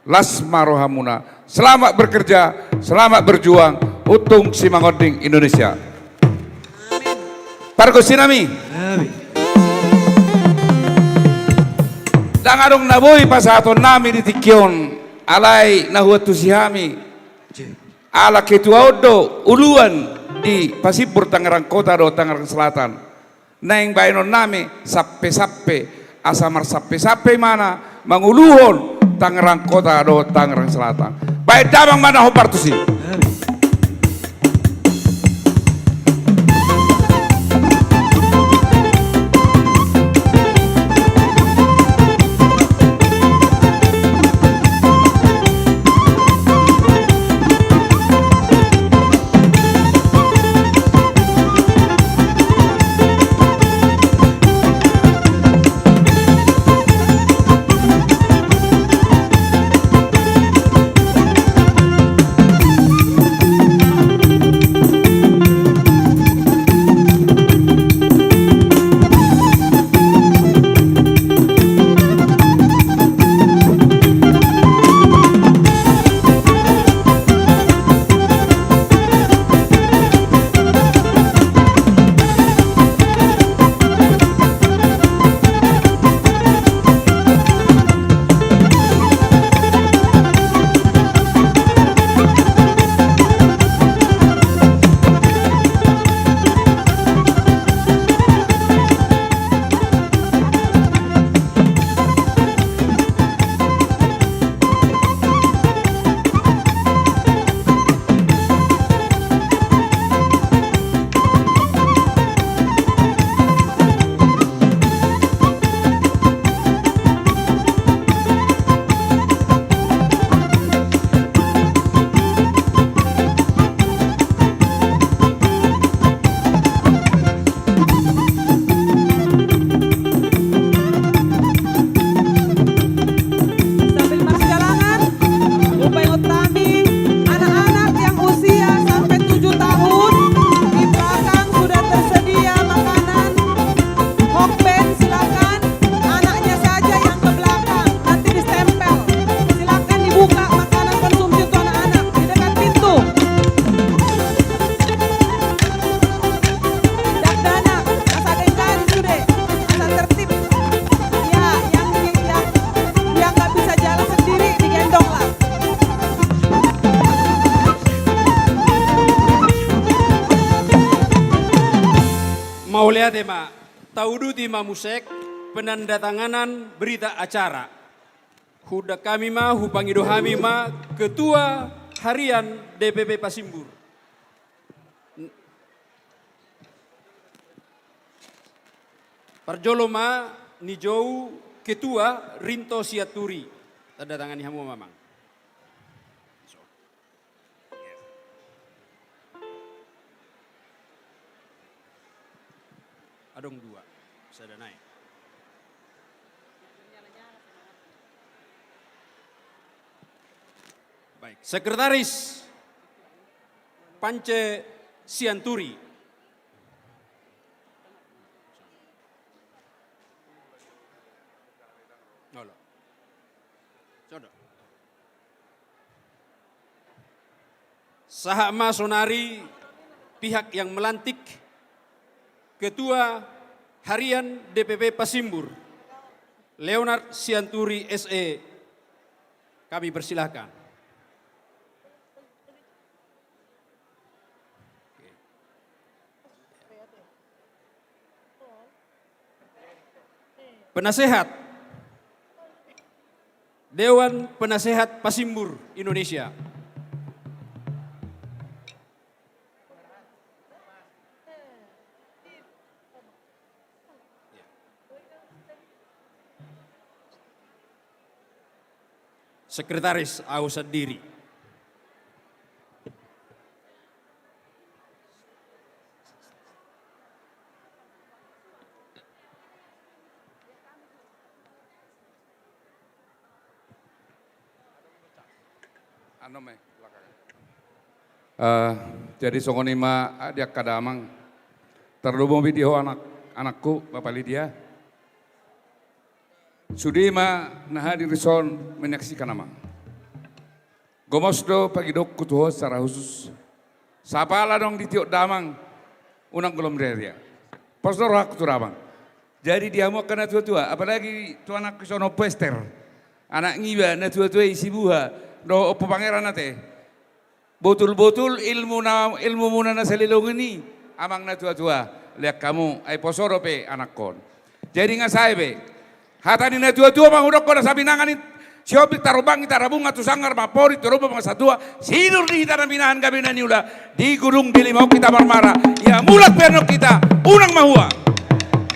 lasma rohamuna, selamat bekerja, selamat berjuang, utung Simangonding Indonesia. Pargosinami. Dangarong naboy pasaton nami di Tikion alay nahuat tusihami ala ketua odo uluan di Pasimbur Tangerang Kota do Tangerang Selatan naing bainon nami sappe-sappe asamar sappe-sappe mana manguluhon Tangerang Kota do Tangerang Selatan baik damang mana hopartusi. Maulia tema tauduti mamusek penandatanganan berita acara. Huda kami ma hupangido hami ma Ketua Harian DPP Pasimbur. Parjolo ma nijou Ketua Rinto Siaturi. Tanda tangani hamu mamang. Adong dua, bisa ada naik. Baik, Sekretaris Pance Sianturi. Nolo. Coba. Sahama Sonari, pihak yang melantik Ketua Harian DPP Pasimbur, Leonard Sianturi SE, kami persilahkan. Penasehat Dewan Penasehat Pasimbur Indonesia. Sekretaris Ausad Diri. Jadi songonima dia kadamang terhubung video anakku Bapak Lydia. Sudima nah hadir son menyaksikan nama. Gomosdo pagi dok kutuho secara khusus. Sapala dong di tiok damang unang belum dia. Posdor hak turabang. Jadi dia mau kena tua-tua, apalagi tuan anak sono pester. Anak ngiba na tua-tua isi buha do opo pangeran nate. Betul-betul ilmu muna na salilong ini amang na tua-tua. Lihat kamu ay posoro pe anak kon. Jadi nga saya be. Hatani na tua-tua mangudok ko na sabi nanganit. Siopik tarubang itarabung atu sangar mapori turuba mga satua. Sinur di kita na minahan gabi na niula. Di gudung dilimau kita marmara. Ya mulat penok kita unang mahua.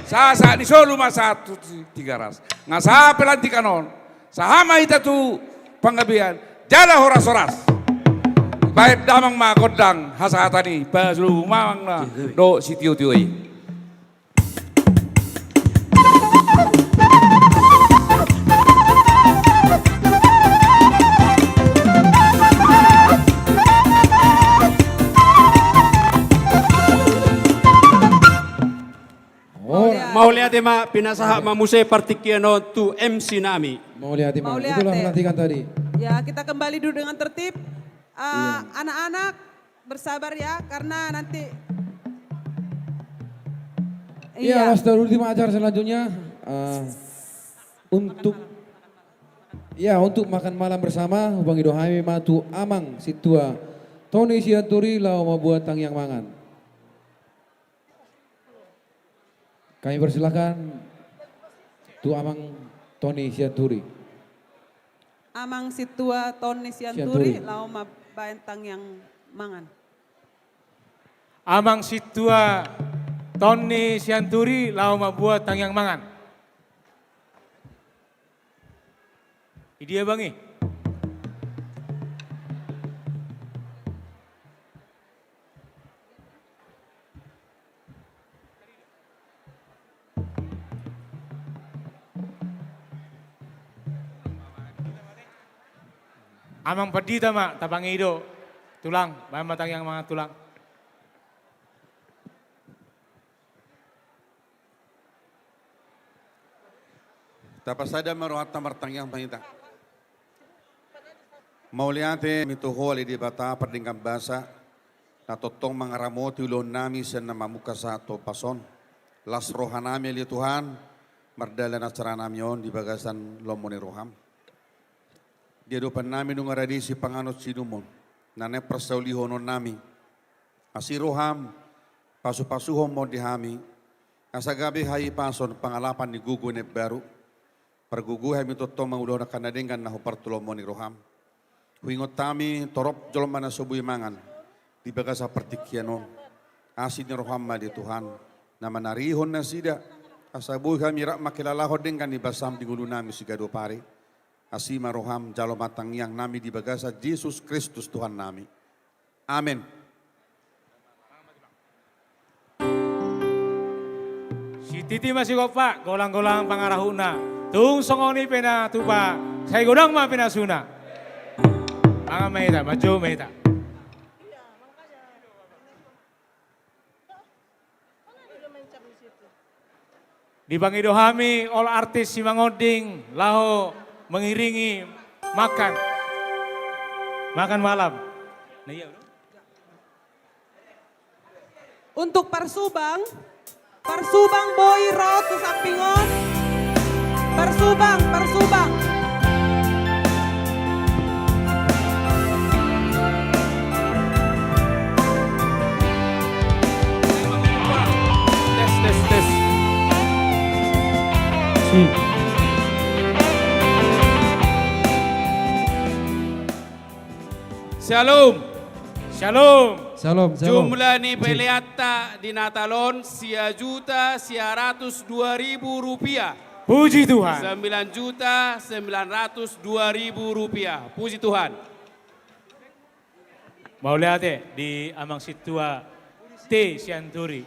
Sa ni solo masatu tiga ras. Nga sa pelantikanon. Sahama ita tu panggabian. Jala horas-horas. Baik damang makodang hasatani paslu mamang na do sitio-tioi. Mau lihat tema pinasaha mamuse partikiano tu MC nami. Mau lihat tema. Mau lihat Itulah ya. pelantikan tadi. Ya, kita kembali dulu dengan tertib. Anak-anak bersabar ya, karena nanti. Iya, setelah ultima acara selanjutnya untuk makan malam bersama Bang Ido Hami Matu Amang Situa Tony Sianturi lau membuat tang yang mangan. Kami persilakan Tu Amang Tony Sianturi. Amang Situa Tony Sianturi lau mabayantang yang mangan. Amang Situa Tony Sianturi lau membuat tang yang mangan. Dia bangi. Amang pedita mak tabang ido tulang, bahan matang yang mangan tulang. Tapasada maruhat martang yang panita. Mauliate mituho ali di bata perdingkam basa na totong mangaramoti ulon nami sen na mamuka sa ato pason. Las rohanami ali Tuhan mardala na cara nami yon di bagasan lomoni roham. Di adupan namin nung aradisi panganot sinumon na neprasaulihonon nami. Asi roham pasu-pasuhon mo di hami Asagabi hai pason pangalapan ni gugu ne baru. Pergugu hai mitoto maudo na kanadingan na hupartulomo ni roham. Huingot tami torop jolom mana subui mangan. Di bagasa pertikianon. Asin ni roham di Tuhan. Na manarihon na sida. Asabuhi kami rak makilalahod dengan di basam di gulu nami sigado pare. Asima roham jalo matang yang nami di bagasa Yesus Kristus Tuhan nami. Amin. Si titi masih kopak, golang-golang pangarahuna. Tung songoni pena tupa, saya godang ma pena suna. Manga meta, maju meta. Di Bangidohami, all artis Simangoding, laho mengiringi makan malam. Nah, iya, Untuk Parsubang Boy Road ke Sapingon. Parsubang. Tes. Shalom. Jumlah ni peliata di Natalon 9.902.000 rupiah. Puji Tuhan. 9.902.000 rupiah. Puji Tuhan. Mau lihat di Amang Situa T. Sianturi.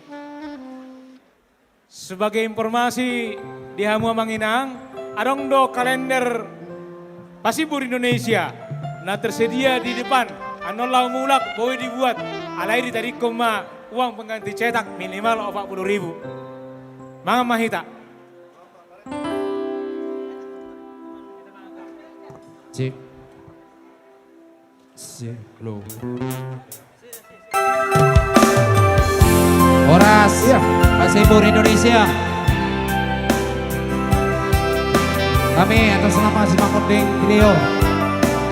Sebagai informasi di Hamu Amanginang, adong do kalender Pasibur Indonesia. Nah tersedia di depan. Anolau mulak boleh dibuat. Alai di tadi koma uang pengganti cetak minimal 40.000. Mangga mahita. Cik. Low. Horas, Pasibur Indonesia. Kami atas nama Simangoding Video.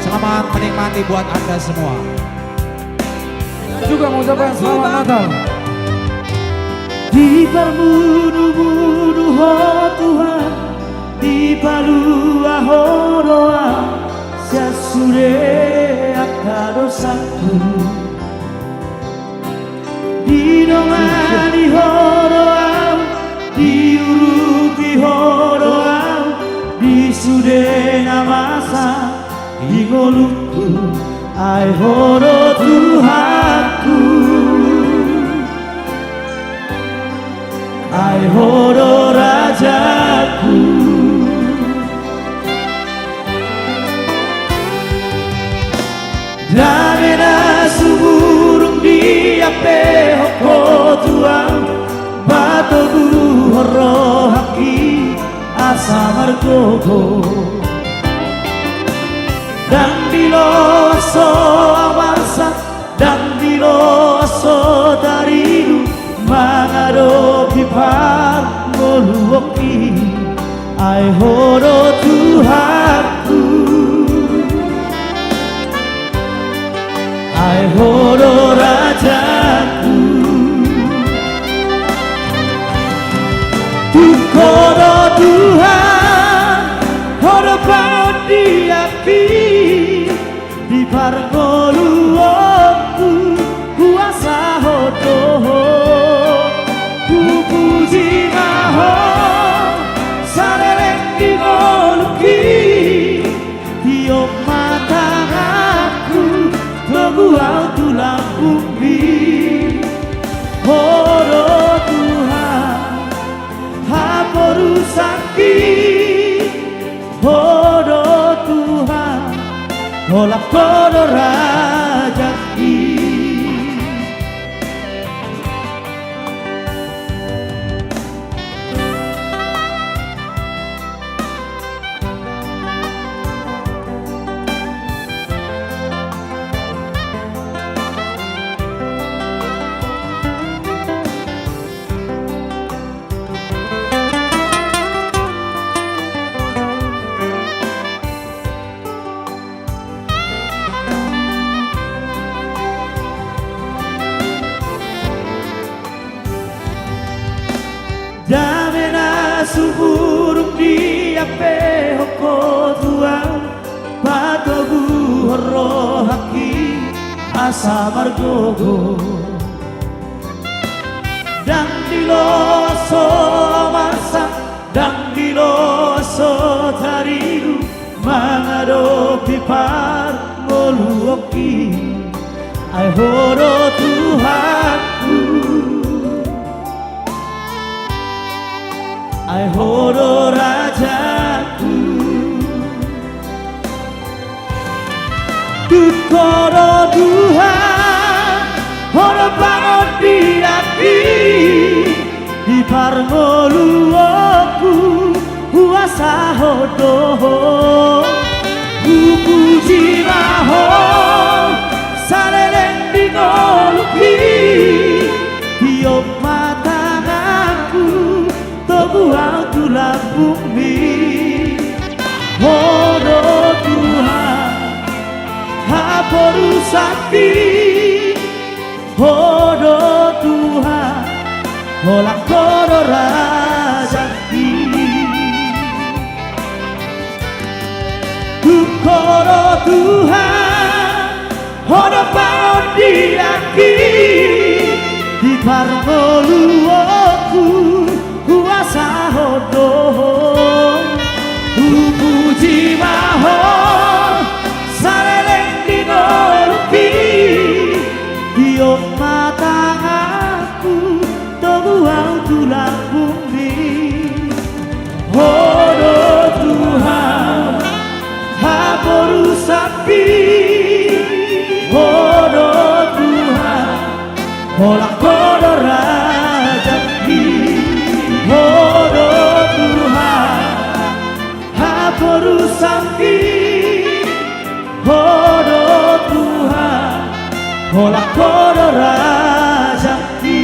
Selamat menikmati buat Anda semua. Juga mengucapkan selamat Natal. Di parmudu-mudu ho Tuhan, di palua ho doa, sesure akadosaku. Di dongani ho doa, di uruki ho doa, di sudena masa, di ngoluku, ai horo Tuhanku. Ai horo Rajaku. Damena suburung di ape hoko tuang, batogu horo haki asa margogo. Dan bilo so awansa, dan bilo so daridu, mangado pipar ngoluoki, ai horo Tuhanku, ai horo Rajaku. Tukoro Tuhan, horo pandiaki, di pargoluoku, kuasa hodoho. Puji maho sarereng di ngoluki, tiop matangaku teguau tulang bumi. Horo Tuhan haporu sakit, horo Tuhan olak horo Rajaki. asa margogo dan diloso masa dan diloso tariru menghadapi parmoluoki ai horo Tuhanku ai horo Rajaku Tukoro Tuhan horo bangun diaki di parmoluoku kuasa hodoho puji maho saleleng dingoluki tiop matanganku tobuang tulang bumi hodo Tuhan haporu sakti hodo Tuhan holak koro Rajaki Tukoro Tuhan hodo bangun diaki di parmoluoku kuasa hodoho puji maho saleleng dingoluki diop matanganku tobuang tulang bumi hodo Tuhan haporu sakti hodo Tuhan holak kodo Rajaki hodo Tuhan haporu sakti hodo Tuhan holak kodo Rajaki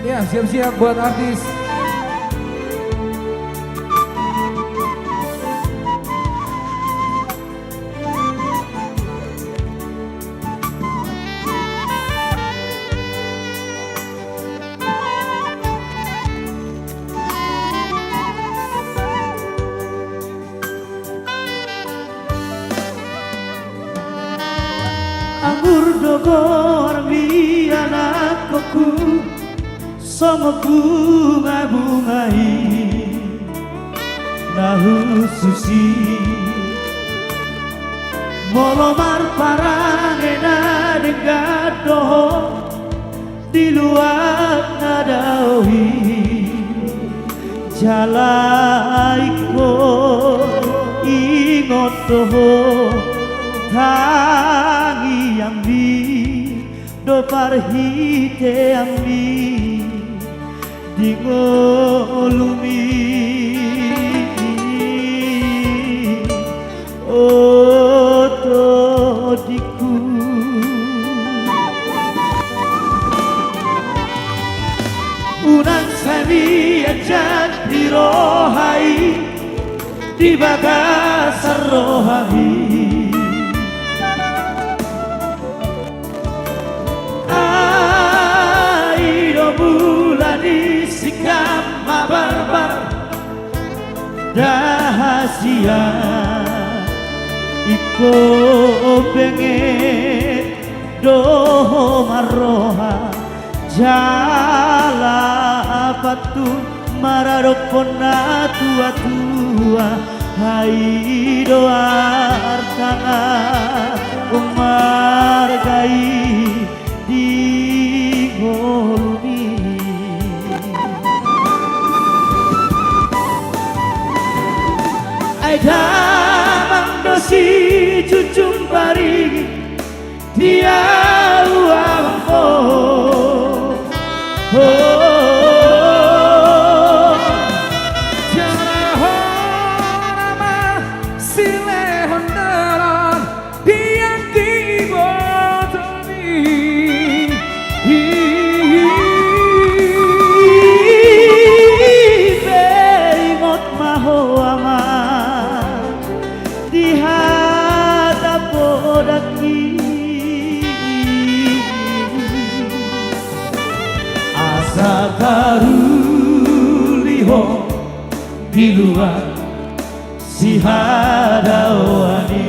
Ya, siap-siap buat artis. Anggur dogor bianak koku sama bunga-bungai nahu susi molomar parangena degado di luar nadawi jalaiko ingot doho tangi ambi do parhite ambi dingolumi otodiku unang sami ajat dirohai di bagasar rohai sikam mabarbar rahasia iko pengen doho maroha jala patu maradopona tua-tua hai doa artana umargai di ngolumi Aida mangdosi cucung bari dia uamko Karuliho di luar si hadawani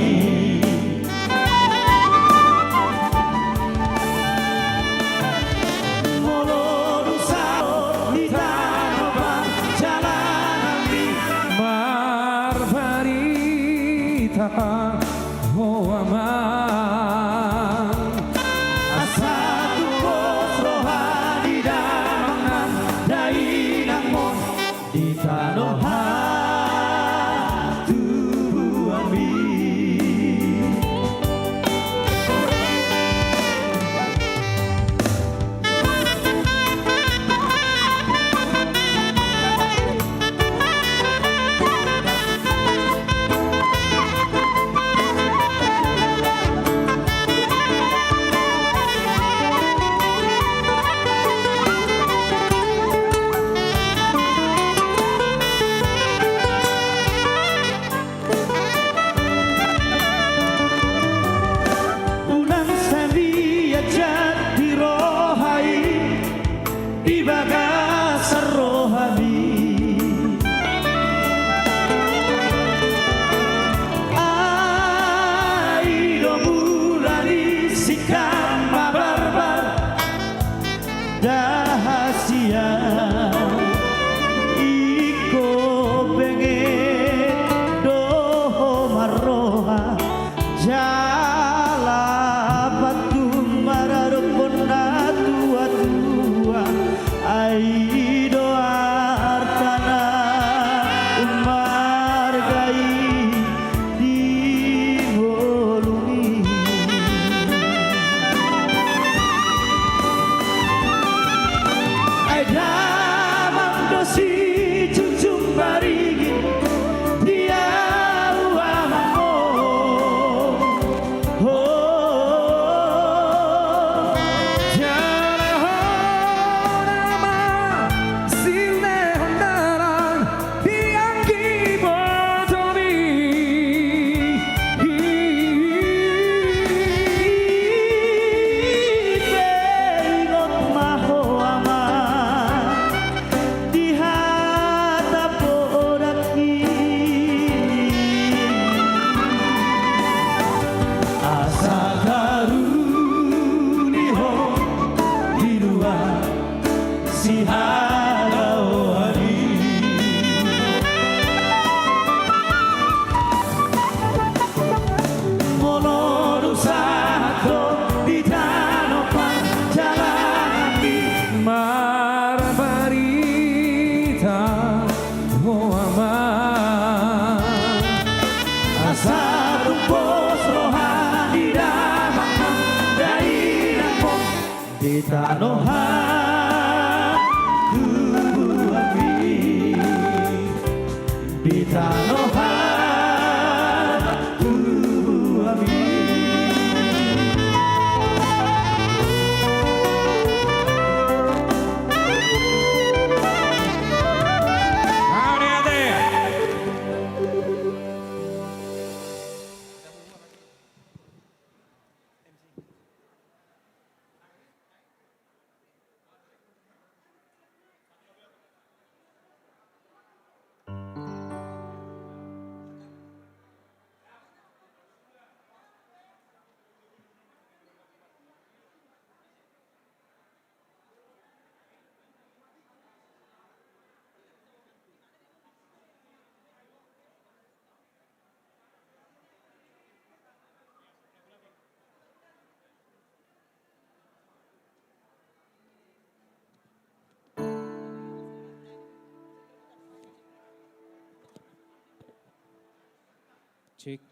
Cek.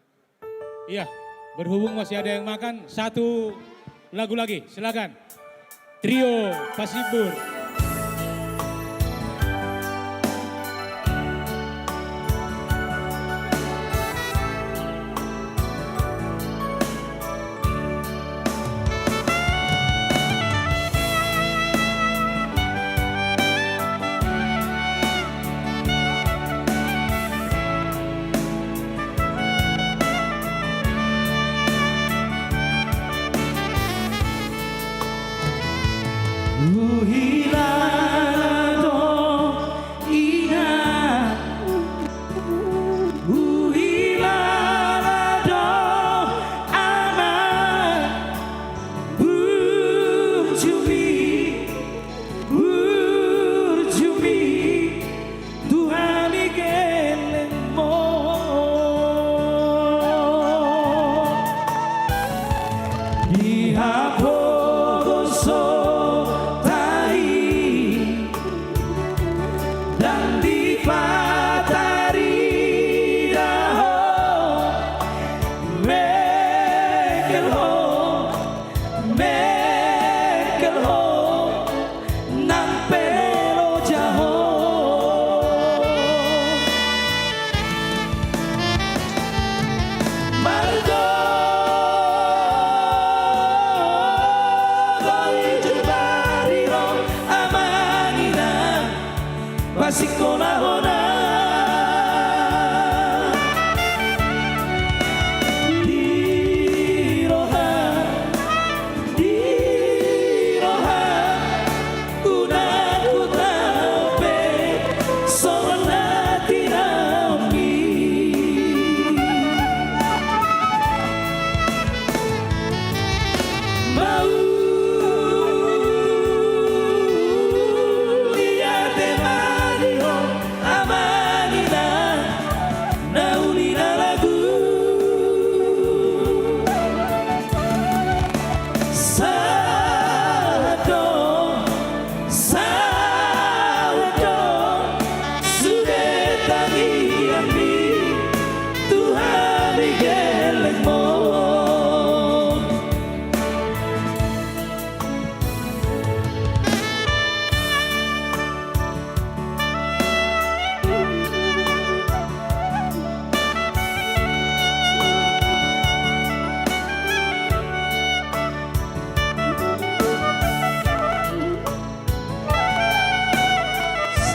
Iya, berhubung masih ada yang makan, satu lagu lagi, silakan. Trio Pasibur.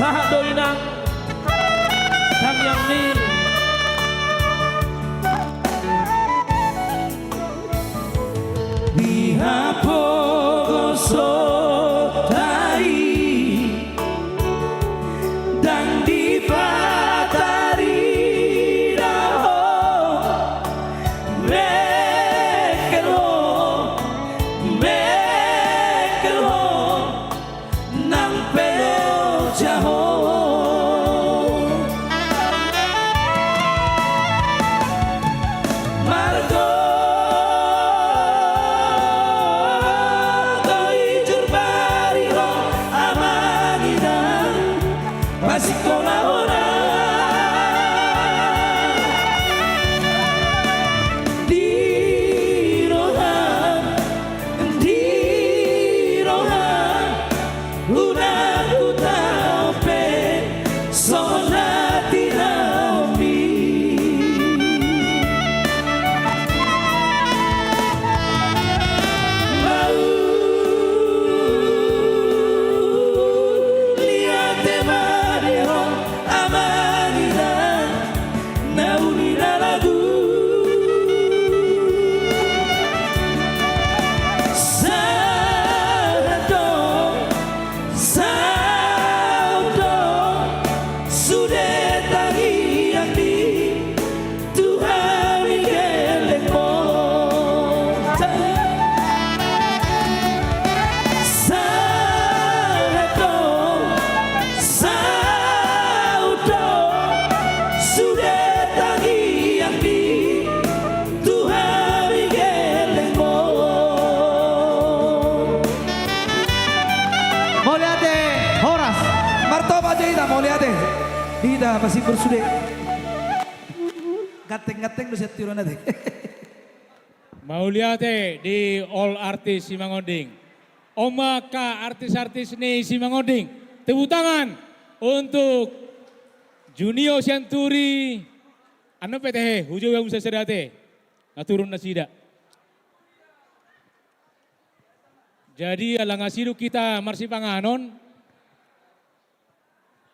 Sahadoinang Sang Yang Nil Dihapogoso tai dan difatari daho mekelo nang peo jaho Margo Martoba Jaida Moliade Dida Pasibur Sude Kateng-kateng do set tiro nate. Mau lihat di All Artis Simangonding. Oma ka artis-artis nih Simangonding. Tepuk tangan untuk Junio Sianturi. Ano PTH, hujo yang bisa sedate. Naturun na sida. Jadi alang asidu kita marsi panganon.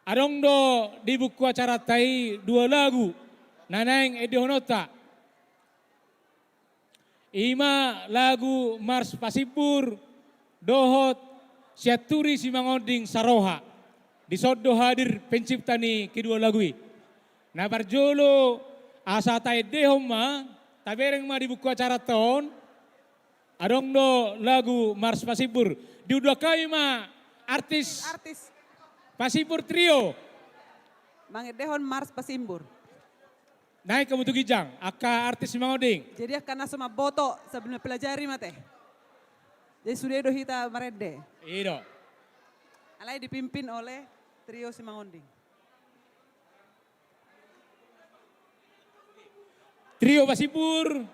Adong do di buku acara tai 2 lagu. Naneng Edihonota. Ima lagu Mars Pasipur. Dohot Siaturi Simangonding Saroha. Disodo hadir pencipta ni kedua lagu ini. Nah parjolo asa tai dehoma. Tabereng ma di buku acara tahun. Adong do lagu Mars Pasipur. Diudakai ma artis Pasipur Trio. Mang Edehon Mars Pasimbur. Naik ke Butu Gijang, aka artis Simangonding. Jadi karena sama boto sebelum pelajari mate. Jadi sudah do hita merede. Iya. Alai dipimpin oleh trio Simangonding. Trio Pasipur,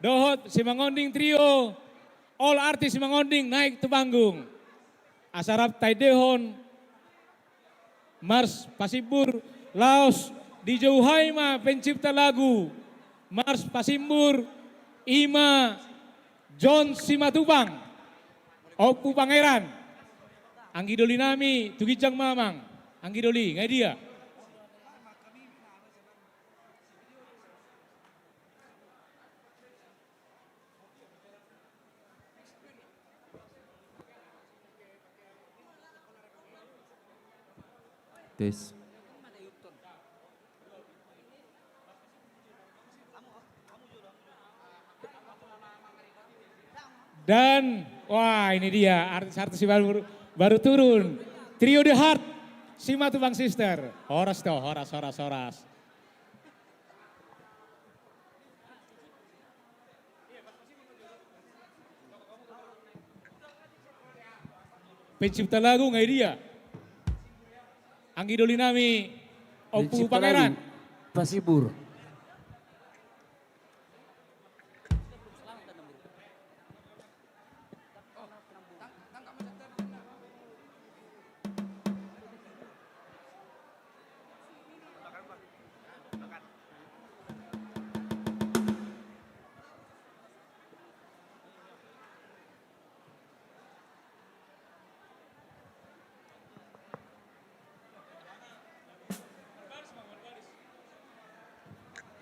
Dohot Simangonding Trio, all artis Simangonding naik ke panggung. Asarap Taidehon, Mars Pasipur, Laos, dijauhai ma pencipta lagu, Mars Pasimbur, Ima, John Simatupang, Opu Pangeran, Anggi Doli Nami, Tugijang Mamang, Anggi Doli, nggak dia. Tes. Dan wah ini dia artis-artis baru turun. Trio The Heart, Simatupang Sister. Horas toh, horas. Pencipta lagu nggak dia. Anggi Doli Nami, Opu Pangeran. Pasipur.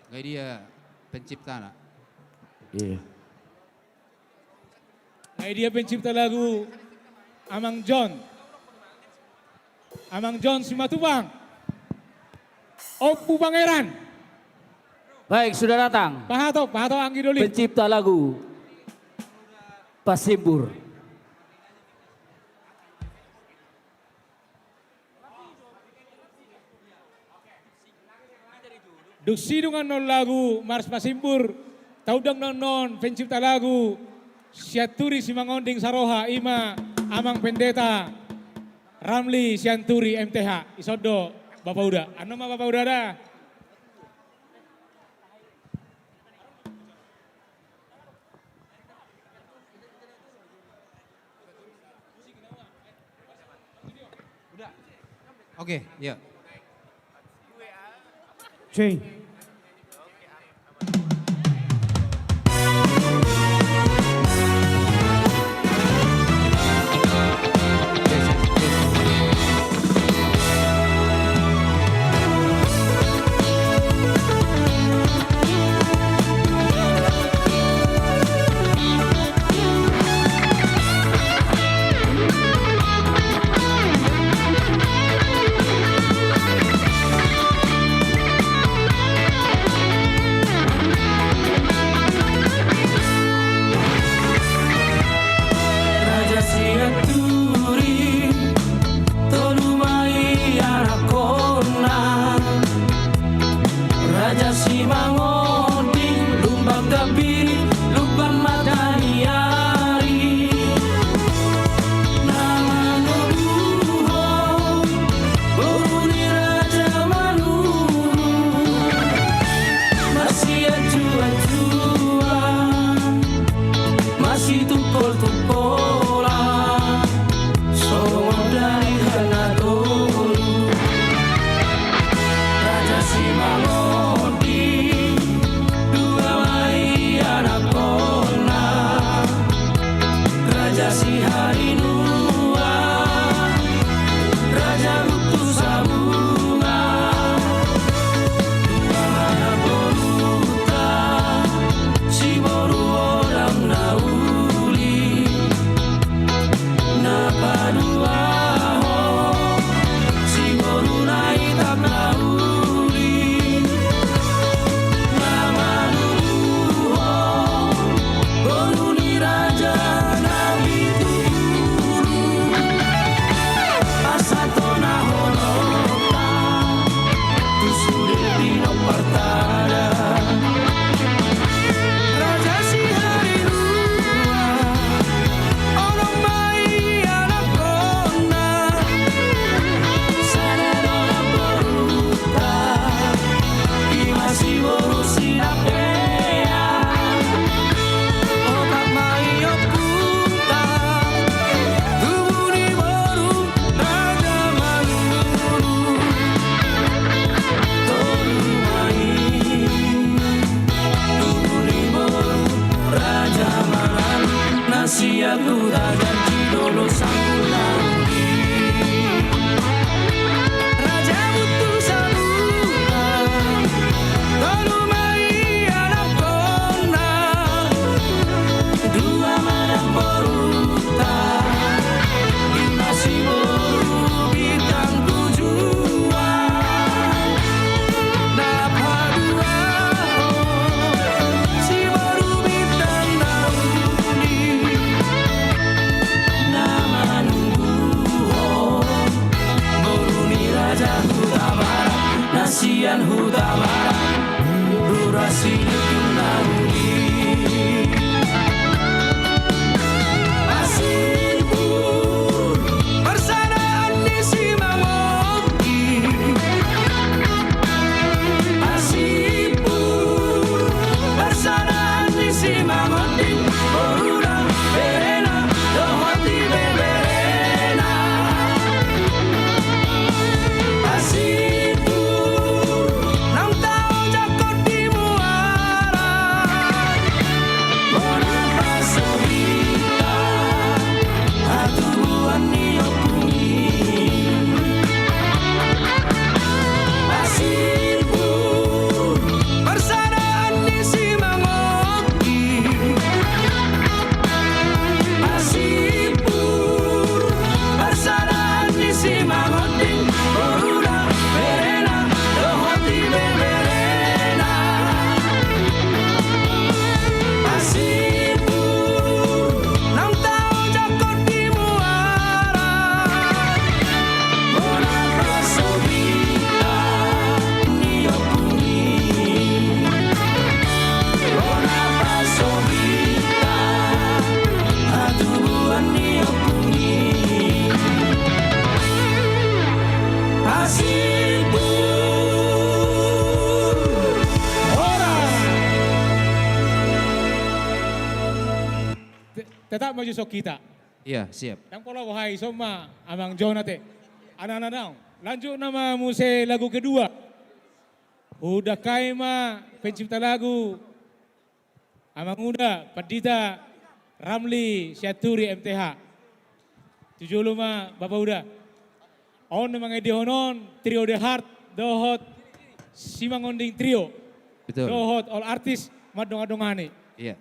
Nggak dia pencipta nak. Iya. Nggak dia pencipta lagu Amang John Simatupang. Opu Pangeran. Baik, sudah datang. Pak Hato Anggi Doli. Pencipta lagu Pasimbur. Dusidungan non lagu Mars Pasimbur. Taudang non pencipta lagu Siaturi Simangonding Saroha Ima Amang Pendeta Ramli Sianturi MTH Isodo Bapak Uda. Ano mah Bapak Uda ada? Oke, ya. Cuy. boru sinapea otak maio punta tubuni boru raja maluru tolu mai tubuni boru raja malalu nasi aku dagang dolo sangulang raja butuh sabuna tolu mai anak kona dua madang boruta masih boru bintang tujuan dapat dua si boru bintang nauni nama nunggu boru ni raja huta barat nasian huta barat durasi nauni Asipur persanaan di Simangoki Asipur persanaan di Simangoki Boruna berena dohoti beberena Asipur 6 tahun jakot di muara Bonapa sobita atubuan niopuni Asipur persanaan di Simangoki Asipur persanaan di Simangoki Boruna berena dohoti beberena Asipur 6 tahun jakot di muara Bonapa sobita niopuni Bonapa sobita atubuan niopuni Asipur Tetap maju sok kita. Iya, siap. Yang pola wahai soma amang jonate. Anak-anak naon. Lanjut nama muse lagu kedua. Udah kaima pencipta lagu. Amang Uda, Pandita Ramli Syaturi MTH. 75 Bapak Uda. On memang honon trio The Heart, Dohot Simangonding Trio. Betul. Dohot all artis madong-adongane. Iya.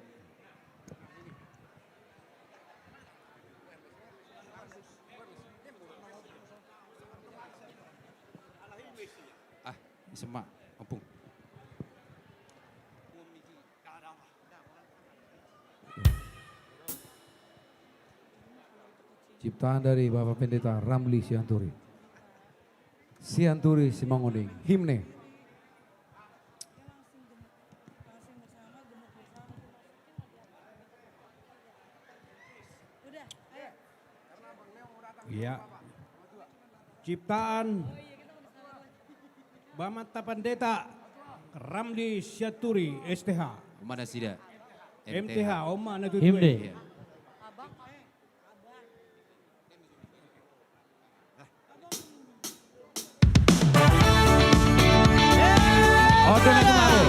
Semak, kampung. Ciptaan dari Bapak Pendeta Ramli Sianturi. Sianturi Simangoding, himne. Ya. Ciptaan Bamata Pendeta Ramli Syaturi STH. Mana sida? MTH Oma na Himne. Odo na kumaro.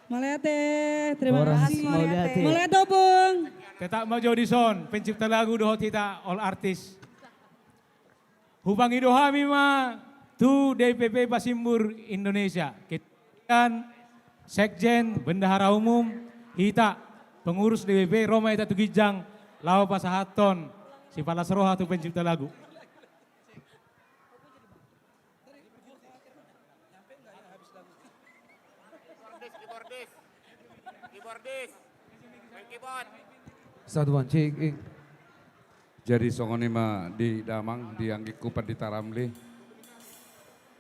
Maleate, terima Boras kasih. Maleate. Maleate Bung. Tetap maju di son, pencipta lagu doho kita all artis. Hubang idohami ma tu DPP Pasimbur Indonesia. Kemudian Sekjen Bendahara Umum Hita pengurus DPP Roma Ita Tugijang Lawa Pasahaton si Palasroha tu pencipta lagu. Satuan cek. Jadi songonima di Damang, di Anggik Kupat di Taramli,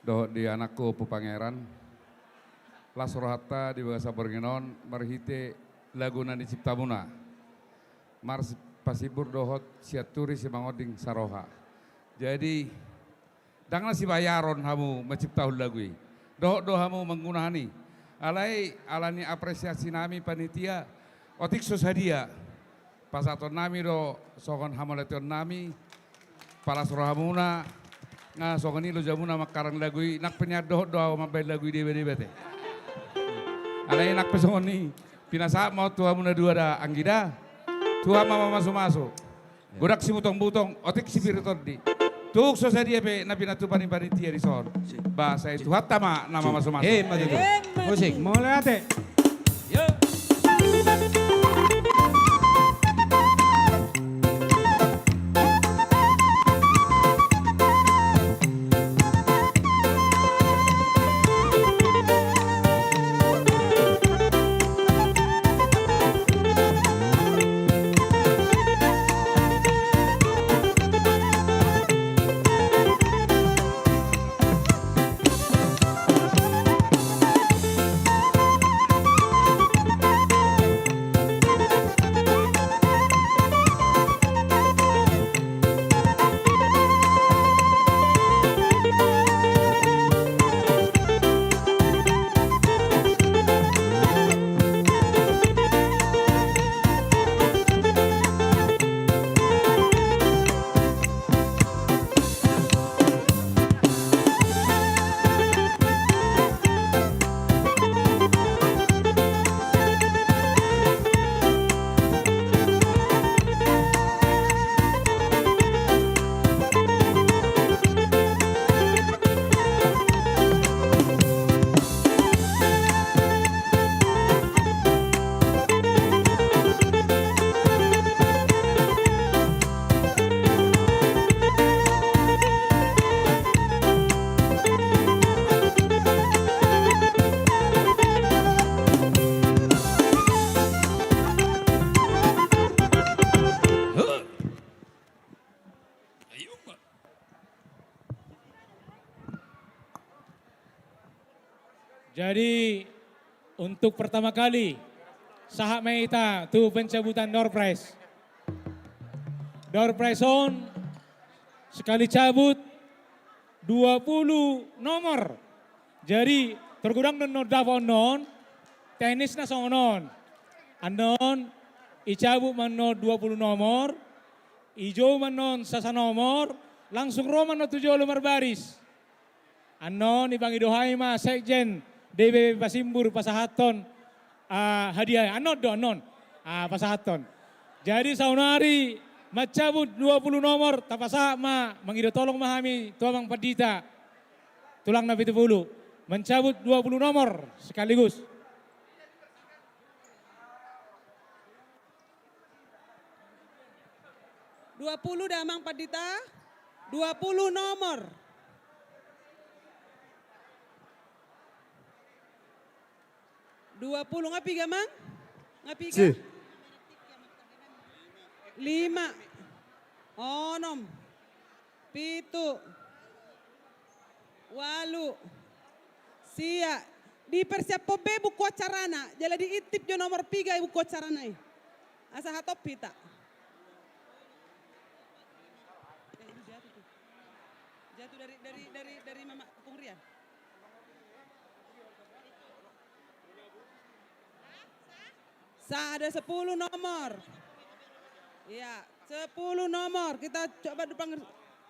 doh di anakku Pu Pangeran, Lasrohata di Bagasa Bergenon, Marhite Laguna di Ciptamuna, Mars Pasibur dohot siaturi si mangoding Saroha. Jadi, dangna si bayaron hamu menciptakan lagu ini. Doh hamu menggunani. Alani apresiasi nami panitia, otik sosadia. Pasaton nami do sokon hamaleton nami palas rohamuna nga sokon ilo jamuna makarang lagui nak penyadoh doa mabay lagui debe teh. Alay nak pesongon ni pinasa mau tua muna dua da anggida tua mama masuk godak si butong otik si piritor di tuk sosadia pe na pinatu panitia di son bahasa itu hatta ma nama masuk. Maju tu. Musik. Maleate. Jadi untuk pertama kali sahak meita tu pencabutan door prize. Door prize on sekali cabut 20 nomor. Jadi tergudang non davon non tenis na songon. Anon icabut manon 20 nomor. Ijo manon sasa nomor langsung Roman no 7 nomor baris. Anon ibang idohai ma sekjen DPP Pasimbur Pasahaton hadiah anon do anon Pasahaton. Jadi saunari macabut 20 nomor tapasa ma mangido tolong mahami tua mang padita tulang na 70 mencabut 20 nomor sekaligus. Dua Damang Padita, 20 nomor. Dua ngapi gamang? Ngapi ka? 5. Onom. 7. 8. Sia. Dipersiap be buku acarana. Jadi diitip jo nomor 3 buku acarana. Asa hatop pita. Jatuh dari Mama Pung Rian. Ada 10 nomor. Iya, 10 nomor. Kita coba depan.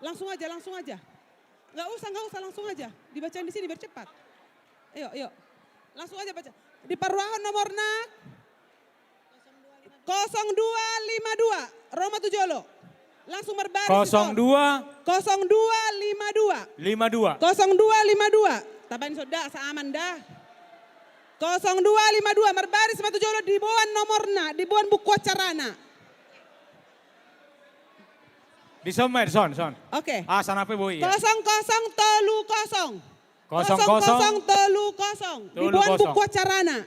Langsung aja. Nggak usah, langsung aja. Dibacain di sini biar cepat. Ayo. Langsung aja baca. di Parwahon nomorna 0252 Roma Tujolo. Langsung berbaris. 0252. 52. 0252. Taban soda saaman dah. 0252 berbaris Roma Tujolo di bawah nomorna, di bawah buku acarana. Di sommer, son. Oke. Ah, sana apa boy? 0030. 0030. Di bawah buku acarana.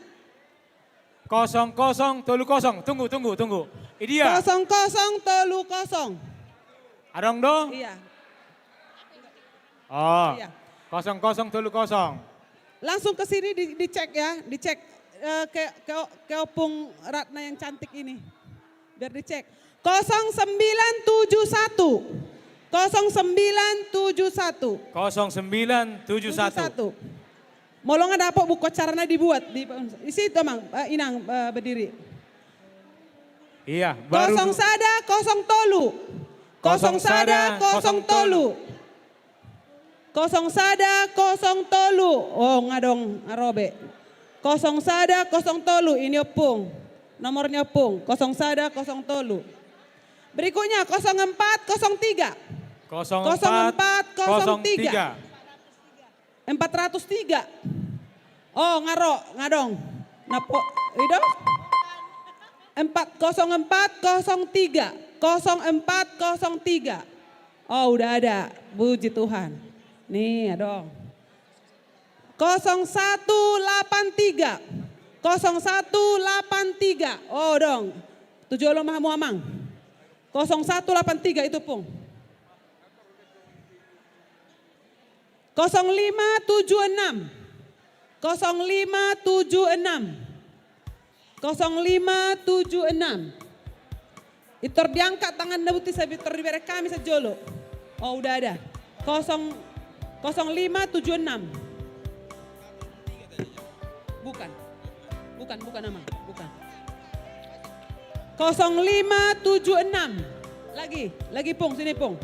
0030. Tunggu. Idia. 0030. Adong do? Iya. Oh. Iya. 0030. Langsung ke sini dicek ya, dicek ke opung Ratna yang cantik ini. Biar dicek. 0971. 0971. 0971. Molong ada apa buku caranya dibuat di situ Mang Inang berdiri. Iya, baru. 0 sada 0 tolu. 0 sada 0 tolu. 0 sada 0 tolu. Oh ngadong arobe. 0 sada 0 tolu ini opung. Nomornya opung 0 sada 0 tolu. Berikutnya 0403. 0403. 403. Oh ngadong. Napo ido? 0403. 0403. Oh udah ada. Puji Tuhan. Nih adong. 0183. 0183. Oh dong. Tujolo mahamu amang. 0183 itu pung. 0576. 0576. 0576. Itu diangkat tangan nebuti sabitor di bere kami sejolo. Oh udah ada. 0576. Bukan nama, bukan. 0576. Lagi pung, sini pung.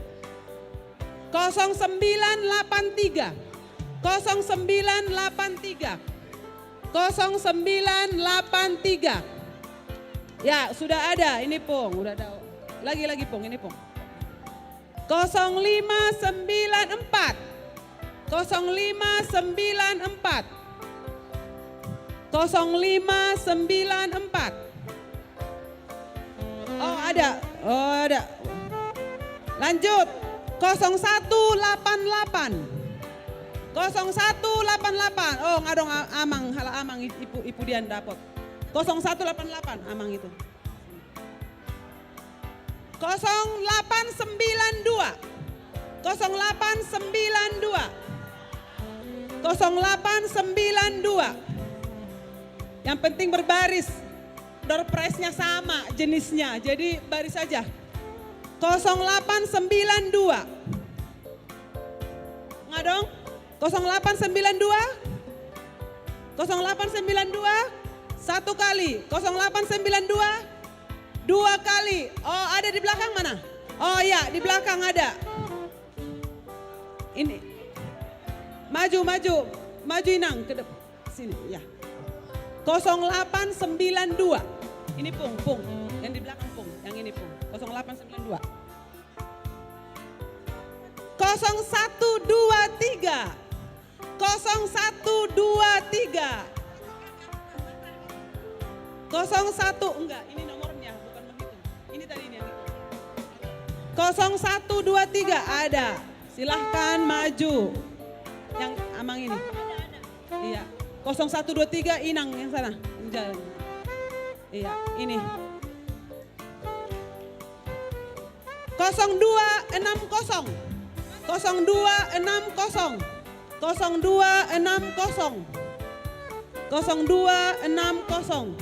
0983. 0983. 0983. Ya, sudah ada. Ini pung, udah ada. Lagi pung, ini pung. 0594. 0594. 0594. Oh, ada. Lanjut. 0188. 0188. Oh, ngadong amang, hala amang ipu dian dapat. 0188 amang itu. 0892. 0892. 0892. Yang penting berbaris. Door prize-nya sama jenisnya. Jadi baris saja. 0892. Ngadong? 0892. 0892. Satu kali. 0892. Dua kali. Oh, ada di belakang mana? Oh iya, di belakang ada. Ini. Maju Inang ke depan. Sini, ya. 0892. Ini pung. Yang di belakang pung. Yang ini pung. 0892. 0123. 0123. 01 enggak, ini nomornya bukan menghitung. Ini tadi ini yang itu. 0123 ada. Silahkan maju. Yang amang ini. Iya. 0123 Inang yang sana. Jalan. Iya, ini. 0260. 0260. 0260. 0260.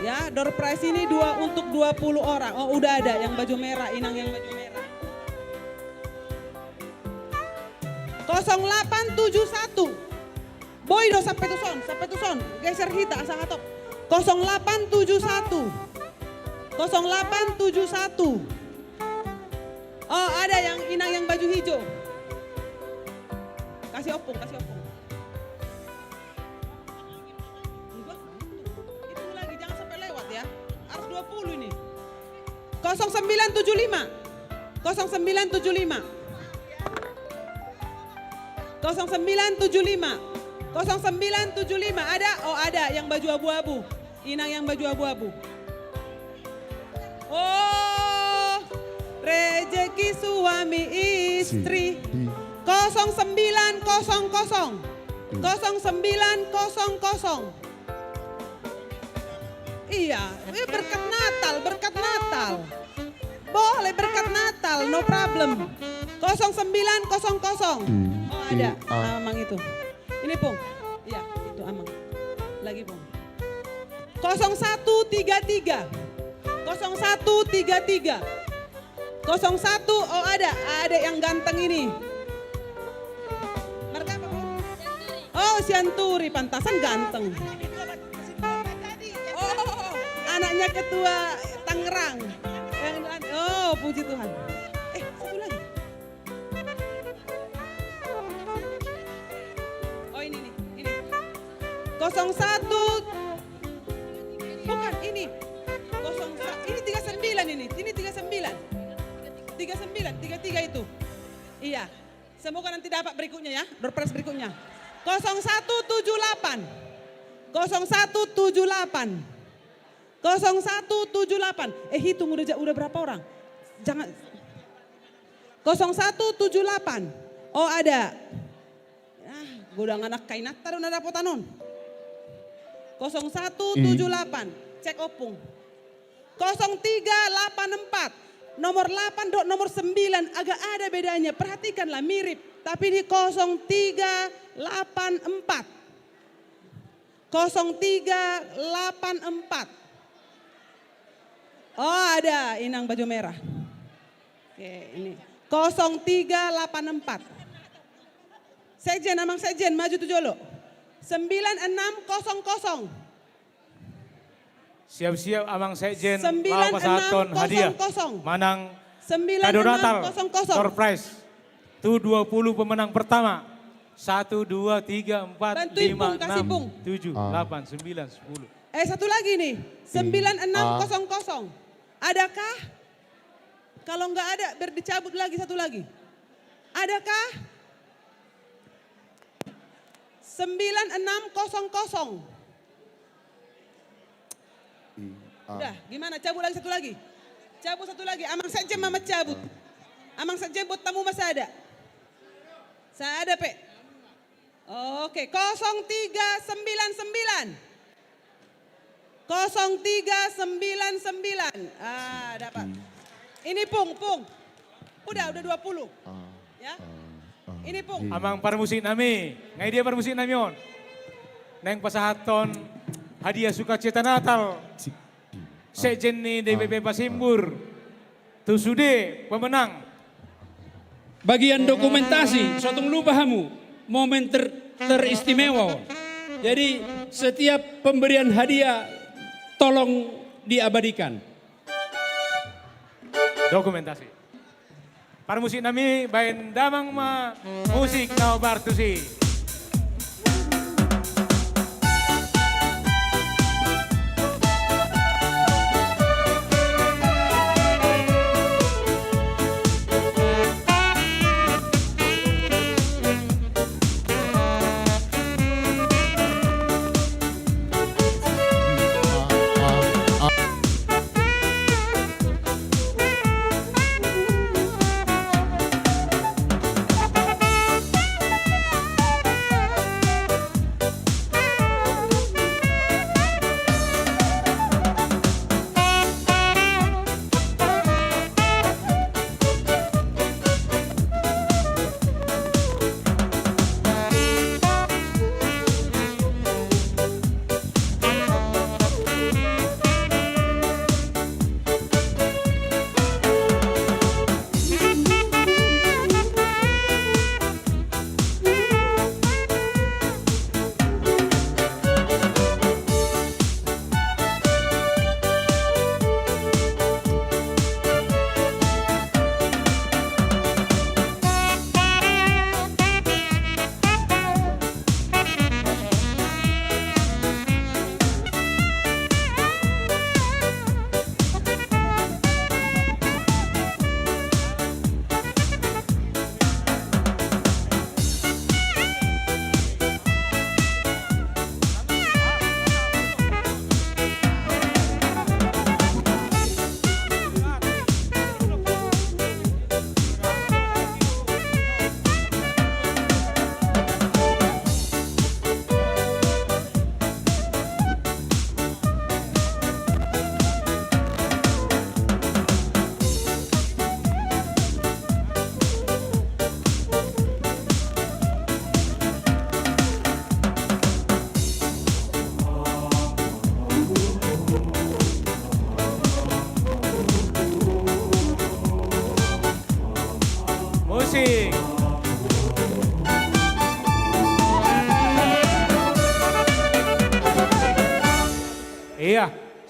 Ya, door prize ini untuk 20 orang. Oh, udah ada yang baju merah, Inang yang baju merah. 0871. Boy do sampai tu son. Geser hita asa hatop. 0871. 0871. Oh, ada yang Inang yang baju hijau. Kasih opung. 0975. 0975. 0975. 0975 ada? Oh ada yang baju abu-abu. Inang yang baju abu-abu. Oh, rezeki suami istri. 0900. 0900. Iya, berkat Natal, berkat Natal. Boleh berkat Natal, no problem. 0900. Oh ada, Amang itu. Ini Pung, iya itu Amang. Lagi Pung. 0133. 0133. 01, oh ada yang ganteng ini. Mereka apa Pung? Oh Sianturi, pantasan ganteng. Oh, anaknya ketua Tangerang. Oh, puji Tuhan. Satu lagi. Oh ini nih, ini. 01. Bukan ini. 01. Ini 39 ini. Ini 39. 39, 33 itu. Iya. Semoga nanti dapat berikutnya ya, doorpress berikutnya. 0178. 0178. 0178. Hitung udah berapa orang? Jangan. 0178. Oh ada. Godang anak kainat taruh nada potanon. 0178. Cek opung. 0384. Nomor 8 dot nomor 9 agak ada bedanya. Perhatikanlah mirip. Tapi ini 0384. 0384. Oh ada Inang baju merah. Oke ini 0384. Sekjen, Amang Sekjen maju tuh jolo. 9600. Siap-siap Amang Sekjen bawa pasaton hadiah. Manang kado Natal. Door prize. Itu 20 pemenang pertama. 1, 2, 3, 4, 5, 6, 7, 8, 9, 10. Satu lagi nih. 9600. Adakah? Kalau enggak ada, biar dicabut lagi satu lagi. Adakah? 9600. Udah, gimana? Cabut lagi satu lagi. Cabut satu lagi. Amang Sekjen mama cabut. Amang Sekjen buat tamu masih ada. Saya ada, Pe. Oke, 0399. 0399. Dapat. Ini Pung. Udah 20. Ya. Ini Pung. Amang parmusik nami. Ngai dia parmusik nami on. Neng pasahaton hadiah sukacita Natal. Sekjen ni DPP Pasimbur. Tu sude pemenang. Bagian dokumentasi, sotong lupa hamu, momen teristimewa. Jadi setiap pemberian hadiah tolong diabadikan. Dokumentasi. Para musik nami bain damang ma musik nau bartusi.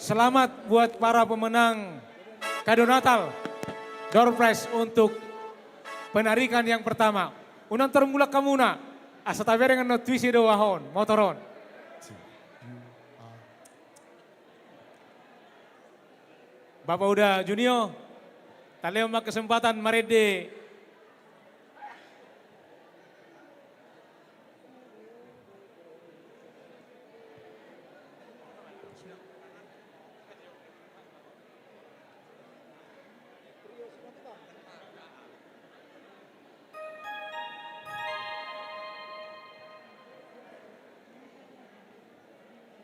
Selamat buat para pemenang kado Natal Door Prize untuk penarikan yang pertama. Unang termula kamuna, asa tabereng no twisi do wahon, motoron. Bapak udah Junio, taleo mak kesempatan marede.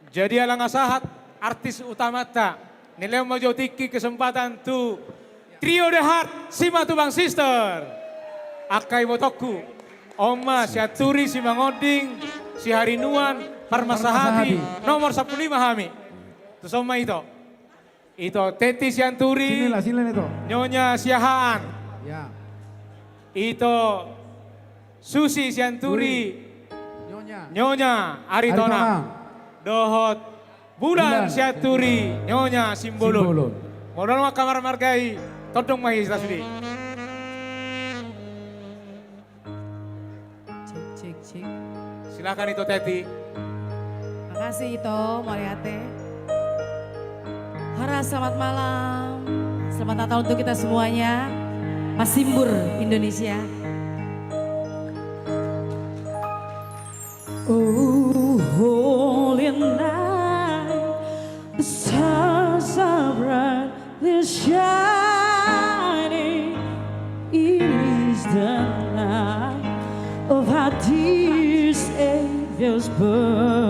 Jadi alang asahat artis utama ta nilai mau tiki kesempatan tu trio The Heart Simatubang Sister Akai Botoku Oma si Aturi si Mangoding si Harinuan Parmasahadi nomor 15 Hami terus Oma itu Teti si Anturi itu. Nyonya Siahaan Ya. itu Susi si Anturi Nyonya Aritona Dohot Bulan Syaturi Nyonya Simbolun Modal mah kamar margai Todong mahis tasudi Cek. Silakan itu Teti. Makasih Ito, Mariate. Hara selamat malam. Selamat Natal untuk kita semuanya. Mas Simbur Indonesia. Oh, holy night, the stars are brightly shining. It is the night of our dear Savior's birth.